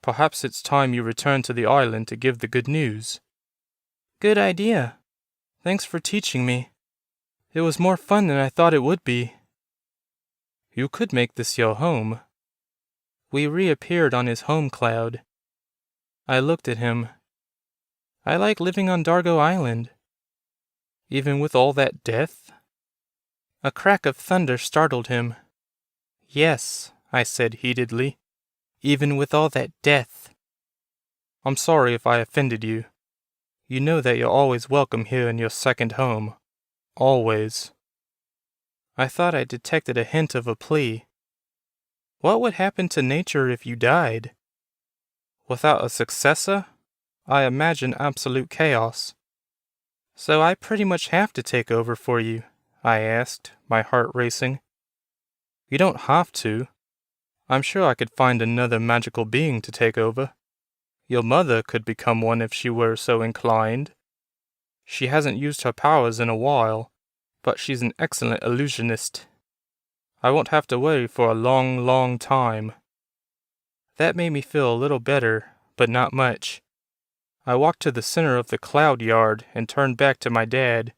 Perhaps it's time you return to the island to give the good news. Good idea. Thanks for teaching me. It was more fun than I thought it would be. You could make this your home. We reappeared on his home cloud. I looked at him. I like living on Dargo Island. Even with all that death? A crack of thunder startled him. Yes, I said heatedly. Even with all that death. I'm sorry if I offended you. You know that you're always welcome here in your second home. Always. I thought I detected a hint of a plea. What would happen to nature if you died? Without a successor? I imagine absolute chaos. So I pretty much have to take over for you, I asked, my heart racing. You don't have to. I'm sure I could find another magical being to take over. Your mother could become one if she were so inclined. She hasn't used her powers in a while, but she's an excellent illusionist. I won't have to worry for a long, long time. That made me feel a little better, but not much. I walked to the center of the cloud yard and turned back to my dad.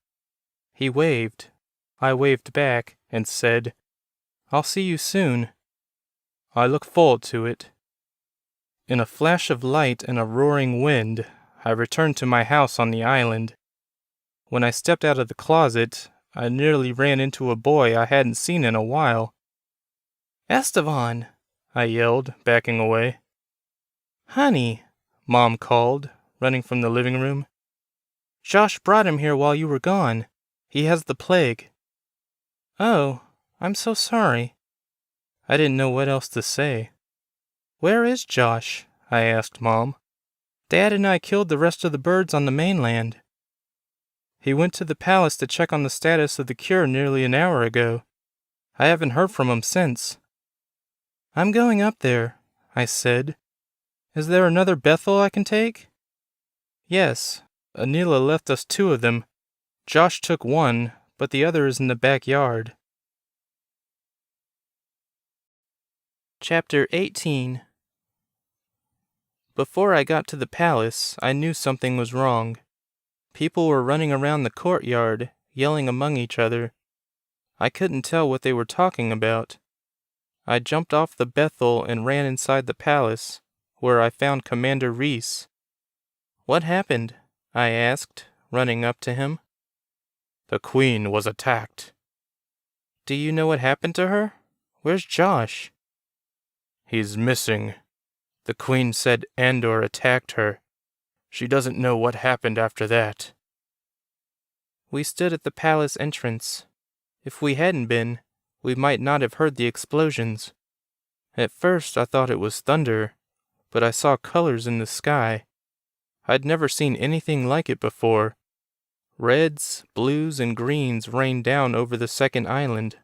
He waved. I waved back and said, I'll see you soon. I look forward to it. In a flash of light and a roaring wind, I returned to my house on the island. When I stepped out of the closet, I nearly ran into a boy I hadn't seen in a while. Esteban, I yelled, backing away. Honey, Mom called, running from the living room. Josh brought him here while you were gone. He has the plague. Oh, I'm so sorry. I didn't know what else to say. Where is Josh? I asked Mom. Dad and I killed the rest of the birds on the mainland. He went to the palace to check on the status of the cure nearly an hour ago. I haven't heard from him since. I'm going up there, I said. Is there another Bethel I can take? Yes, Anila left us 2 of them. Josh took one, but the other is in the backyard. Chapter 18. Before I got to the palace, I knew something was wrong. People were running around the courtyard, yelling among each other. I couldn't tell what they were talking about. I jumped off the Bethel and ran inside the palace, where I found Commander Reese. What happened? I asked, running up to him. The Queen was attacked. Do you know what happened to her? Where's Josh? He's missing. The Queen said Andor attacked her. She doesn't know what happened after that. We stood at the palace entrance. If we hadn't been, we might not have heard the explosions. At first I thought it was thunder, but I saw colors in the sky. I'd never seen anything like it before. Reds, blues, and greens rained down over the second island.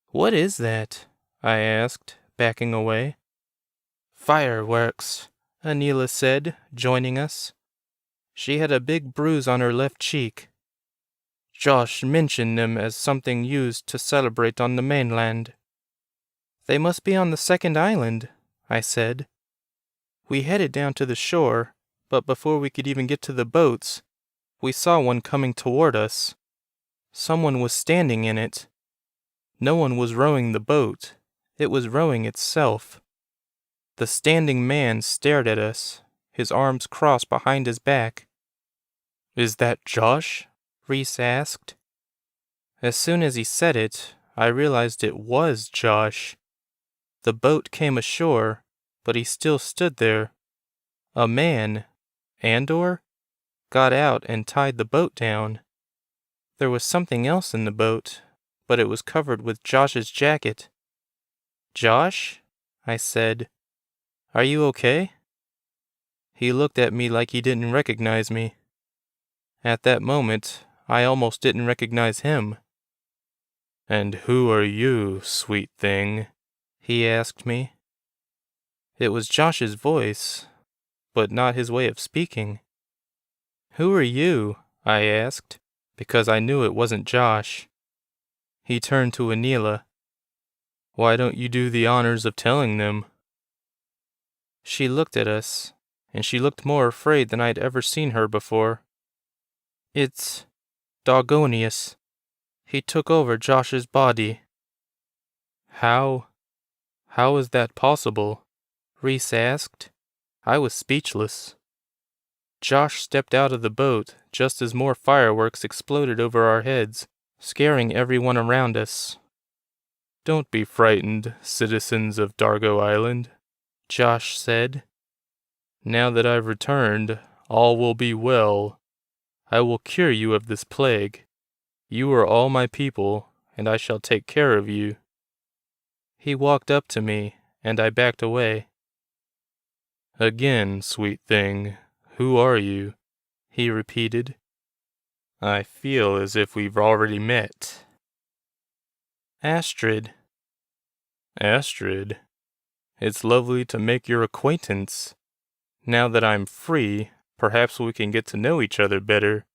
What is that? I asked, backing away. Fireworks, Anila said, joining us. She had a big bruise on her left cheek. Josh mentioned them as something used to celebrate on the mainland. They must be on the second island, I said. We headed down to the shore, but before we could even get to the boats, we saw one coming toward us. Someone was standing in it. No one was rowing the boat. It was rowing itself. The standing man stared at us, his arms crossed behind his back. Is that Josh? Reese asked. As soon as he said it, I realized it was Josh. The boat came ashore, but he still stood there. A man, Andor, got out and tied the boat down. There was something else in the boat, but it was covered with Josh's jacket. Josh? I said. Are you okay? He looked at me like he didn't recognize me. At that moment, I almost didn't recognize him.
"And who are you, sweet thing?"
he asked me. It was Josh's voice, but not his way of speaking. "Who are you?" I asked, because I knew it wasn't Josh. He turned to Anila.
"Why don't you do the honors of telling them?"
She looked at us, and she looked more afraid than I'd ever seen her before. "It's Dargonius. He took over Josh's body."
How is that possible?"
Reese asked. I was speechless. Josh stepped out of the boat just as more fireworks exploded over our heads, scaring everyone around us.
"Don't be frightened, citizens of Dargo Island,"
Josh said.
"Now that I've returned, all will be well. I will cure you of this plague. You are all my people, and I shall take care of you."
He walked up to me, and I backed away.
"Again, sweet thing, who are you?"
he repeated.
"I feel as if we've already met."
"Astrid."
"Astrid? It's lovely to make your acquaintance. Now that I'm free, perhaps we can get to know each other better."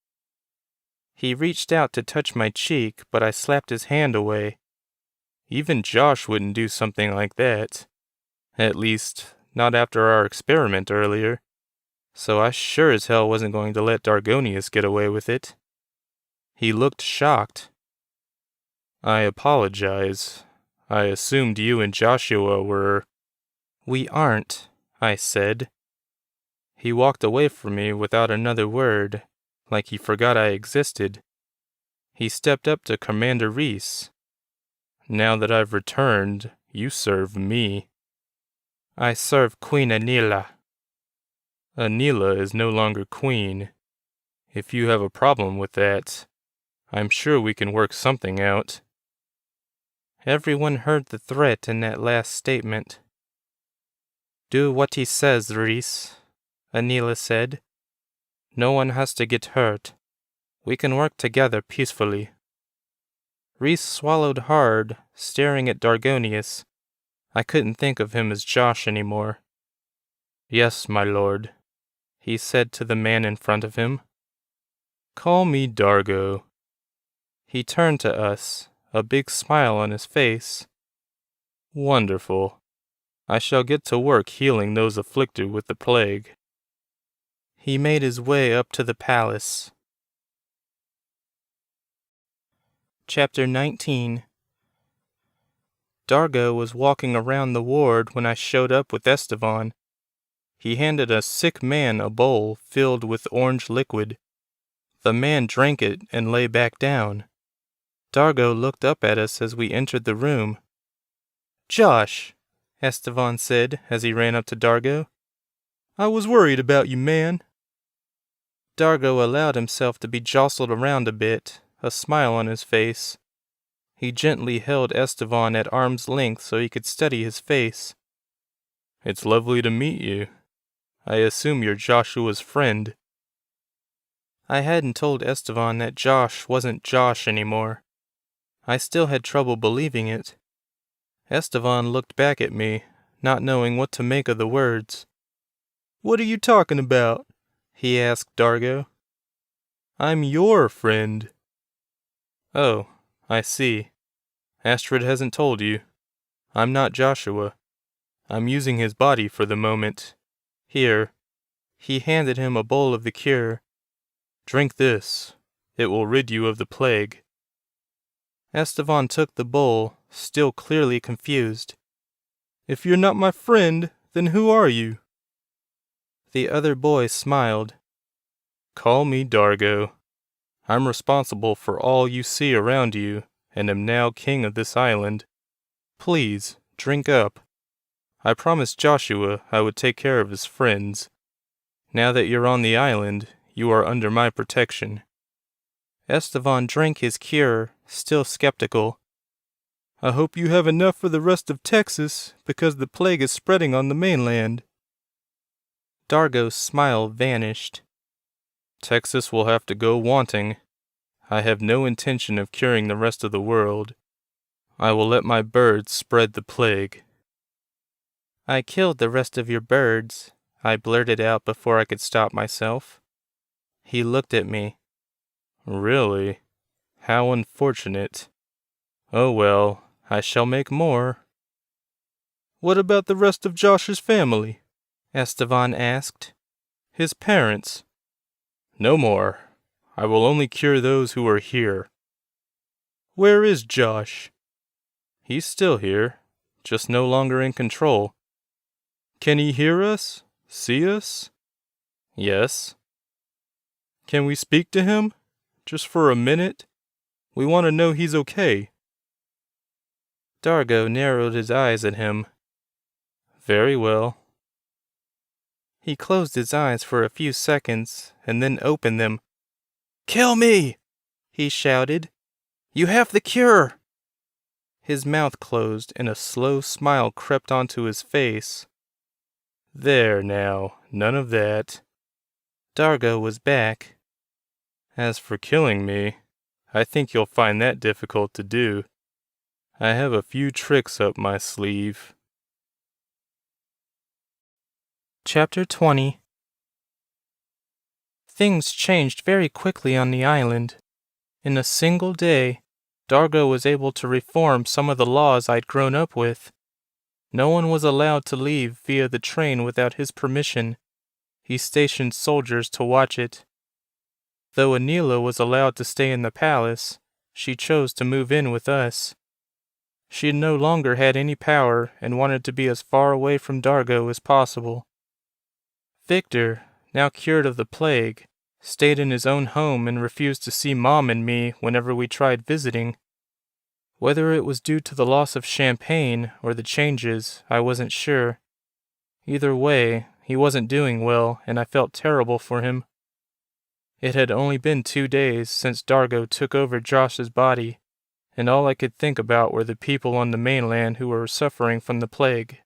He reached out to touch my cheek, but I slapped his hand away.
Even Josh wouldn't do something like that. At least, not after our experiment earlier. So I sure as hell wasn't going to let Dargonius get away with it. He looked shocked. "I apologize. I assumed you and Joshua were—"
"We aren't," I said.
He walked away from me without another word, like he forgot I existed. He stepped up to Commander Reese. "Now that I've returned, you serve me."
"I serve Queen Anila."
"Anila is no longer queen. If you have a problem with that, I'm sure we can work something out."
Everyone heard the threat in that last statement. "Do what he says, Reese," Anila said. "No one has to get hurt. We can work together peacefully." Reese swallowed hard, staring at Dargonius. I couldn't think of him as Josh anymore.
"Yes, my lord," he said to the man in front of him. "Call me Dargo."
He turned to us, a big smile on his face.
"Wonderful. I shall get to work healing those afflicted with the plague."
He made his way up to the palace. Chapter 19. Dargo was walking around the ward when I showed up with Estevan. He handed a sick man a bowl filled with orange liquid. The man drank it and lay back down. Dargo looked up at us as we entered the room. "Josh," Estevan said as he ran up to Dargo. "I was worried about you, man." Dargo allowed himself to be jostled around a bit, a smile on his face. He gently held Estevan at arm's length so he could study his face.
"It's lovely to meet you. I assume you're Joshua's friend."
I hadn't told Estevan that Josh wasn't Josh anymore. I still had trouble believing it. Estevan looked back at me, not knowing what to make of the words. "What are you talking about?" he asked Dargo.
"I'm your friend."
"Oh, I see.
Astrid hasn't told you. I'm not Joshua. I'm using his body for the moment. Here."
He handed him a bowl of the cure.
"Drink this. It will rid you of the plague."
Estevan took the bowl, still clearly confused. "If you're not my friend, then who are you?" The other boy smiled.
"Call me Dargo. I'm responsible for all you see around you, and am now king of this island. Please, drink up. I promised Joshua I would take care of his friends. Now that you're on the island, you are under my protection."
Estevan drank his cure, still skeptical. "I hope you have enough for the rest of Texas, because the plague is spreading on the mainland." Dargo's smile vanished.
Texas will have to go wanting. I have no intention of curing the rest of the world. I will let my birds spread the plague.
I killed the rest of your birds, I blurted out before I could stop myself. He looked at me.
Really? How unfortunate. Oh well, I shall make more. What about the rest of Josh's family?
Estevan asked.
His parents? No more. I will only cure those who are here. Where is Josh? He's still here, just no longer in control. Can he hear us? See us? Yes. Can we speak to him? Just for a minute? We want to know he's okay.
Dargo narrowed his eyes at him.
Very well.
He closed his eyes for a few seconds and then opened them. "Kill me!" he shouted. "You have the cure!" His mouth closed and a slow smile crept onto his face.
There now, none of that.
Dargo was back.
As for killing me, I think you'll find that difficult to do. I have a few tricks up my sleeve.
Chapter 20. Things changed very quickly on the island. In a single day, Dargo was able to reform some of the laws I'd grown up with. No one was allowed to leave via the train without his permission. He stationed soldiers to watch it. Though Anila was allowed to stay in the palace, she chose to move in with us. She no longer had any power and wanted to be as far away from Dargo as possible. Victor, now cured of the plague, stayed in his own home and refused to see Mom and me whenever we tried visiting. Whether it was due to the loss of champagne or the changes, I wasn't sure. Either way, he wasn't doing well, and I felt terrible for him. It had only been 2 days since Dargo took over Josh's body, and all I could think about were the people on the mainland who were suffering from the plague.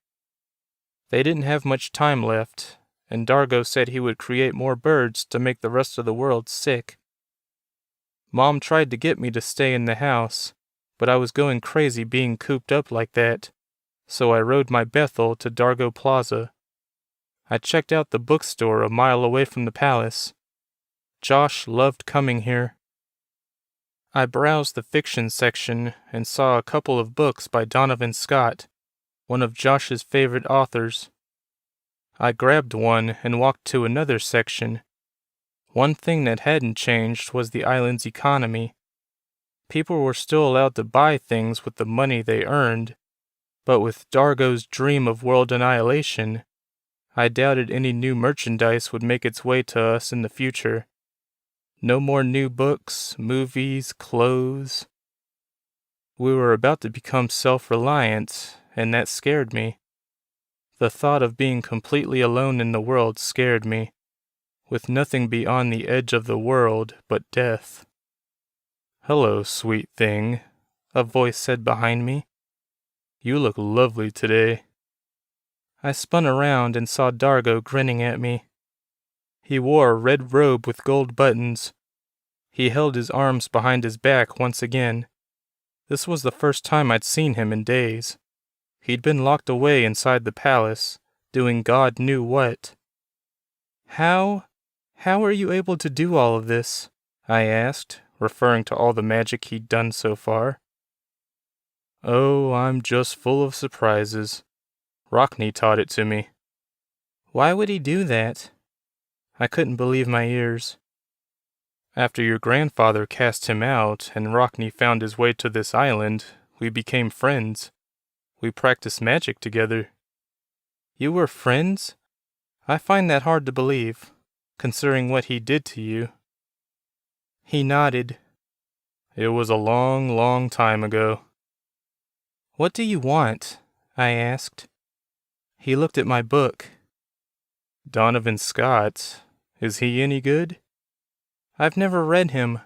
They didn't have much time left, and Dargo said he would create more birds to make the rest of the world sick. Mom tried to get me to stay in the house, but I was going crazy being cooped up like that, so I rode my Bethel to Dargo Plaza. I checked out the bookstore a mile away from the palace. Josh loved coming here. I browsed the fiction section and saw a couple of books by Donovan Scott, one of Josh's favorite authors. I grabbed one and walked to another section. One thing that hadn't changed was the island's economy. People were still allowed to buy things with the money they earned, but with Dargo's dream of world annihilation, I doubted any new merchandise would make its way to us in the future. No more new books, movies, clothes. We were about to become self-reliant, and that scared me. The thought of being completely alone in the world scared me, with nothing beyond the edge of the world but death. "Hello, sweet thing," a voice said behind me. "You look lovely today." I spun around and saw Dargo grinning at me. He wore a red robe with gold buttons. He held his arms behind his back once again. This was the first time I'd seen him in days. He'd been locked away inside the palace, doing God knew what. How are you able to do all of this?" I asked, referring to all the magic he'd done so far. "Oh, I'm just full of surprises. Rockney taught it to me." "Why would he do that?" I couldn't believe my ears. "After your grandfather cast him out and Rockney found his way to this island, we became friends. We practiced magic together." "You were friends? I find that hard to believe, considering what he did to you." He nodded. "It was a long, long time ago." "What do you want?" I asked. He looked at my book. "Donovan Scott. Is he any good?" "I've never read him.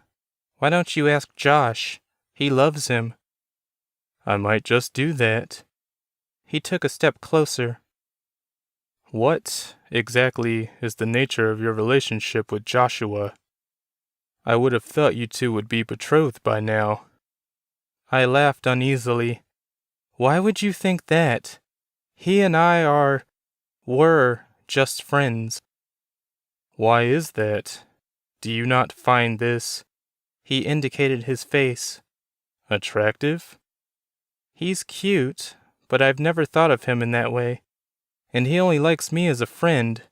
Why don't you ask Josh? He loves him." "I might just do that." He took a step closer. "What, exactly, is the nature of your relationship with Joshua?" I would have thought you two would be betrothed by now. I laughed uneasily. Why would you think that? He and I were just friends. Why is that? Do you not find this, he indicated his face, attractive? He's cute, but I've never thought of him in that way, and he only likes me as a friend.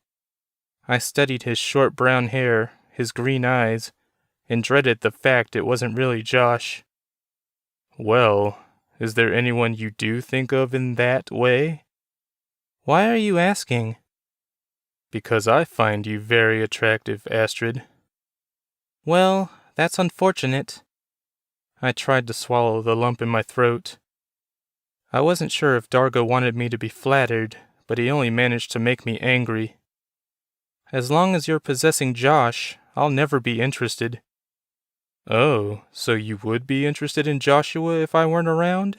I studied his short brown hair, his green eyes, and dreaded the fact it wasn't really Josh. Well, is there anyone you do think of in that way? Why are you asking? Because I find you very attractive, Astrid. Well, that's unfortunate. I tried to swallow the lump in my throat. I wasn't sure if Dargo wanted me to be flattered, but he only managed to make me angry. As long as you're possessing Josh, I'll never be interested. Oh, so you would be interested in Joshua if I weren't around?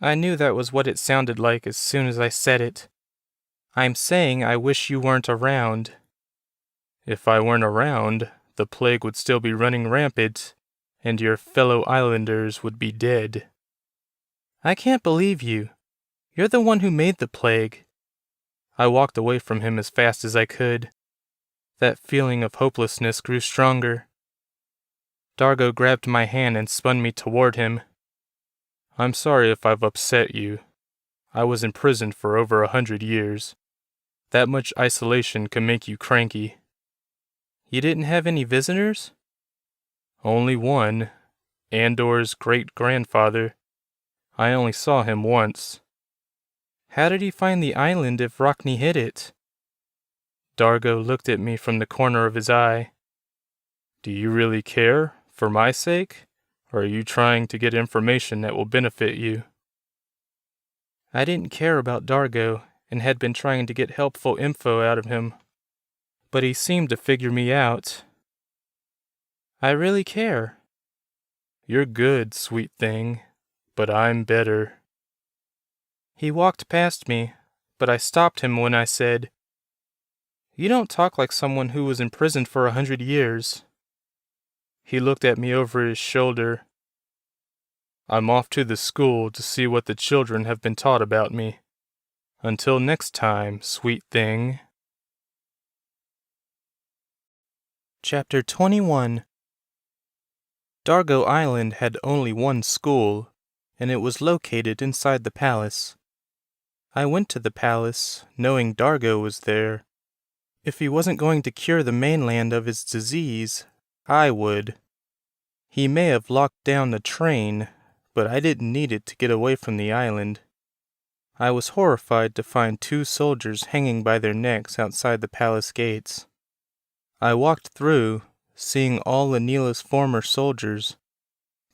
I knew that was what it sounded like as soon as I said it. I'm saying I wish you weren't around. If I weren't around, the plague would still be running rampant, and your fellow islanders would be dead. I can't believe you. You're the one who made the plague. I walked away from him as fast as I could. That feeling of hopelessness grew stronger. Dargo grabbed my hand and spun me toward him. I'm sorry if I've upset you. I was imprisoned for over 100 years. That much isolation can make you cranky. You didn't have any visitors? Only one, Andor's great-grandfather. I only saw him once. How did he find the island if Rockney hid it? Dargo looked at me from the corner of his eye. Do you really care, for my sake, or are you trying to get information that will benefit you? I didn't care about Dargo, and had been trying to get helpful info out of him. But he seemed to figure me out. I really care. You're good, sweet thing, but I'm better. He walked past me, but I stopped him when I said, You don't talk like someone who was imprisoned for 100 years. He looked at me over his shoulder. I'm off to the school to see what the children have been taught about me. Until next time, sweet thing. Chapter 21. Dargo Island had only one school, and it was located inside the palace. I went to the palace, knowing Dargo was there. If he wasn't going to cure the mainland of his disease, I would. He may have locked down the train, but I didn't need it to get away from the island. I was horrified to find 2 soldiers hanging by their necks outside the palace gates. I walked through, seeing all Anila's former soldiers.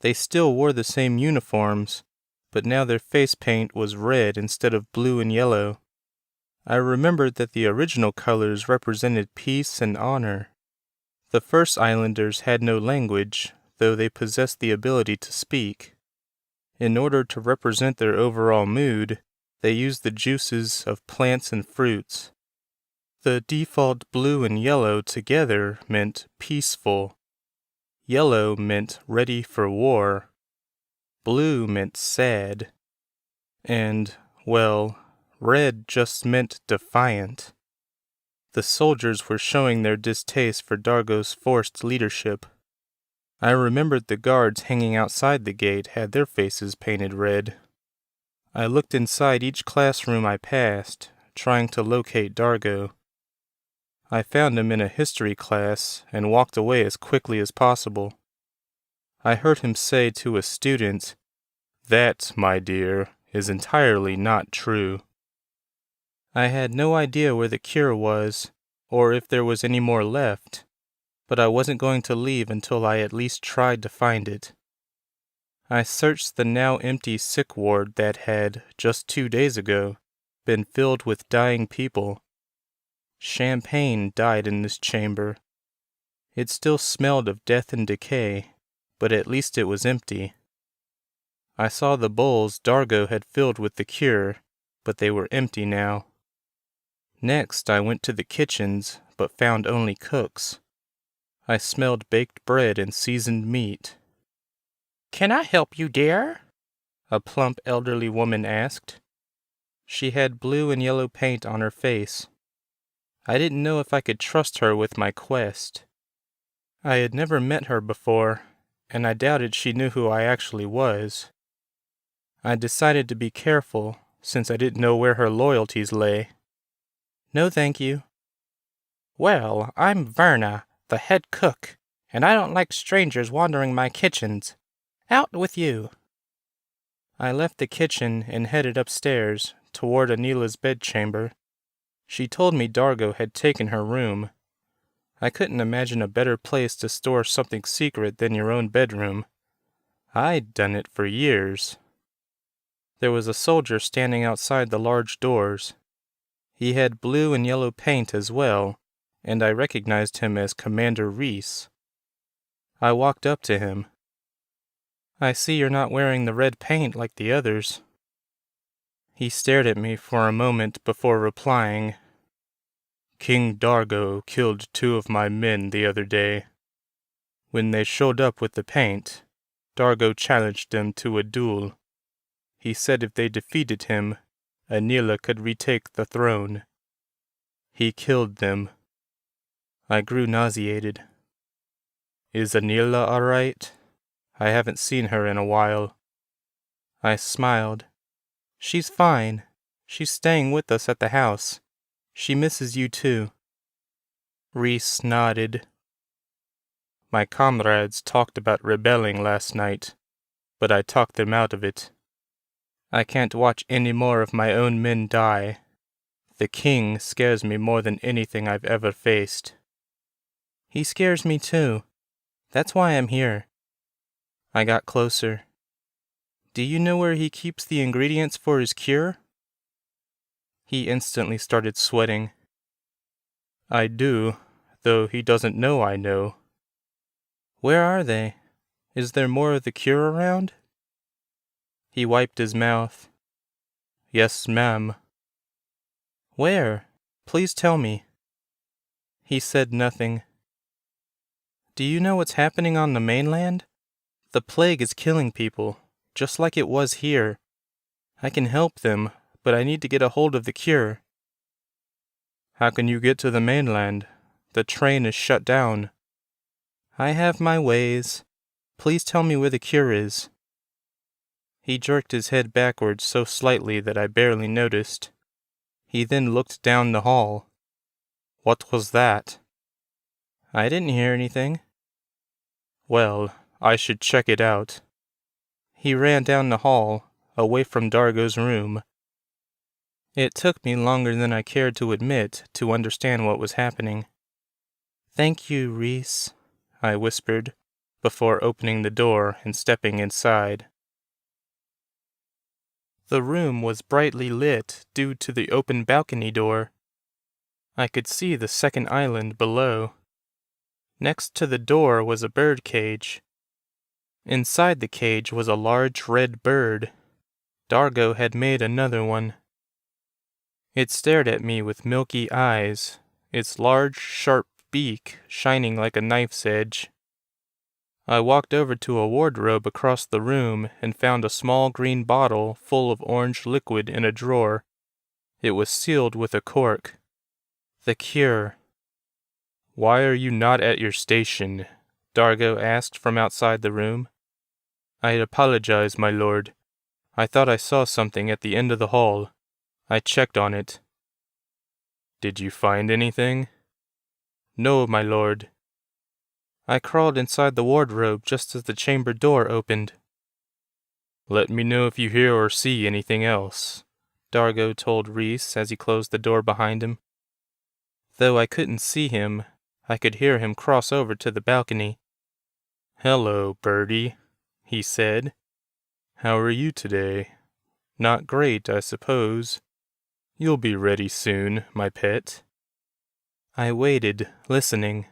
They still wore the same uniforms, but now their face paint was red instead of blue and yellow. I remembered that the original colors represented peace and honor. The first islanders had no language, though they possessed the ability to speak. In order to represent their overall mood, they used the juices of plants and fruits. The default blue and yellow together meant peaceful. Yellow meant ready for war. Blue meant sad. And, well, red just meant defiant. The soldiers were showing their distaste for Dargo's forced leadership. I remembered the guards hanging outside the gate had their faces painted red. I looked inside each classroom I passed, trying to locate Dargo. I found him in a history class and walked away as quickly as possible. I heard him say to a student, "That, my dear, is entirely not true." I had no idea where the cure was, or if there was any more left, but I wasn't going to leave until I at least tried to find it. I searched the now empty sick ward that had, just 2 days ago, been filled with dying people. Champagne died in this chamber. It still smelled of death and decay, but at least it was empty. I saw the bowls Dargo had filled with the cure, but they were empty now. Next I went to the kitchens, but found only cooks.
I smelled baked bread and seasoned meat.
"Can I help you, dear?"
A plump elderly woman asked. She had blue and yellow paint on her face. I didn't know if I could trust her with my quest. I had never met her before, and I doubted she knew who I actually was. I decided to be careful, since I didn't know where her loyalties lay. "No, thank you."
"Well, I'm Verna, the head cook, and I don't like strangers wandering my kitchens. Out with you."
I left the kitchen and headed upstairs, toward Anila's bedchamber. She told me Dargo had taken her room. I couldn't imagine a better place to store something secret than your own bedroom. I'd done it for years. There was a soldier standing outside the large doors. He had blue and yellow paint as well, and I recognized him as Commander Reese. I walked up to him. "I see you're not wearing the red paint like the others." He stared at me for a moment before replying. "King Dargo killed 2 of my men the other day. When they showed up with the paint, Dargo challenged them to a duel. He said if they defeated him, Anila could retake the throne. He killed them." I grew nauseated. "Is Anila all right? I haven't seen her in a while." I smiled. "She's fine. She's staying with us at the house. She misses you too." Reese nodded. "My comrades talked about rebelling last night, but I talked them out of it. I can't watch any more of my own men die. The king scares me more than anything I've ever faced." "He scares me too. That's why I'm here." I got closer. "Do you know where he keeps the ingredients for his cure?" He instantly started sweating. "I do, though he doesn't know I know." "Where are they? Is there more of the cure around?" He wiped his mouth. "Yes, ma'am." "Where? Please tell me." He said nothing. "Do you know what's happening on the mainland? The plague is killing people, just like it was here. I can help them, but I need to get a hold of the cure." "How can you get to the mainland? The train is shut down." "I have my ways. Please tell me where the cure is." He jerked his head backwards so slightly that I barely noticed. He then looked down the hall. "What was that?" "I didn't hear anything." "Well, I should check it out." He ran down the hall, away from Dargo's room. It took me longer than I cared to admit to understand what was happening. "Thank you, Reese," I whispered, before opening the door and stepping inside. The room was brightly lit due to the open balcony door. I could see the second island below. Next to the door was a bird cage. Inside the cage was a large red bird. Dargo had made another one. It stared at me with milky eyes, its large, sharp beak shining like a knife's edge. I walked over to a wardrobe across the room and found a small green bottle full of orange liquid in a drawer. It was sealed with a cork. The cure. "Why are you not at your station?" Dargo asked from outside the room. "I apologize, my lord. I thought I saw something at the end of the hall. I checked on it." "Did you find anything?" "No, my lord." I crawled inside the wardrobe just as the chamber door opened. "Let me know if you hear or see anything else," Dargo told Reese as he closed the door behind him. Though I couldn't see him, I could hear him cross over to the balcony. "Hello, birdie," he said. "How are you today? Not great, I suppose. You'll be ready soon, my pet." I waited, listening.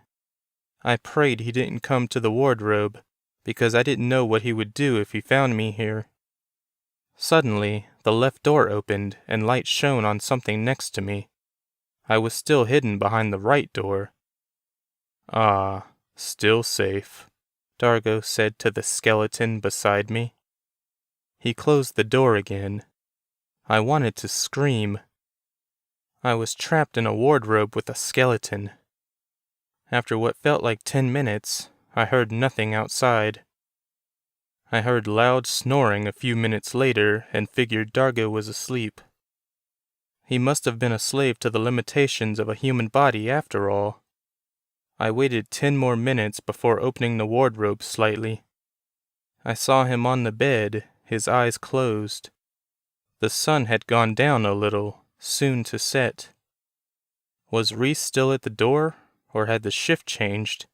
I prayed he didn't come to the wardrobe, because I didn't know what he would do if he found me here. Suddenly, the left door opened and light shone on something next to me. I was still hidden behind the right door. Ah, "Still safe," Dargo said to the skeleton beside me. He closed the door again. I wanted to scream. I was trapped in a wardrobe with a skeleton. After what felt like 10 minutes, I heard nothing outside. I heard loud snoring a few minutes later and figured Dargo was asleep. He must have been a slave to the limitations of a human body after all. I waited 10 more minutes before opening the wardrobe slightly. I saw him on the bed, his eyes closed. The sun had gone down a little, soon to set. Was Reese still at the door, or had the shift changed?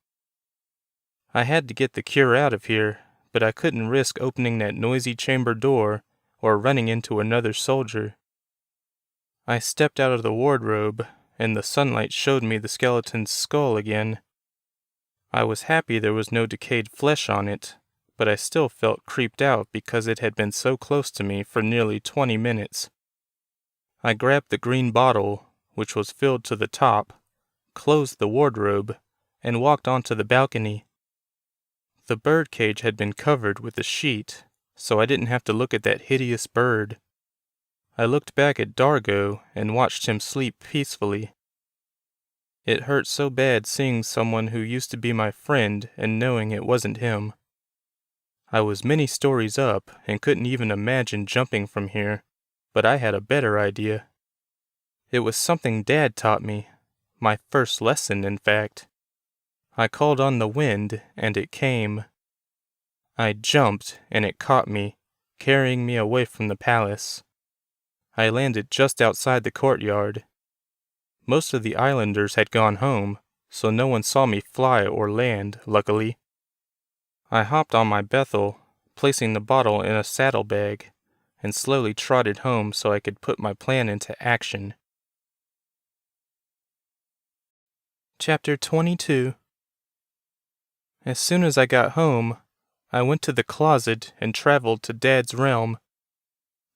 I had to get the cure out of here, but I couldn't risk opening that noisy chamber door or running into another soldier. I stepped out of the wardrobe, and the sunlight showed me the skeleton's skull again. I was happy there was no decayed flesh on it, but I still felt creeped out because it had been so close to me for nearly 20 minutes. I grabbed the green bottle, which was filled to the top, closed the wardrobe, and walked onto the balcony. The bird cage had been covered with a sheet, so I didn't have to look at that hideous bird. I looked back at Dargo and watched him sleep peacefully. It hurt so bad seeing someone who used to be my friend and knowing it wasn't him. I was many stories up and couldn't even imagine jumping from here, but I had a better idea. It was something Dad taught me, my first lesson, in fact. I called on the wind, and it came. I jumped, and it caught me, carrying me away from the palace. I landed just outside the courtyard. Most of the islanders had gone home, so no one saw me fly or land, luckily. I hopped on my Bethel, placing the bottle in a saddlebag, and slowly trotted home so I could put my plan into action. Chapter 22. As soon as I got home, I went to the closet and traveled to Dad's realm.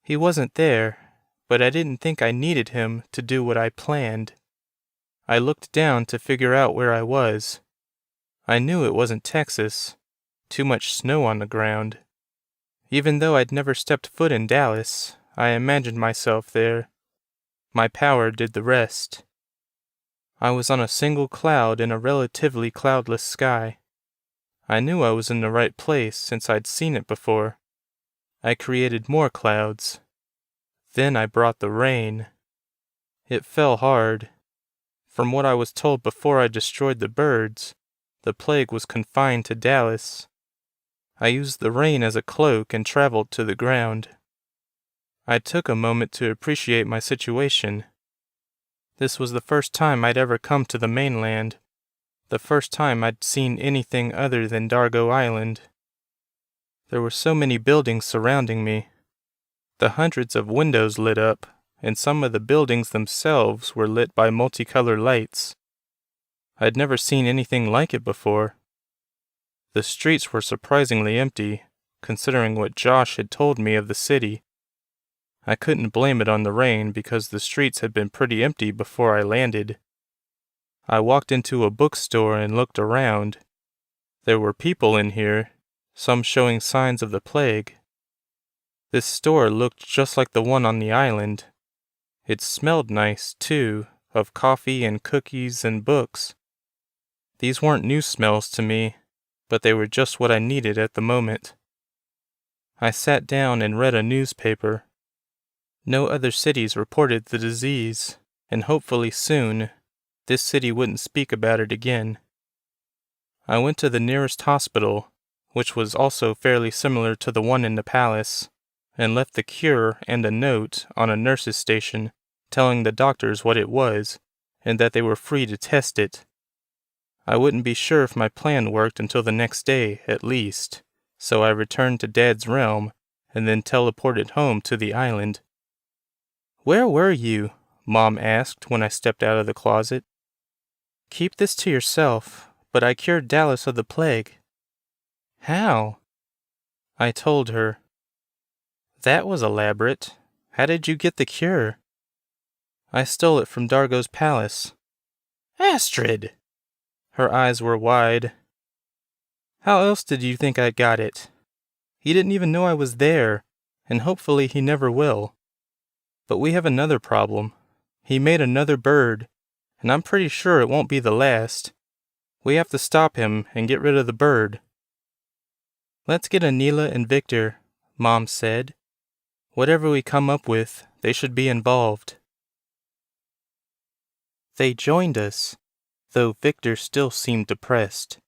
He wasn't there, but I didn't think I needed him to do what I planned. I looked down to figure out where I was. I knew it wasn't Texas. Too much snow on the ground. Even though I'd never stepped foot in Dallas, I imagined myself there. My power did the rest. I was on a single cloud in a relatively cloudless sky. I knew I was in the right place since I'd seen it before. I created more clouds. Then I brought the rain. It fell hard. From what I was told before I destroyed the birds, the plague was confined to Dallas. I used the rain as a cloak and traveled to the ground. I took a moment to appreciate my situation. This was the first time I'd ever come to the mainland, the first time I'd seen anything other than Dargo Island. There were so many buildings surrounding me. The hundreds of windows lit up, and some of the buildings themselves were lit by multicolored lights. I'd never seen anything like it before. The streets were surprisingly empty, considering what Josh had told me of the city. I couldn't blame it on the rain because the streets had been pretty empty before I landed. I walked into a bookstore and looked around. There were people in here, some showing signs of the plague. This store looked just like the one on the island. It smelled nice, too, of coffee and cookies and books. These weren't new smells to me, but they were just what I needed at the moment. I sat down and read a newspaper. No other cities reported the disease, and hopefully soon, this city wouldn't speak about it again. I went to the nearest hospital, which was also fairly similar to the one in the palace, and left the cure and a note on a nurse's station telling the doctors what it was, and that they were free to test it. I wouldn't be sure if my plan worked until the next day, at least, so I returned to Dad's realm, and then teleported home to the island. "Where were you?" Mom asked when I stepped out of the closet. "Keep this to yourself, but I cured Dallas of the plague." "How?" I told her. "That was elaborate. How did you get the cure?" "I stole it from Dargo's palace." "Astrid!" Her eyes were wide.
How else did you think I got it? He didn't even know I was there, and hopefully he never will. But we have another problem. He made another bird, and I'm pretty sure it won't be the last. We have to stop him and get rid of the bird. Let's get Anila and Victor, Mom said. Whatever we come up with, they should be involved. They joined us, though Victor still seemed depressed.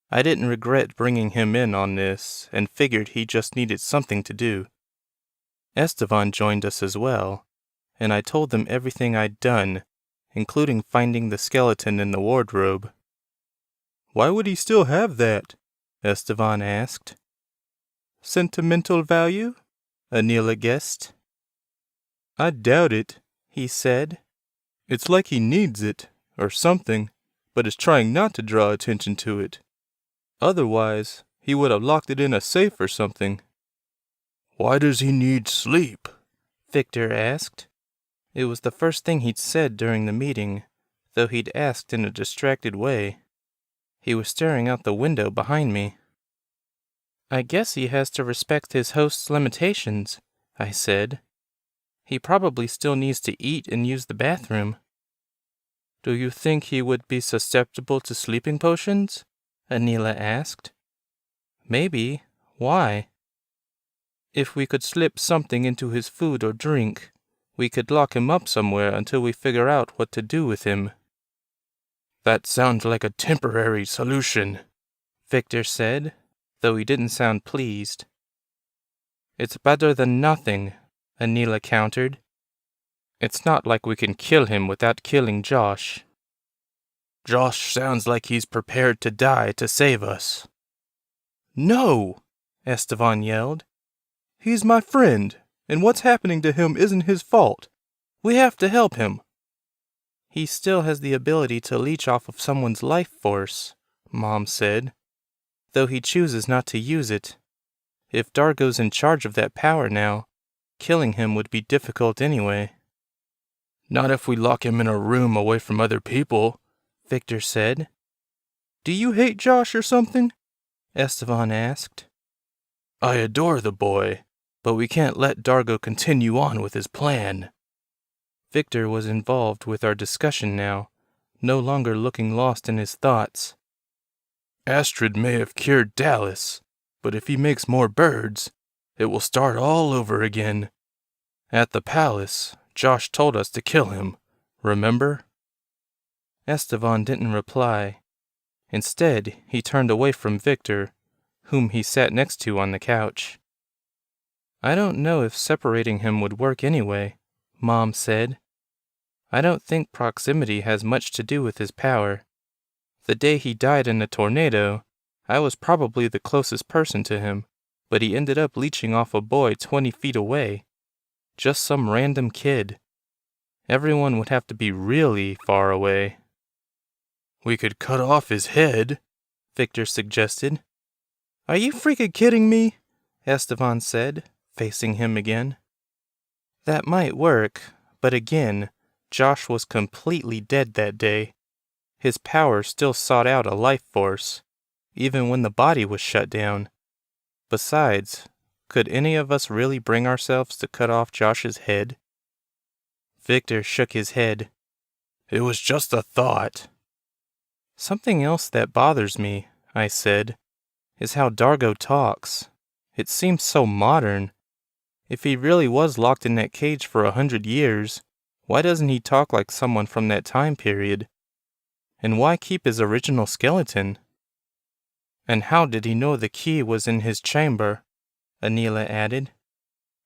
I didn't regret bringing him in on this, and figured he just needed something to do. Esteban joined us as well, and I told them everything I'd done, including finding the skeleton in the wardrobe. Why would he still have that? Esteban asked. Sentimental value? Anila guessed. I doubt it, he said. It's like he needs it, or something, but is trying not to draw attention to it. Otherwise, he would have locked it in a safe or something. Why does he need sleep? Victor asked. It was the first thing he'd said during the meeting, though he'd asked in a distracted way. He was staring out the window behind me. I guess he has to respect his host's limitations, I said. He probably still needs to eat and use the bathroom. Do you think he would be susceptible to sleeping potions? Anila asked. Maybe. Why? If we could slip something into his food or drink, we could lock him up somewhere until we figure out what to do with him. That sounds like a temporary solution, Victor said, though he didn't sound pleased. It's better than nothing, Anila countered. It's not like we can kill him without killing Josh. Josh sounds like he's prepared to die to save us. No, Esteban yelled. He's my friend, and what's happening to him isn't his fault. We have to help him. He still has the ability to leech off of someone's life force, Mom said, though he chooses not to use it. If Dargo's in charge of that power now, killing him would be difficult anyway. Not if we lock him in a room away from other people, Victor said. Do you hate Josh or something? Esteban asked. I adore the boy, but we can't let Dargo continue on with his plan. Victor was involved with our discussion now, no longer looking lost in his thoughts. Astrid may have cured Dallas, but if he makes more birds, it will start all over again. At the palace, Josh told us to kill him, remember? Esteban didn't reply. Instead, he turned away from Victor, whom he sat next to on the couch. I don't know if separating him would work anyway, Mom said. I don't think proximity has much to do with his power. The day he died in a tornado, I was probably the closest person to him, but he ended up leeching off a boy 20 feet away. Just some random kid. Everyone would have to be really far away. We could cut off his head, Victor suggested. Are you freaking kidding me? Esteban said, facing him again. That might work, but again, Josh was completely dead that day. His power still sought out a life force, even when the body was shut down. Besides, could any of us really bring ourselves to cut off Josh's head? Victor shook his head. It was just a thought. Something else that bothers me, I said, is how Dargo talks. It seems so modern. If he really was locked in that cage for 100 years, why doesn't he talk like someone from that time period? And why keep his original skeleton? And how did he know the key was in his chamber? Anila added.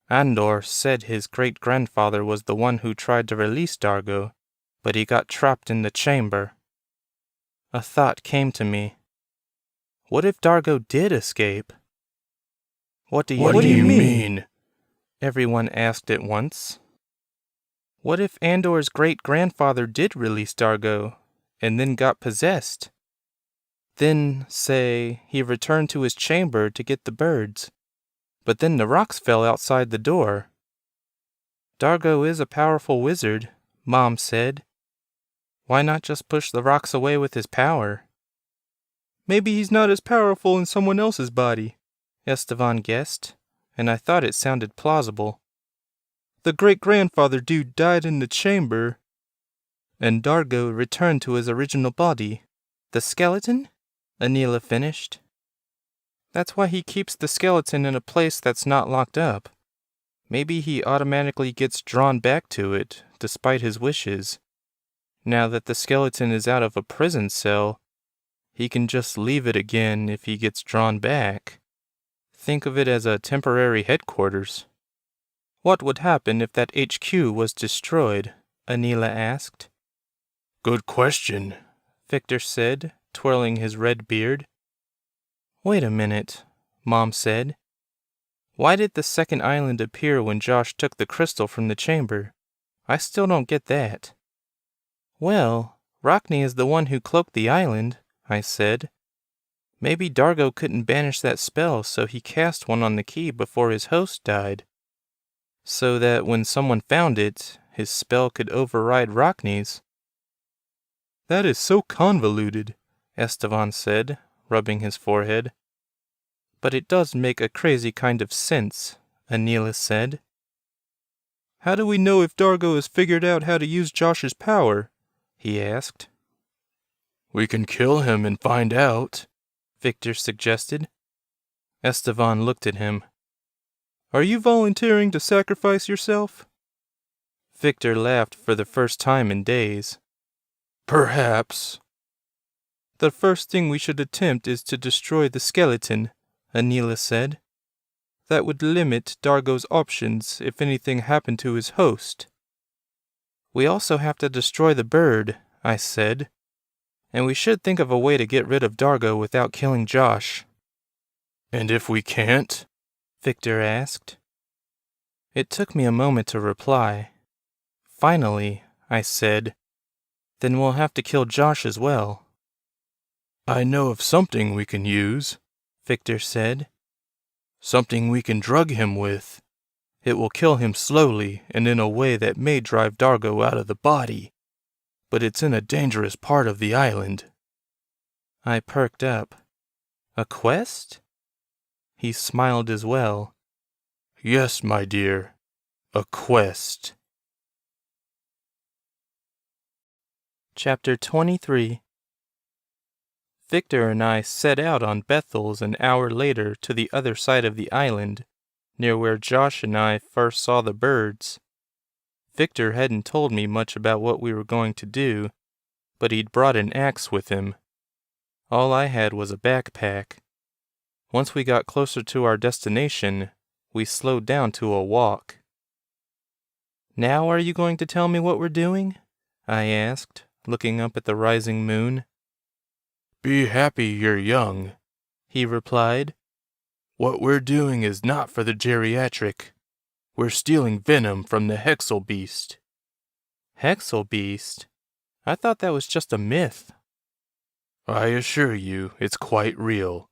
Andor said his great-grandfather was the one who tried to release Dargo, but he got trapped in the chamber. A thought came to me. What if Dargo did escape? What do you mean? Everyone asked at once. What if Andor's great-grandfather did release Dargo, and then got possessed? Then, say, he returned to his chamber to get the birds, but then the rocks fell outside the door. Dargo is a powerful wizard, Mom said. Why not just push the rocks away with his power? Maybe he's not as powerful in someone else's body, Esteban guessed, and I thought it sounded plausible. The great-grandfather dude died in the chamber, and Dargo returned to his original body. The skeleton? Anila finished. That's why he keeps the skeleton in a place that's not locked up. Maybe he automatically gets drawn back to it, despite his wishes. Now that the skeleton is out of a prison cell, he can just leave it again if he gets drawn back. Think of it as a temporary headquarters. What would happen if that HQ was destroyed? Anila asked.
Good question,
Victor said, twirling his red beard. Wait a minute, Mom said. Why did the second island appear when Josh took the crystal from the chamber? I still don't get that. Well, Rockney is the one who cloaked the island, I said. Maybe Dargo couldn't banish that spell, so he cast one on the key before his host died. So that when someone found it, his spell could override Rockney's. That is so convoluted, Esteban said, rubbing his forehead. But it does make a crazy kind of sense, Anila said. How do we know if Dargo has figured out how to use Josh's power? He asked.
We can kill him and find out,
Victor suggested. Esteban looked at him. Are you volunteering to sacrifice yourself? Victor laughed for the first time in days.
Perhaps.
The first thing we should attempt is to destroy the skeleton, Anila said. That would limit Dargo's options if anything happened to his host. We also have to destroy the bird, I said. And we should think of a way to get rid of Dargo without killing Josh.
And if we can't?
Victor asked. It took me a moment to reply. Finally, I said, then we'll have to kill Josh as well.
I know of something we can use,
Victor said.
Something we can drug him with. It will kill him slowly and in a way that may drive Dargo out of the body. But it's in a dangerous part of the island.
I perked up. A quest? He smiled as well.
Yes, my dear. A quest.
Chapter 23. Victor and I set out on Bethel's an hour later to the other side of the island, near where Josh and I first saw the birds. Victor hadn't told me much about what we were going to do, but he'd brought an axe with him. All I had was a backpack. Once we got closer to our destination, we slowed down to a walk. Now are you going to tell me what we're doing? I asked, looking up at the rising moon.
Be happy you're young,
he replied.
What we're doing is not for the geriatric. We're stealing venom from the Hexal Beast.
Hexal Beast? I thought that was just a myth.
I assure you, it's quite real.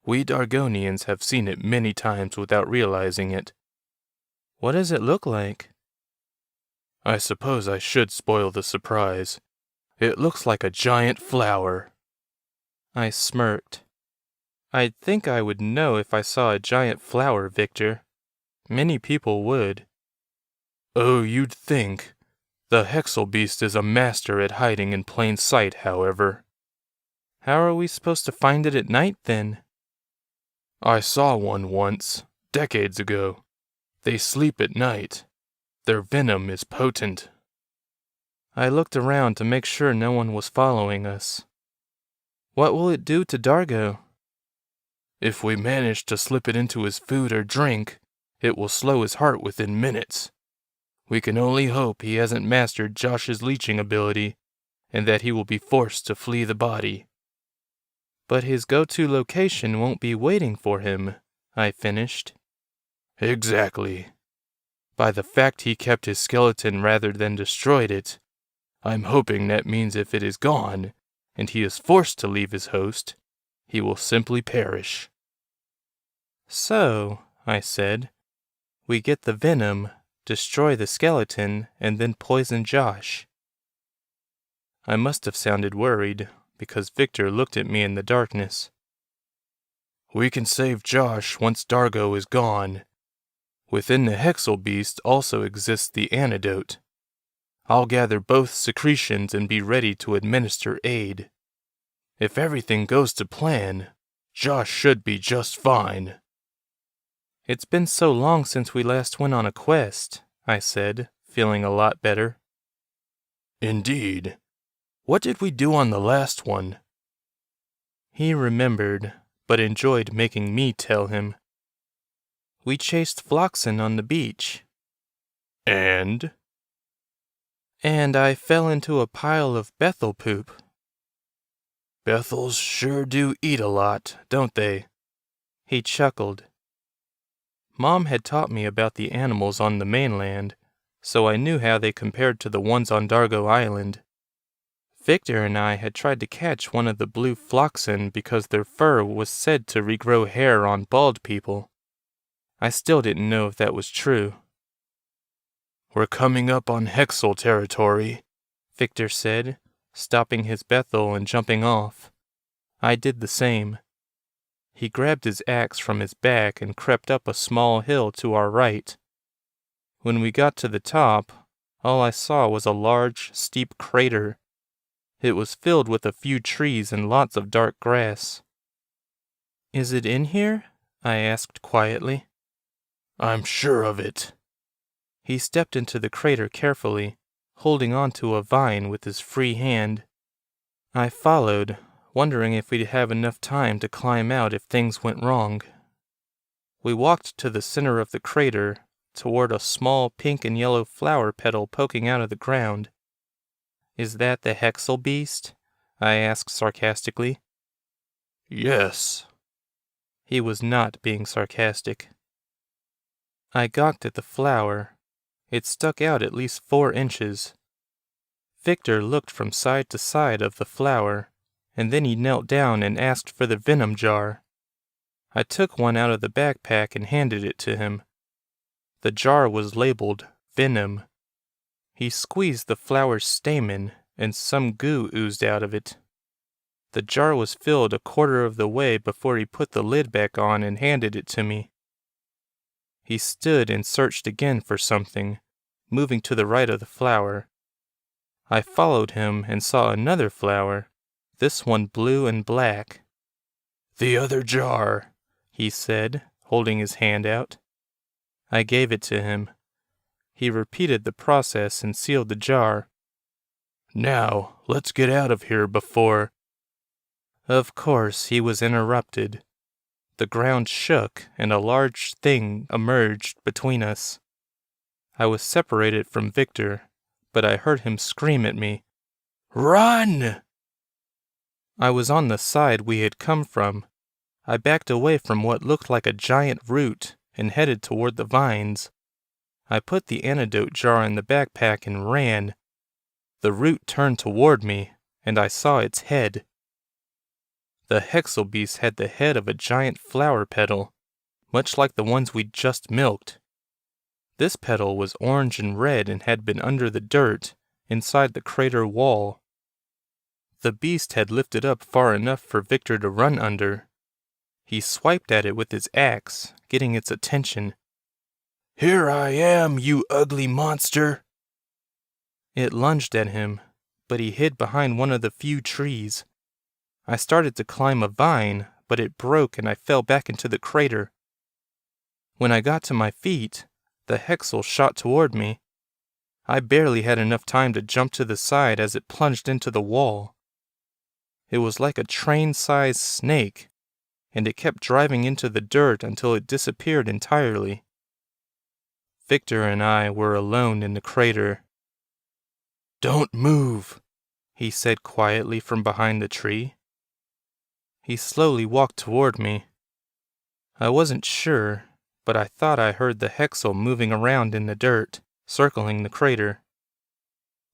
We Dargonians have seen it many times without realizing it.
What does it look like?
I suppose I should spoil the surprise. It looks like a giant flower.
I smirked. I'd think I would know if I saw a giant flower, Victor. Many people would.
Oh, you'd think. The Hexal Beast is a master at hiding in plain sight, however.
How are we supposed to find it at night, then?
I saw one once, decades ago. They sleep at night. Their venom is potent.
I looked around to make sure no one was following us. What will it do to Dargo?
If we manage to slip it into his food or drink, it will slow his heart within minutes. We can only hope he hasn't mastered Josh's leeching ability, and that he will be forced to flee the body.
But his go-to location won't be waiting for him, I finished.
Exactly. By the fact he kept his skeleton rather than destroyed it, I'm hoping that means if it is gone, and he is forced to leave his host, he will simply perish.
So, I said, we get the venom, destroy the skeleton, and then poison Josh. I must have sounded worried, because Victor looked at me in the darkness.
We can save Josh once Dargo is gone. Within the Hexel Beast also exists the antidote. I'll gather both secretions and be ready to administer aid. If everything goes to plan, Josh should be just fine.
It's been so long since we last went on a quest, I said, feeling a lot better.
Indeed. What did we do on the last one?
He remembered, but enjoyed making me tell him. We chased Floxen on the beach.
And
I fell into a pile of Bethel poop.
Bethels sure do eat a lot, don't they?
He chuckled. Mom had taught me about the animals on the mainland, so I knew how they compared to the ones on Dargo Island. Victor and I had tried to catch one of the blue Floxen because their fur was said to regrow hair on bald people. I still didn't know if that was true.
We're coming up on Hexel territory,
Victor said, stopping his Bethel and jumping off. I did the same. He grabbed his axe from his back and crept up a small hill to our right. When we got to the top, all I saw was a large, steep crater. It was filled with a few trees and lots of dark grass. Is it in here? I asked quietly.
I'm sure of it.
He stepped into the crater carefully, holding onto a vine with his free hand. I followed, wondering if we'd have enough time to climb out if things went wrong. We walked to the center of the crater, toward a small pink and yellow flower petal poking out of the ground. Is that the Hexel Beast? I asked sarcastically.
Yes.
He was not being sarcastic. I gawked at the flower. It stuck out at least 4 inches. Victor looked from side to side of the flower, and then he knelt down and asked for the venom jar. I took one out of the backpack and handed it to him. The jar was labeled Venom. He squeezed the flower's stamen, and some goo oozed out of it. The jar was filled a quarter of the way before he put the lid back on and handed it to me. He stood and searched again for something, moving to the right of the flower. I followed him and saw another flower, this one blue and black.
The other jar,
he said, holding his hand out. I gave it to him. He repeated the process and sealed the jar.
Now, let's get out of here before...
Of course, he was interrupted. The ground shook, and a large thing emerged between us. I was separated from Victor, but I heard him scream at me, "Run!" I was on the side we had come from. I backed away from what looked like a giant root and headed toward the vines. I put the antidote jar in the backpack and ran. The root turned toward me, and I saw its head. The Hexel Beast had the head of a giant flower petal, much like the ones we'd just milked. This petal was orange and red and had been under the dirt, inside the crater wall. The beast had lifted up far enough for Victor to run under. He swiped at it with his axe, getting its attention.
"Here I am, you ugly monster!"
It lunged at him, but he hid behind one of the few trees. I started to climb a vine, but it broke and I fell back into the crater. When I got to my feet, the Hexel shot toward me. I barely had enough time to jump to the side as it plunged into the wall. It was like a train-sized snake, and it kept driving into the dirt until it disappeared entirely. Victor and I were alone in the crater.
"Don't move,"
he said quietly from behind the tree. He slowly walked toward me. I wasn't sure, but I thought I heard the Hexel moving around in the dirt, circling the crater.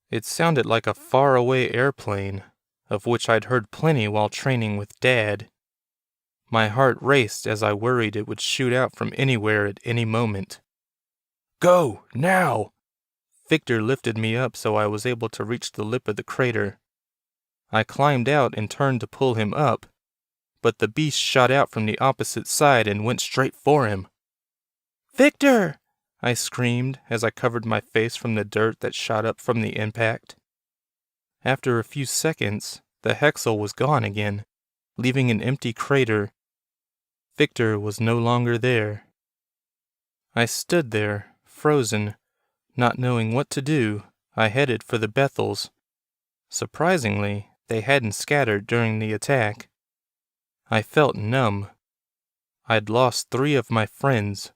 It sounded like a faraway airplane, of which I'd heard plenty while training with Dad. My heart raced as I worried it would shoot out from anywhere at any moment.
"Go, now!"
Victor lifted me up so I was able to reach the lip of the crater. I climbed out and turned to pull him up, but the beast shot out from the opposite side and went straight for him. "Victor!" I screamed as I covered my face from the dirt that shot up from the impact. After a few seconds, the hexel was gone again, leaving an empty crater. Victor was no longer there. I stood there, frozen, not knowing what to do. I headed for the Bethels. Surprisingly, they hadn't scattered during the attack. I felt numb. I'd lost 3 of my friends,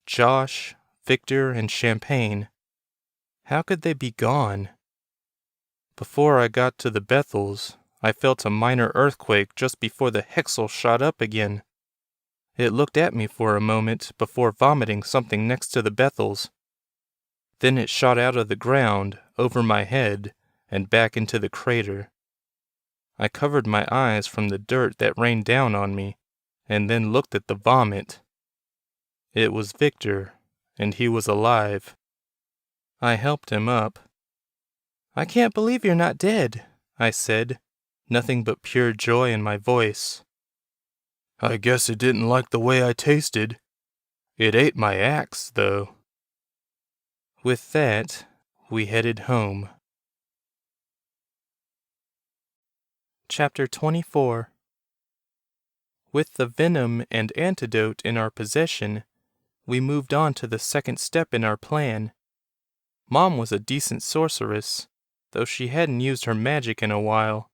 Josh, Victor, and Champagne. How could they be gone? Before I got to the Bethels, I felt a minor earthquake just before the hexel shot up again. It looked at me for a moment before vomiting something next to the Bethels. Then it shot out of the ground, over my head, and back into the crater. I covered my eyes from the dirt that rained down on me, and then looked at the vomit. It was Victor, and he was alive. I helped him up. "I can't believe you're not dead," I said, nothing but pure joy in my voice. "I guess it didn't like the way I tasted. It ate my axe, though." With that, we headed home. Chapter 24. With the venom and antidote in our possession, we moved on to the second step in our plan. Mom was a decent sorceress, though she hadn't used her magic in a while.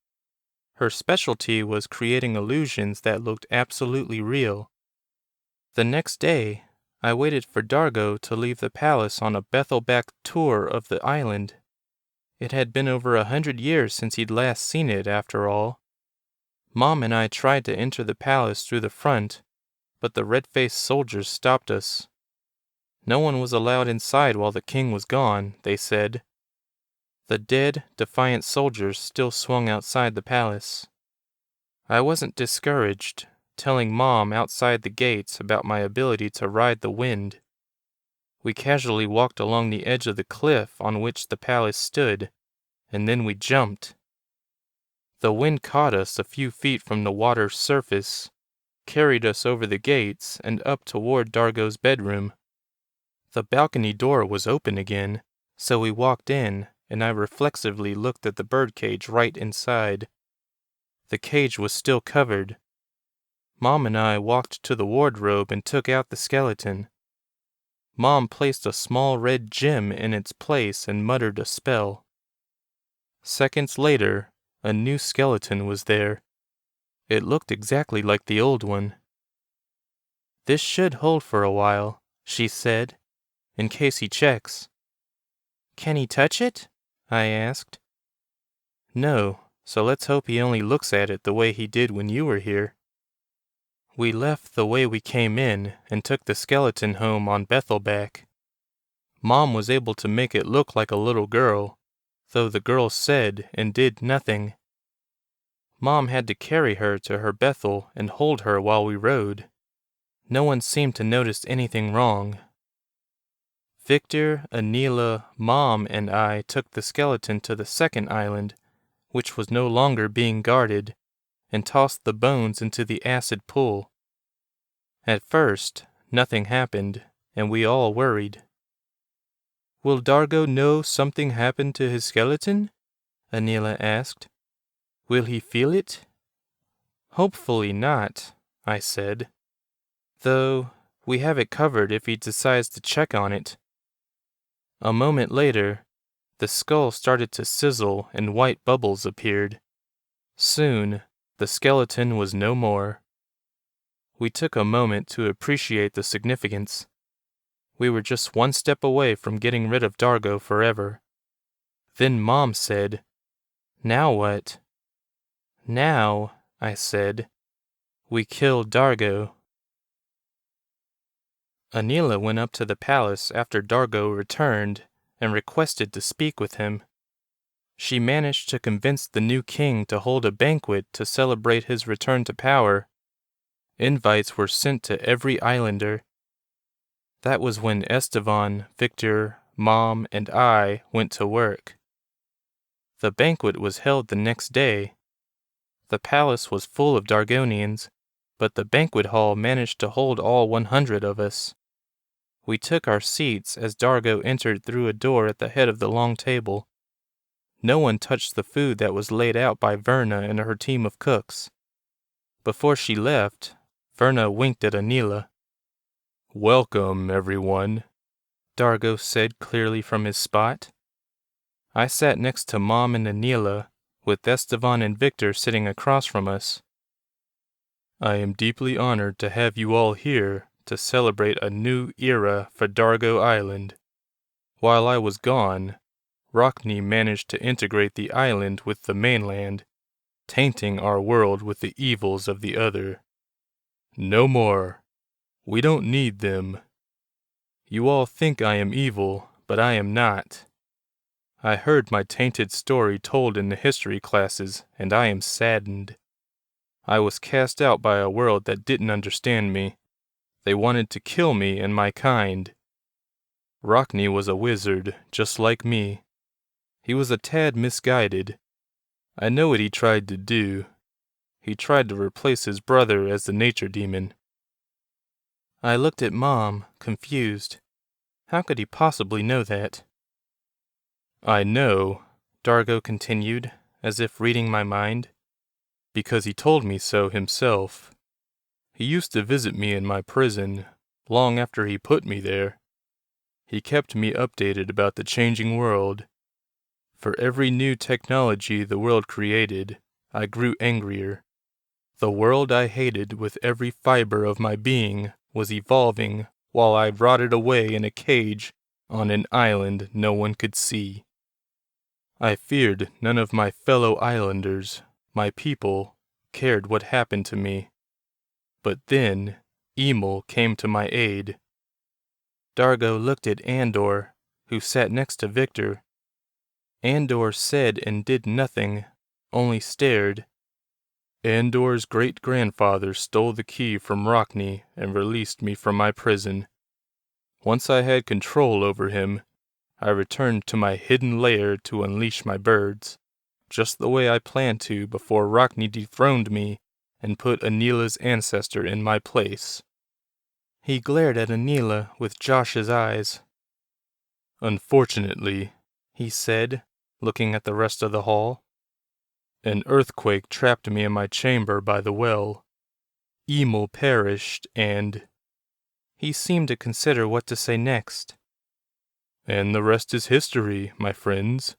Her specialty was creating illusions that looked absolutely real. The next day, I waited for Dargo to leave the palace on a Bethelback tour of the island. It had been over 100 years since he'd last seen it, after all. Mom and I tried to enter the palace through the front, but the red-faced soldiers stopped us. No one was allowed inside while the king was gone, they said. The dead, defiant soldiers still swung outside the palace. I wasn't discouraged, telling Mom outside the gates about my ability to ride the wind. We casually walked along the edge of the cliff on which the palace stood, and then we jumped. The wind caught us a few feet from the water's surface, carried us over the gates and up toward Dargo's bedroom. The balcony door was open again, so we walked in, and I reflexively looked at the birdcage right inside. The cage was still covered. Mom and I walked to the wardrobe and took out the skeleton. Mom placed a small red gem in its place and muttered a spell. Seconds later, a new skeleton was there. It looked exactly like the old one. "This should hold for a while," she said, "in case he checks." "Can he touch it?" I asked. "No, so let's hope he only looks at it the way he did when you were here." We left the way we came in and took the skeleton home on Bethelback. Mom was able to make it look like a little girl, though the girl said and did nothing. Mom had to carry her to her Bethel and hold her while we rode. No one seemed to notice anything wrong. Victor, Anila, Mom, and I took the skeleton to the second island, which was no longer being guarded, and tossed the bones into the acid pool. At first, nothing happened, and we all worried. "Will Dargo know something happened to his skeleton?" Anila asked. "Will he feel it?" "Hopefully not," I said. "Though, we have it covered if he decides to check on it." A moment later, the skull started to sizzle and white bubbles appeared. Soon, the skeleton was no more. We took a moment to appreciate the significance. We were just one step away from getting rid of Dargo forever. Then Mom said, "Now what?" "Now," I said, "we kill Dargo." Anila went up to the palace after Dargo returned and requested to speak with him. She managed to convince the new king to hold a banquet to celebrate his return to power. Invites were sent to every islander. That was when Estevan, Victor, Mom, and I went to work. The banquet was held the next day. The palace was full of Dargonians, but the banquet hall managed to hold all 100 of us. We took our seats as Dargo entered through a door at the head of the long table. No one touched the food that was laid out by Verna and her team of cooks. Before she left, Verna winked at Anila.
"Welcome, everyone,"
Dargo said clearly from his spot. I sat next to Mom and Anila, with Estevan and Victor sitting across from us.
"I am deeply honored to have you all here to celebrate a new era for Dargo Island. While I was gone, Rockne managed to integrate the island with the mainland, tainting our world with the evils of the other. No more. We don't need them. You all think I am evil, but I am not. I heard my tainted story told in the history classes, and I am saddened. I was cast out by a world that didn't understand me. They wanted to kill me and my kind. Rockne was a wizard, just like me. He was a tad misguided. I know what he tried to do. He tried to replace his brother as the nature demon."
I looked at Mom, confused. How could he possibly know that?
"I know," Dargo continued, as if reading my mind, "because he told me so himself. He used to visit me in my prison, long after he put me there. He kept me updated about the changing world. For every new technology the world created, I grew angrier. The world I hated with every fiber of my being was evolving while I rotted away in a cage on an island no one could see. I feared none of my fellow islanders, my people, cared what happened to me. But then, Emil came to my aid."
Dargo looked at Andor, who sat next to Victor. Andor said and did nothing, only stared.
"Andor's great-grandfather stole the key from Rockne and released me from my prison. Once I had control over him, I returned to my hidden lair to unleash my birds, just the way I planned to before Rockne dethroned me and put Anila's ancestor in my place."
He glared at Anila with Josh's eyes.
"Unfortunately,"
he said, looking at the rest of the hall,
"an earthquake trapped me in my chamber by the well. Emil perished, and—"
He seemed to consider what to say next.
"And the rest is history, my friends."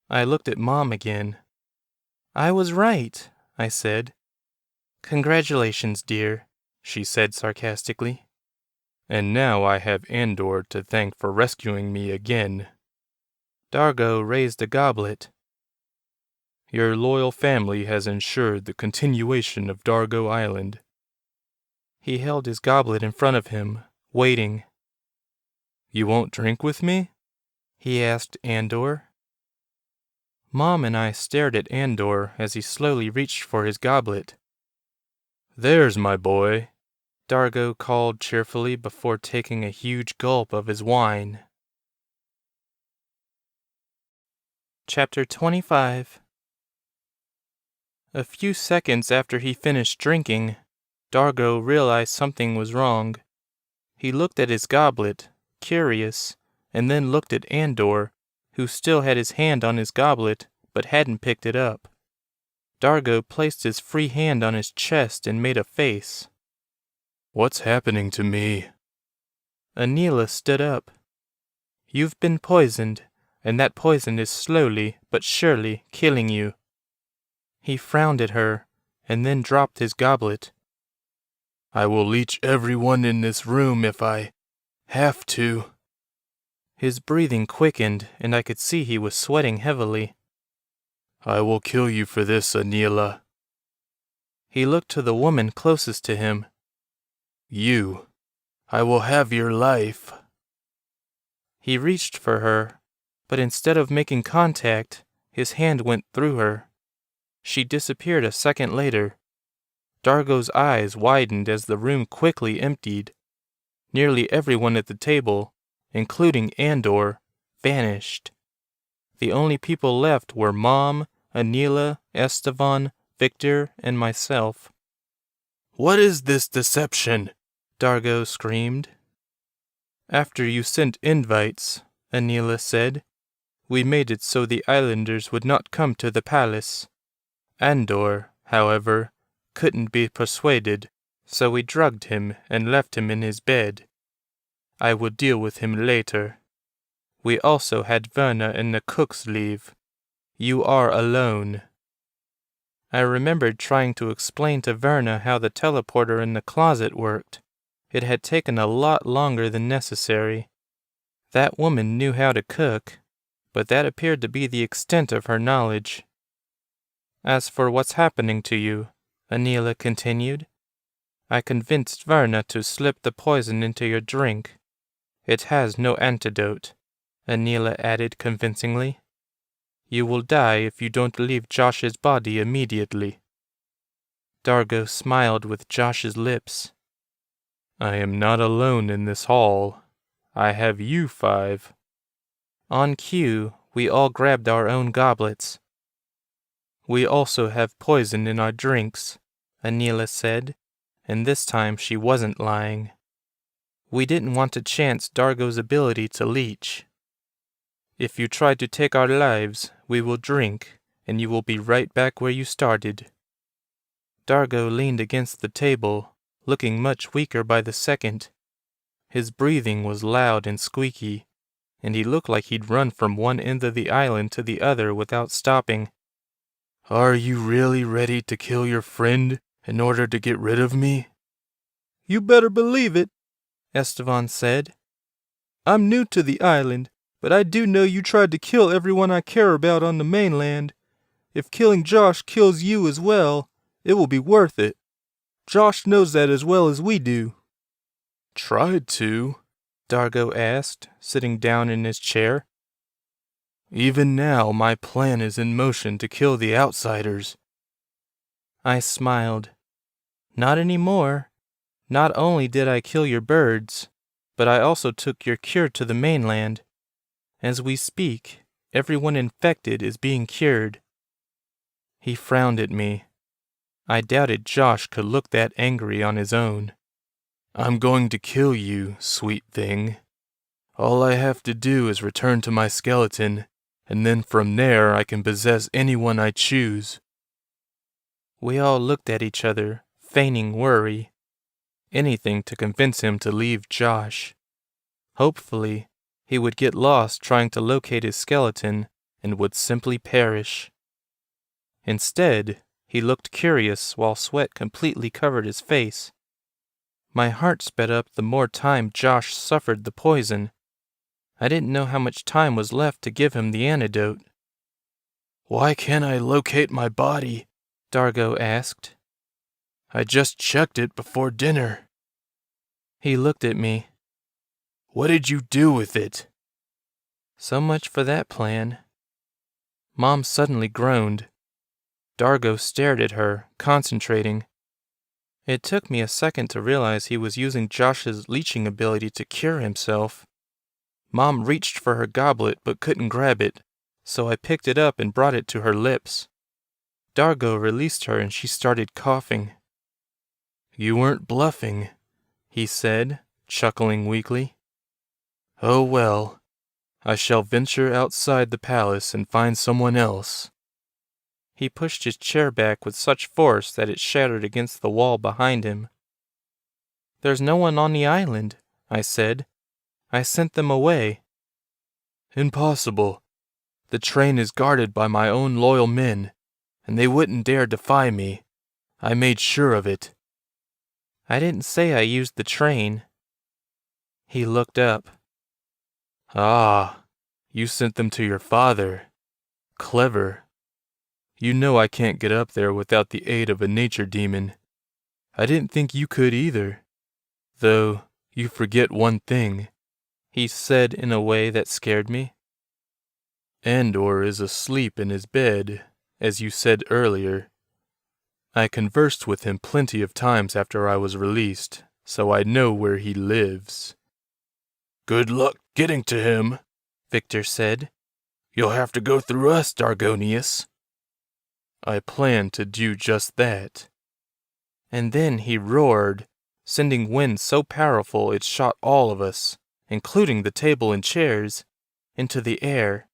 I looked at Mom again. "I was right," I said. "Congratulations, dear," she said sarcastically.
"And now I have Andor to thank for rescuing me again."
Dargo raised a goblet.
"Your loyal family has ensured the continuation of Dargo Island."
He held his goblet in front of him, waiting.
"You won't drink with me?"
he asked Andor. Mom and I stared at Andor as he slowly reached for his goblet.
"There's my boy,"
Dargo called cheerfully before taking a huge gulp of his wine. Chapter 25. A few seconds after he finished drinking, Dargo realized something was wrong. He looked at his goblet, curious, and then looked at Andor, who still had his hand on his goblet but hadn't picked it up. Dargo placed his free hand on his chest and made a face.
"What's happening to me?"
Anila stood up. "You've been poisoned, and that poison is slowly but surely killing you." He frowned at her, and then dropped his goblet.
"I will leech everyone in this room if I have to."
His breathing quickened, and I could see he was sweating heavily.
"I will kill you for this, Anila."
He looked to the woman closest to him.
"You. I will have your life."
He reached for her, but instead of making contact, his hand went through her. She disappeared a second later. Dargo's eyes widened as the room quickly emptied. Nearly everyone at the table, including Andor, vanished. The only people left were Mom, Anila, Estevan, Victor, and myself.
"What is this deception?"
Dargo screamed. "After you sent invites," Anila said, "we made it so the islanders would not come to the palace. Andor, however, couldn't be persuaded, so we drugged him and left him in his bed. I will deal with him later. We also had Verna and the cooks leave. You are alone." I remembered trying to explain to Verna how the teleporter in the closet worked. It had taken a lot longer than necessary. That woman knew how to cook, but that appeared to be the extent of her knowledge. "As for what's happening to you," Anila continued, "I convinced Verna to slip the poison into your drink. It has no antidote," Anila added convincingly. "You will die if you don't leave Josh's body immediately." Dargo smiled with Josh's lips.
"I am not alone in this hall. I have you 5.
On cue, we all grabbed our own goblets. "We also have poison in our drinks," Anila said, and this time she wasn't lying. "We didn't want to chance Dargo's ability to leech. If you try to take our lives, we will drink, and you will be right back where you started." Dargo leaned against the table, looking much weaker by the second. His breathing was loud and squeaky, and he looked like he'd run from one end of the island to the other without stopping.
"Are you really ready to kill your friend in order to get rid of me?"
"You better believe it," Estevan said. "I'm new to the island, but I do know you tried to kill everyone I care about on the mainland. If killing Josh kills you as well, it will be worth it. Josh knows that as well as we do."
"Tried to?"
Dargo asked, sitting down in his chair.
"Even now my plan is in motion to kill the outsiders."
I smiled. "Not anymore. Not only did I kill your birds, but I also took your cure to the mainland. As we speak, everyone infected is being cured." He frowned at me. I doubted Josh could look that angry on his own.
"I'm going to kill you, sweet thing. All I have to do is return to my skeleton, and then from there I can possess anyone I choose."
We all looked at each other, feigning worry. Anything to convince him to leave Josh. Hopefully, he would get lost trying to locate his skeleton and would simply perish. Instead, he looked curious while sweat completely covered his face. My heart sped up the more time Josh suffered the poison. I didn't know how much time was left to give him the antidote.
"Why can't I locate my body?"
Dargo asked.
"I just checked it before dinner."
He looked at me.
"What did you do with it?"
So much for that plan. Mom suddenly groaned. Dargo stared at her, concentrating. It took me a second to realize he was using Josh's leeching ability to cure himself. Mom reached for her goblet but couldn't grab it, so I picked it up and brought it to her lips. Dargo released her and she started coughing.
"You weren't bluffing," he said, chuckling weakly. "Oh well, I shall venture outside the palace and find someone else."
He pushed his chair back with such force that it shattered against the wall behind him. "There's no one on the island," I said. "I sent them away."
"Impossible. The train is guarded by my own loyal men, and they wouldn't dare defy me. I made sure of it."
"I didn't say I used the train." He looked up.
"Ah, you sent them to your father. Clever. You know I can't get up there without the aid of a nature demon. I didn't think you could either. Though, you forget one thing,"
he said in a way that scared me.
"Andor is asleep in his bed, as you said earlier. I conversed with him plenty of times after I was released, so I know where he lives." "Good luck getting to him,"
Victor said.
You'll have to go through us, Dargonius. I planned to do just that.
And then he roared, sending wind so powerful it shot all of us, including the table and chairs, into the air.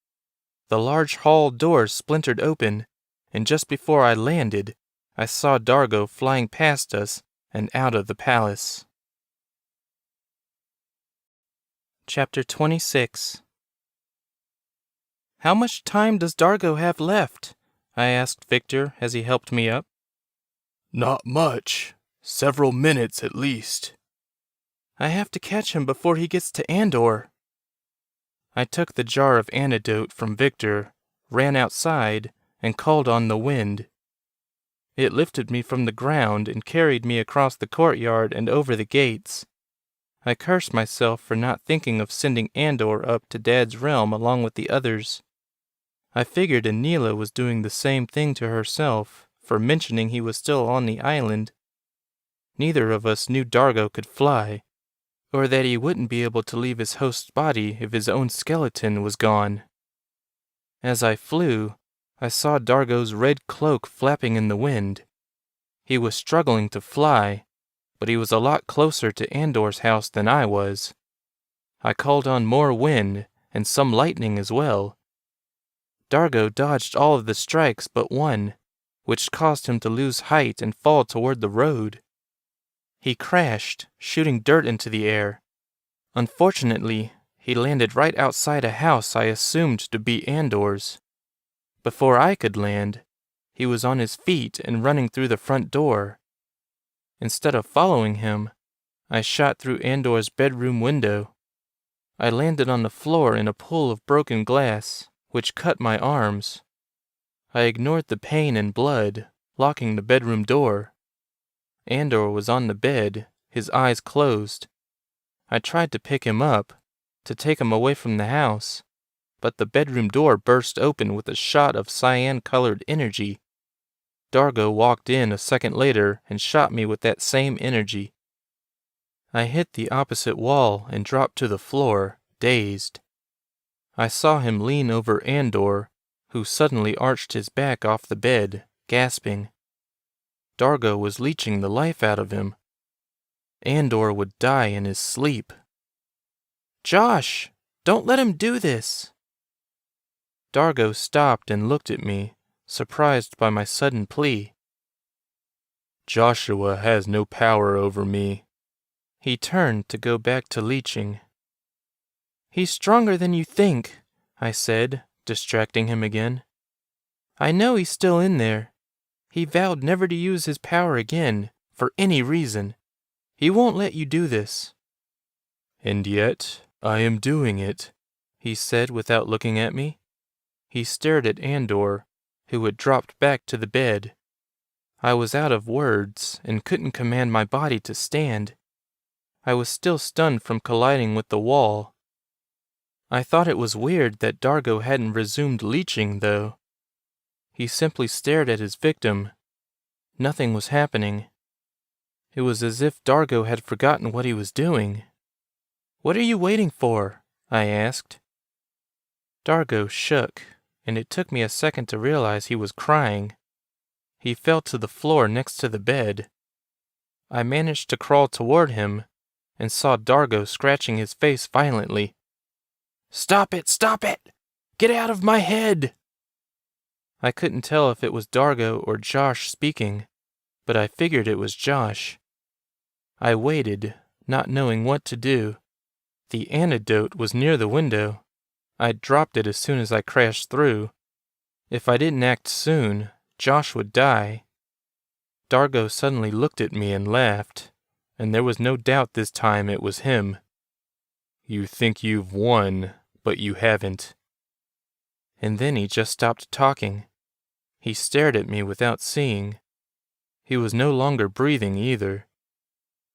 The large hall door splintered open, and just before I landed, I saw Dargo flying past us and out of the palace. Chapter 26. How much time does Dargo have left? I asked Victor as he helped me up.
Not much. Several minutes at least.
I have to catch him before he gets to Andor. I took the jar of antidote from Victor, ran outside, and called on the wind. It lifted me from the ground and carried me across the courtyard and over the gates. I cursed myself for not thinking of sending Andor up to Dad's realm along with the others. I figured Anila was doing the same thing to herself for mentioning he was still on the island. Neither of us knew Dargo could fly, or that he wouldn't be able to leave his host's body if his own skeleton was gone. As I flew, I saw Dargo's red cloak flapping in the wind. He was struggling to fly, but he was a lot closer to Andor's house than I was. I called on more wind and some lightning as well. Dargo dodged all of the strikes but one, which caused him to lose height and fall toward the road. He crashed, shooting dirt into the air. Unfortunately, he landed right outside a house I assumed to be Andor's. Before I could land, he was on his feet and running through the front door. Instead of following him, I shot through Andor's bedroom window. I landed on the floor in a pool of broken glass, which cut my arms. I ignored the pain and blood, locking the bedroom door. Andor was on the bed, his eyes closed. I tried to pick him up, to take him away from the house, but the bedroom door burst open with a shot of cyan-colored energy. Dargo walked in a second later and shot me with that same energy. I hit the opposite wall and dropped to the floor, dazed. I saw him lean over Andor, who suddenly arched his back off the bed, gasping. Dargo was leeching the life out of him. Andor would die in his sleep. "Josh, don't let him do this." Dargo stopped and looked at me, surprised by my sudden plea.
"Joshua has no power over me."
He turned to go back to leeching. "He's stronger than you think," I said, distracting him again. "I know he's still in there. He vowed never to use his power again, for any reason. He won't let you do this."
"And yet, I am doing it,"
he said without looking at me. He stared at Andor, who had dropped back to the bed. I was out of words and couldn't command my body to stand. I was still stunned from colliding with the wall. I thought it was weird that Dargo hadn't resumed leeching, though. He simply stared at his victim. Nothing was happening. It was as if Dargo had forgotten what he was doing. "What are you waiting for?" I asked. Dargo shook, and it took me a second to realize he was crying. He fell to the floor next to the bed. I managed to crawl toward him and saw Dargo scratching his face violently. "Stop it! Stop it! Get out of my head!" I couldn't tell if it was Dargo or Josh speaking, but I figured it was Josh. I waited, not knowing what to do. The antidote was near the window. I dropped it as soon as I crashed through. If I didn't act soon, Josh would die. Dargo suddenly looked at me and laughed, and there was no doubt this time it was him.
"You think you've won, but you haven't."
And then he just stopped talking. He stared at me without seeing. He was no longer breathing either.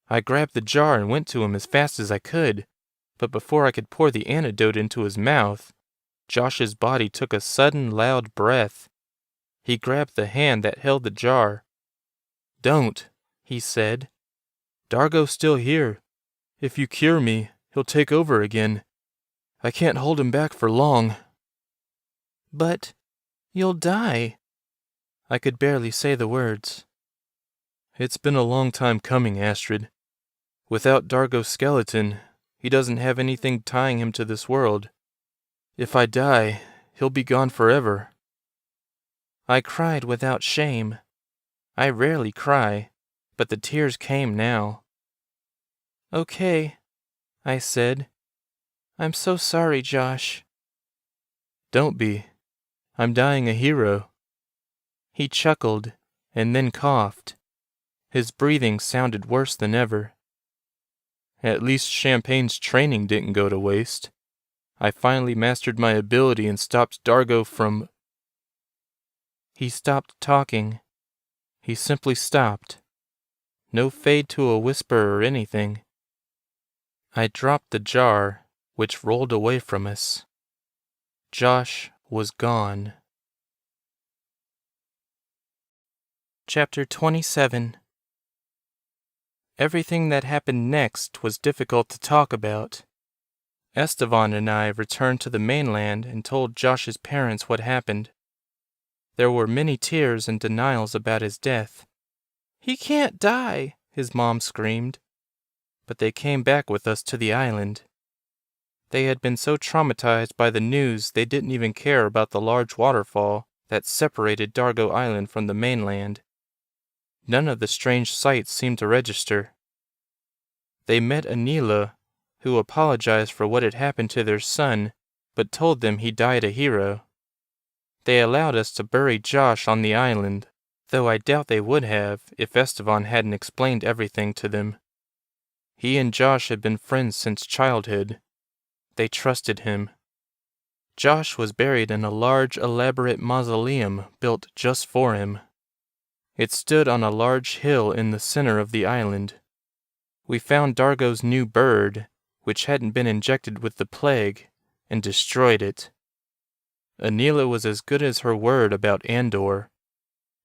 I grabbed the jar and went to him as fast as I could, but before I could pour the antidote into his mouth, Josh's body took a sudden loud breath. He grabbed the hand that held the jar. "Don't," he said. "Dargo's still here. If you cure me, he'll take over again. I can't hold him back for long." But you'll die. I could barely say the words.
It's been a long time coming, Astrid. Without Dargo's skeleton, he doesn't have anything tying him to this world. If I die, he'll be gone forever.
I cried without shame. I rarely cry, but the tears came now. Okay, I said. I'm so sorry, Josh.
Don't be. I'm dying a hero.
He chuckled and then coughed. His breathing sounded worse than ever.
At least Champagne's training didn't go to waste. I finally mastered my ability and stopped Dargo from...
He stopped talking. He simply stopped. No fade to a whisper or anything. I dropped the jar, which rolled away from us. Josh was gone. Chapter 27. Everything that happened next was difficult to talk about. Esteban and I returned to the mainland and told Josh's parents what happened. There were many tears and denials about his death. "He can't die," his mom screamed. But they came back with us to the island. They had been so traumatized by the news they didn't even care about the large waterfall that separated Dargo Island from the mainland. None of the strange sights seemed to register. They met Anila, who apologized for what had happened to their son, but told them he died a hero. They allowed us to bury Josh on the island, though I doubt they would have if Esteban hadn't explained everything to them. He and Josh had been friends since childhood. They trusted him. Josh was buried in a large, elaborate mausoleum built just for him. It stood on a large hill in the center of the island. We found Dargo's new bird, which hadn't been injected with the plague, and destroyed it. Anila was as good as her word about Andor.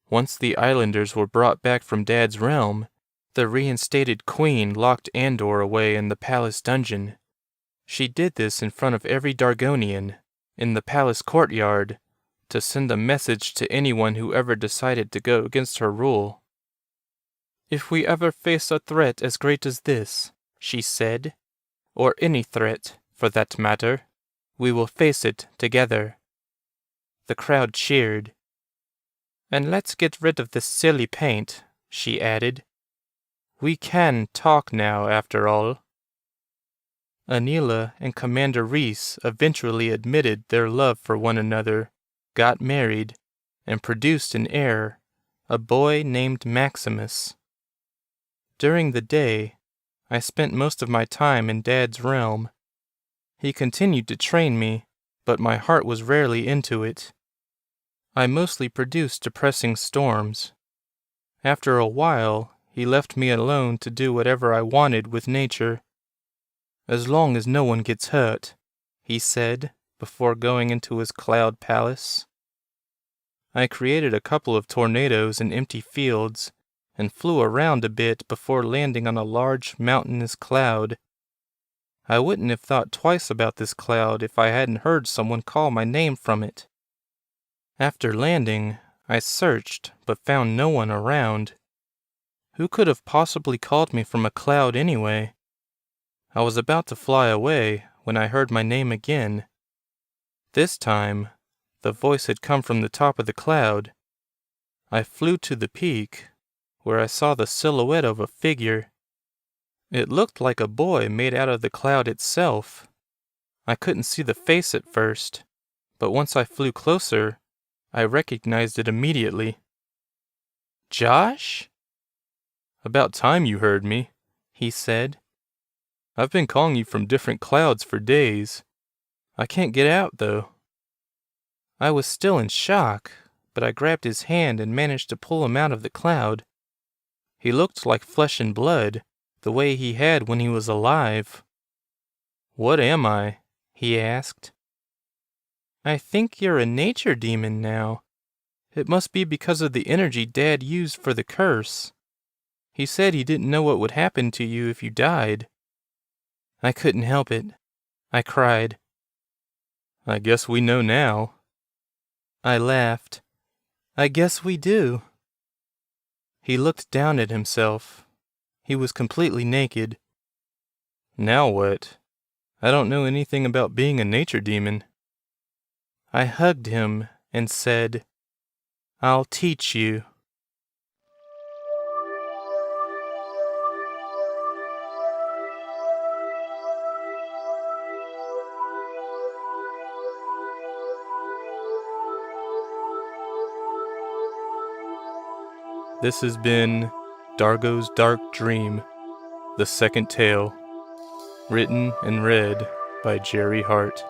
Once the islanders were brought back from Dad's realm, the reinstated queen locked Andor away in the palace dungeon. She did this in front of every Dargonian, in the palace courtyard, to send a message to anyone who ever decided to go against her rule. "If we ever face a threat as great as this," she said, "or any threat, for that matter, we will face it together." The crowd cheered. "And let's get rid of this silly paint," she added. "We can talk now, after all." Anila and Commander Reese eventually admitted their love for one another, got married, and produced an heir, a boy named Maximus. During the day, I spent most of my time in Dad's realm. He continued to train me, but my heart was rarely into it. I mostly produced depressing storms. After a while, he left me alone to do whatever I wanted with nature. "As long as no one gets hurt," he said, before going into his cloud palace. I created a couple of tornadoes in empty fields, and flew around a bit before landing on a large mountainous cloud. I wouldn't have thought twice about this cloud if I hadn't heard someone call my name from it. After landing, I searched, but found no one around. Who could have possibly called me from a cloud anyway? I was about to fly away when I heard my name again. This time, the voice had come from the top of the cloud. I flew to the peak, where I saw the silhouette of a figure. It looked like a boy made out of the cloud itself. I couldn't see the face at first, but once I flew closer, I recognized it immediately. "Josh?" "About time you heard me," he said. "I've been calling you from different clouds for days. I can't get out, though." I was still in shock, but I grabbed his hand and managed to pull him out of the cloud. He looked like flesh and blood, the way he had when he was alive. "What am I?" he asked. "I think you're a nature demon now. It must be because of the energy Dad used for the curse. He said he didn't know what would happen to you if you died." I couldn't help it. I cried. "I guess we know now." I laughed. I guess we do. He looked down at himself. He was completely naked.
Now what? I don't know anything about being a nature demon.
I hugged him and said, I'll teach you.
This has been Dargo's Dark Dream, the second tale, written and read by Jerry Hart.